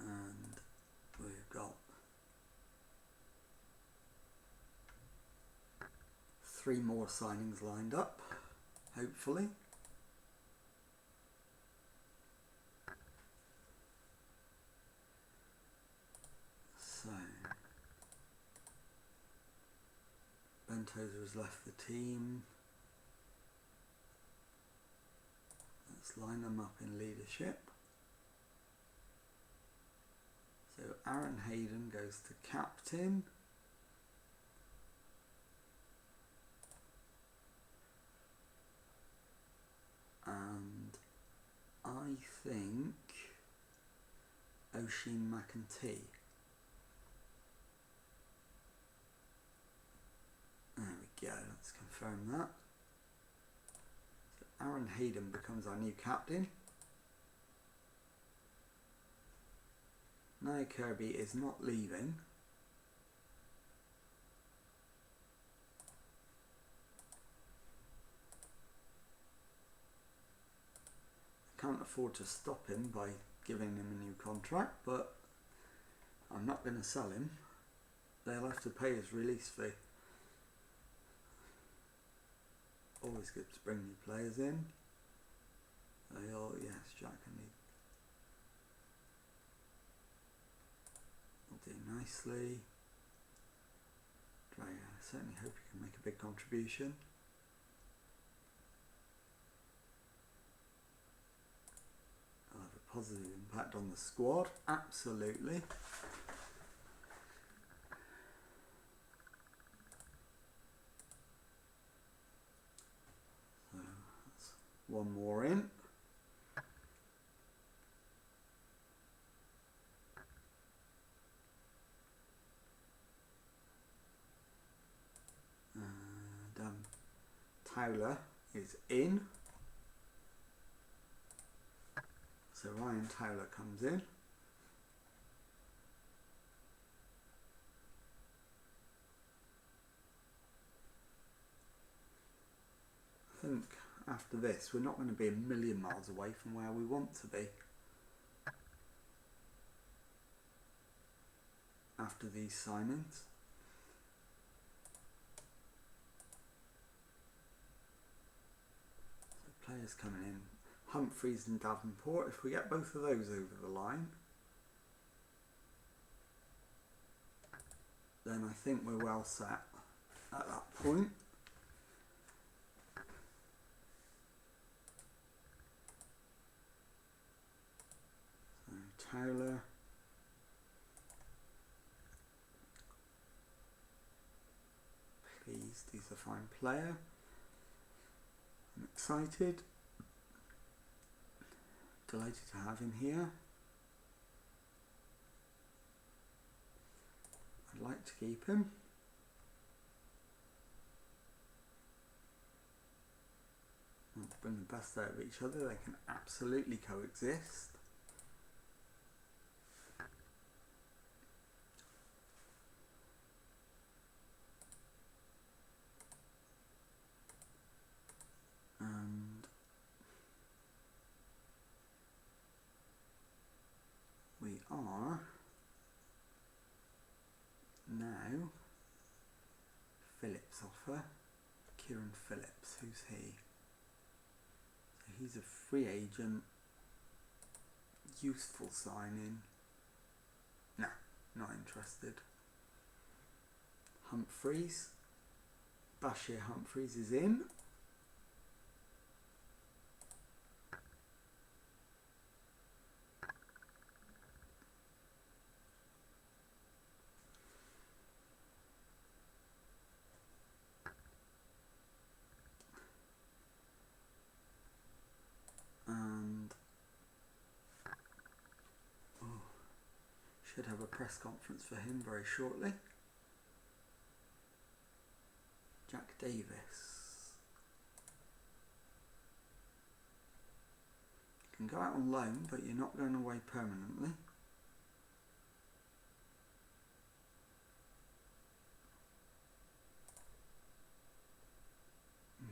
And we've got 3 more signings lined up, hopefully. So, Bentosa has left the team. Let's line them up in leadership. So Aaron Hayden goes to captain. And think Oisin McEntee. There we go, let's confirm that. So Aaron Hayden becomes our new captain. Nia Kirby is not leaving. Can't afford to stop him by giving him a new contract, but I'm not going to sell him. They'll have to pay his release fee. Always good to bring new players in. Yes, Jack and Lee will do nicely. I certainly hope you can make a big contribution. I'll have a positive impact on the squad, absolutely. So that's one more in. Towler is in. So Ryan Towler comes in. I think after this we're not going to be a million miles away from where we want to be. After these signings. So players coming in. Humphreys and Davenport, if we get both of those over the line, then I think we're well set at that point. So Towler, please, he's a fine player. I'm excited. Delighted to have him here. I'd like to keep him. Want to bring the best out of each other. They can absolutely coexist. And we are now Phillips offer. Kieran Phillips, who's he? So he's a free agent, useful signing. Nah, not interested. Humphreys, Bashir Humphreys is in. Should have a press conference for him very shortly. Jack Davis. You can go out on loan, but you're not going away permanently.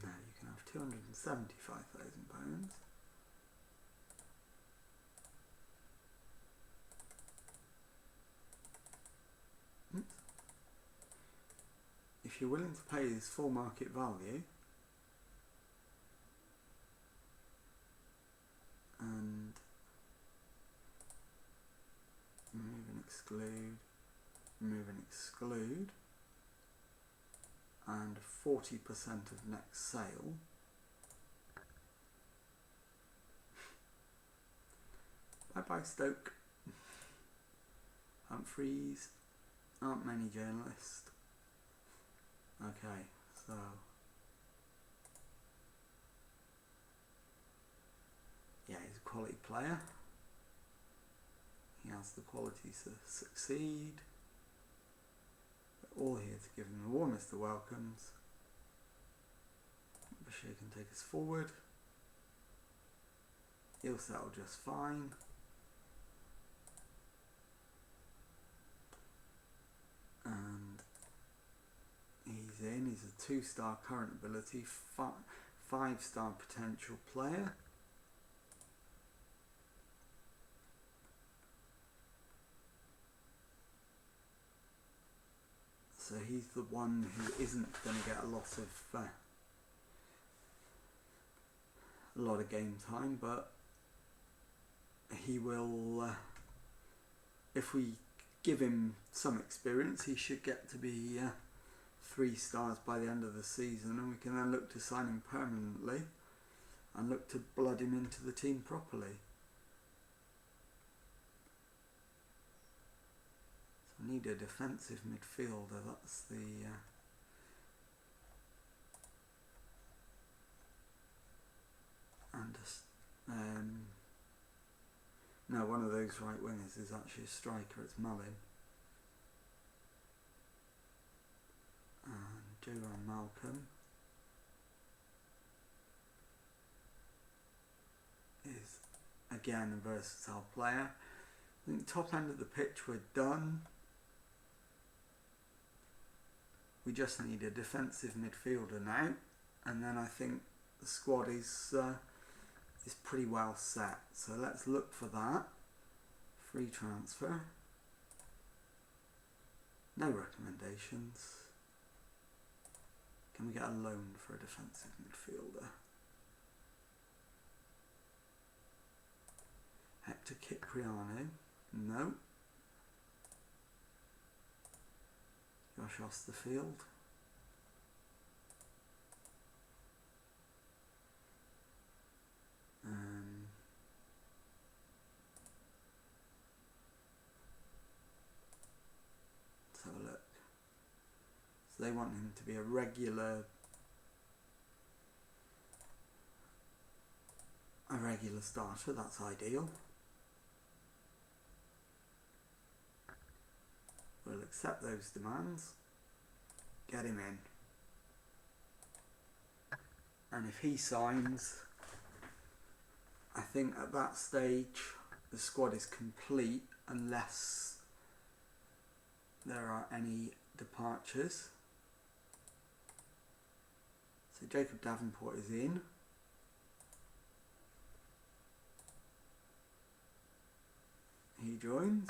No, you can have £275,000. If you're willing to pay his full market value and remove and exclude and 40% of next sale, bye bye Stoke. Humphreys, aren't many journalists. Okay, so yeah, he's quality player. He has the qualities to succeed. We're all here to give him the warmest of welcomes. Bashir can take us forward. He'll settle just fine. And he's in. He's a 2-star current ability, 5-star potential player. So he's the one who isn't going to get a lot of game time, but he will, if we give him some experience, he should get to be 3 stars by the end of the season, and we can then look to sign him permanently and look to blood him into the team properly. So I need a defensive midfielder. That's the no, one of those right wingers is actually a striker. It's Mullin. And Joanne Malcolm is again a versatile player. I think top end of the pitch we're done. We just need a defensive midfielder now, and then I think the squad is pretty well set. So let's look for that. Free transfer. No recommendations. Can we get a loan for a defensive midfielder? Hector Cipriano. No. Josh Osterfield. Let's have a look. So they want him to be a regular starter. That's ideal. We'll accept those demands. Get him in. And if he signs, I think at that stage the squad is complete unless there are any departures. So Jacob Davenport is in. He joins.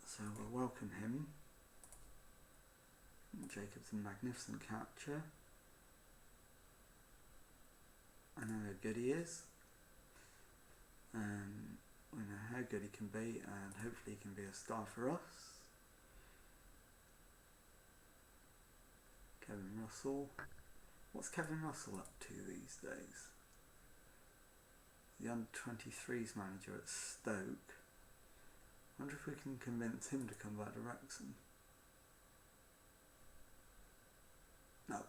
So we'll welcome him. Jacob's a magnificent capture. I know how good he is. We know how good he can be, and hopefully he can be a star for us. Kevin Russell. What's Kevin Russell up to these days? The under-23s manager at Stoke. I wonder if we can convince him to come back to Wrexham. No.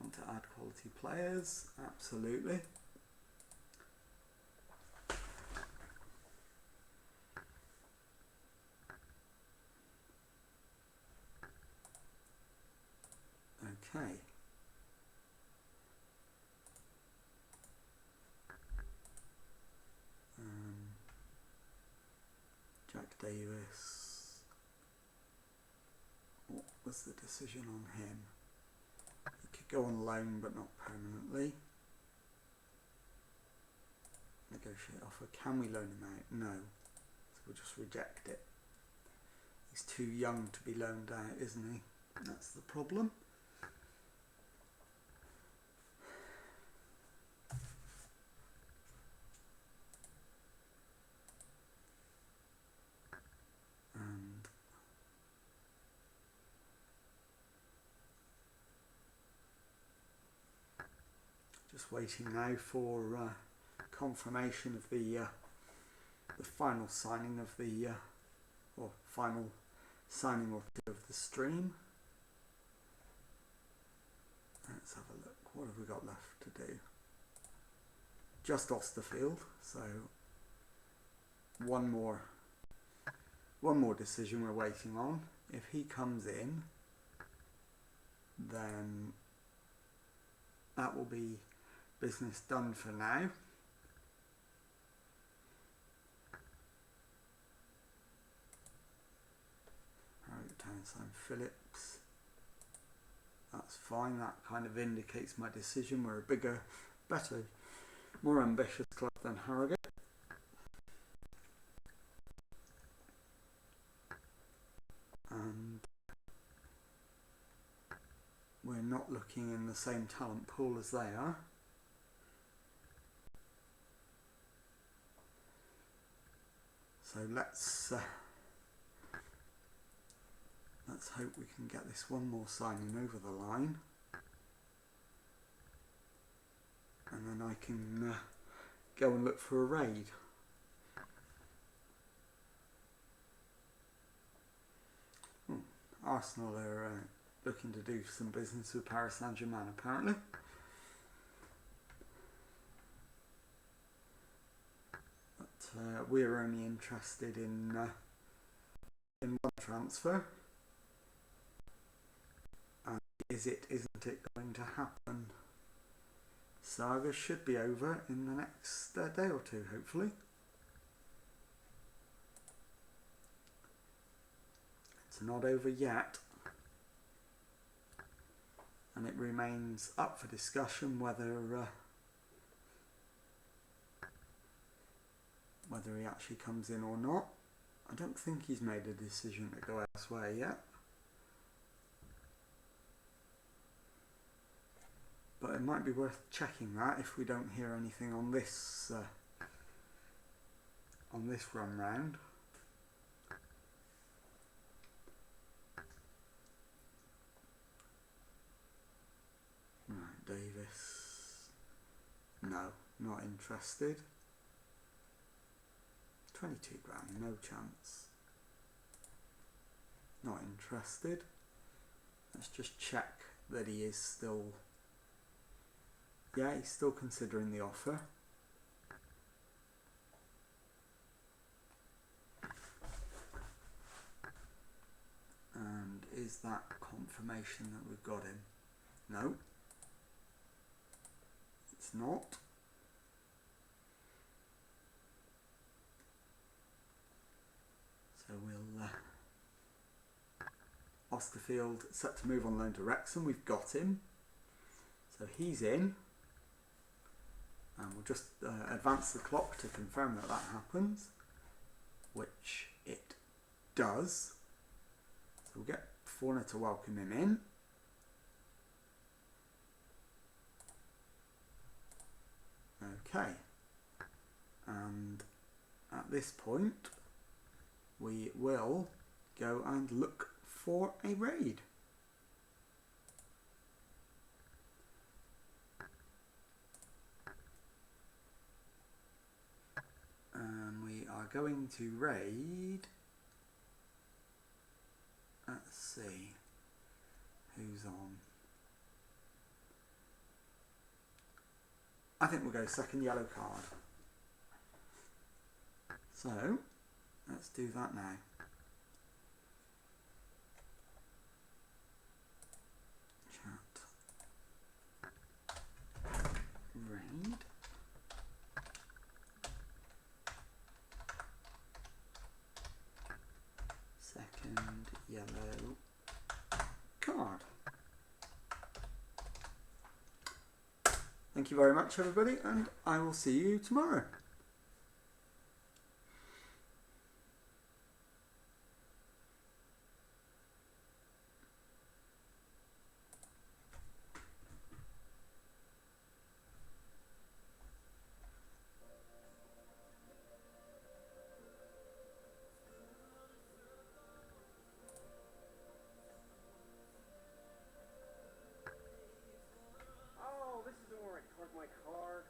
Want to add quality players? Absolutely. Okay. Jack Davis. What was the decision on him? He could go on loan but not permanently. Negotiate offer. Can we loan him out? No. So we'll just reject it. He's too young to be loaned out, isn't he? That's the problem. Just waiting now for confirmation of the final signing of the or final signing or two of the stream. Let's have a look. What have we got left to do? Just Osterfield, so one more decision we're waiting on. If he comes in, then that will be business done for now. Townsend Phillips. That's fine. That kind of indicates my decision. We're a bigger, better, more ambitious club than Harrogate. And we're not looking in the same talent pool as they are. So let's hope we can get this one more signing over the line, and then I can go and look for a raid. Arsenal are looking to do some business with Paris Saint-Germain apparently. But we're only interested in one transfer. And isn't it going to happen? Saga should be over in the next day or two, hopefully. It's not over yet, and it remains up for discussion whether he actually comes in or not. I don't think he's made a decision to go elsewhere yet, but it might be worth checking that if we don't hear anything on this run round. Right, Davis. No, not interested. 22 grand, no chance. Not interested. Let's just check that he is still... Yeah, he's still considering the offer. And is that confirmation that we've got him? No. It's not. So we'll... Osterfield set to move on loan to Wrexham. We've got him. So he's in. And we'll just advance the clock to confirm that that happens, which it does. So we'll get Fauna to welcome him in. Okay, and at this point we will go and look for a raid. We are going to raid, let's see who's on. I think we'll go second yellow card. So let's do that now. Chat. Raid. Second yellow card. Thank you very much, everybody, and I will see you tomorrow. Oh, this is already my car.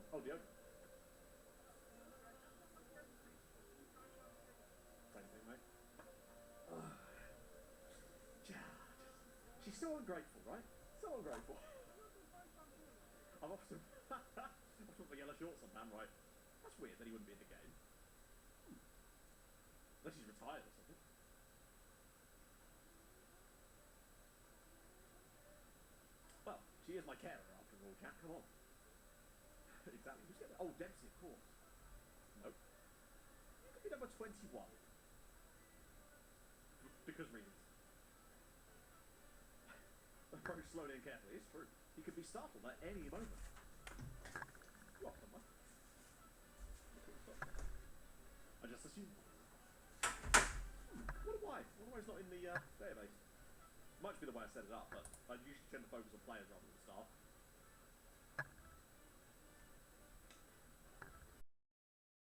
Oh, the owner. Same thing, mate. She's so ungrateful, right? So ungrateful. I've often put my yellow shorts on, damn right. That's weird that he wouldn't be in the game. Unless he's retired or something. Well, she is my carer after all, Jack. Come on. Exactly. Who's getting... Oh, Dempsey, of course. Nope. You could be number 21. Because reasons. Approach slowly and carefully. It's true. He could be startled at any moment. Lock them, man. I just assumed. What am I? What am I not in the database? Might be the way I set it up, but I usually tend to focus on players rather than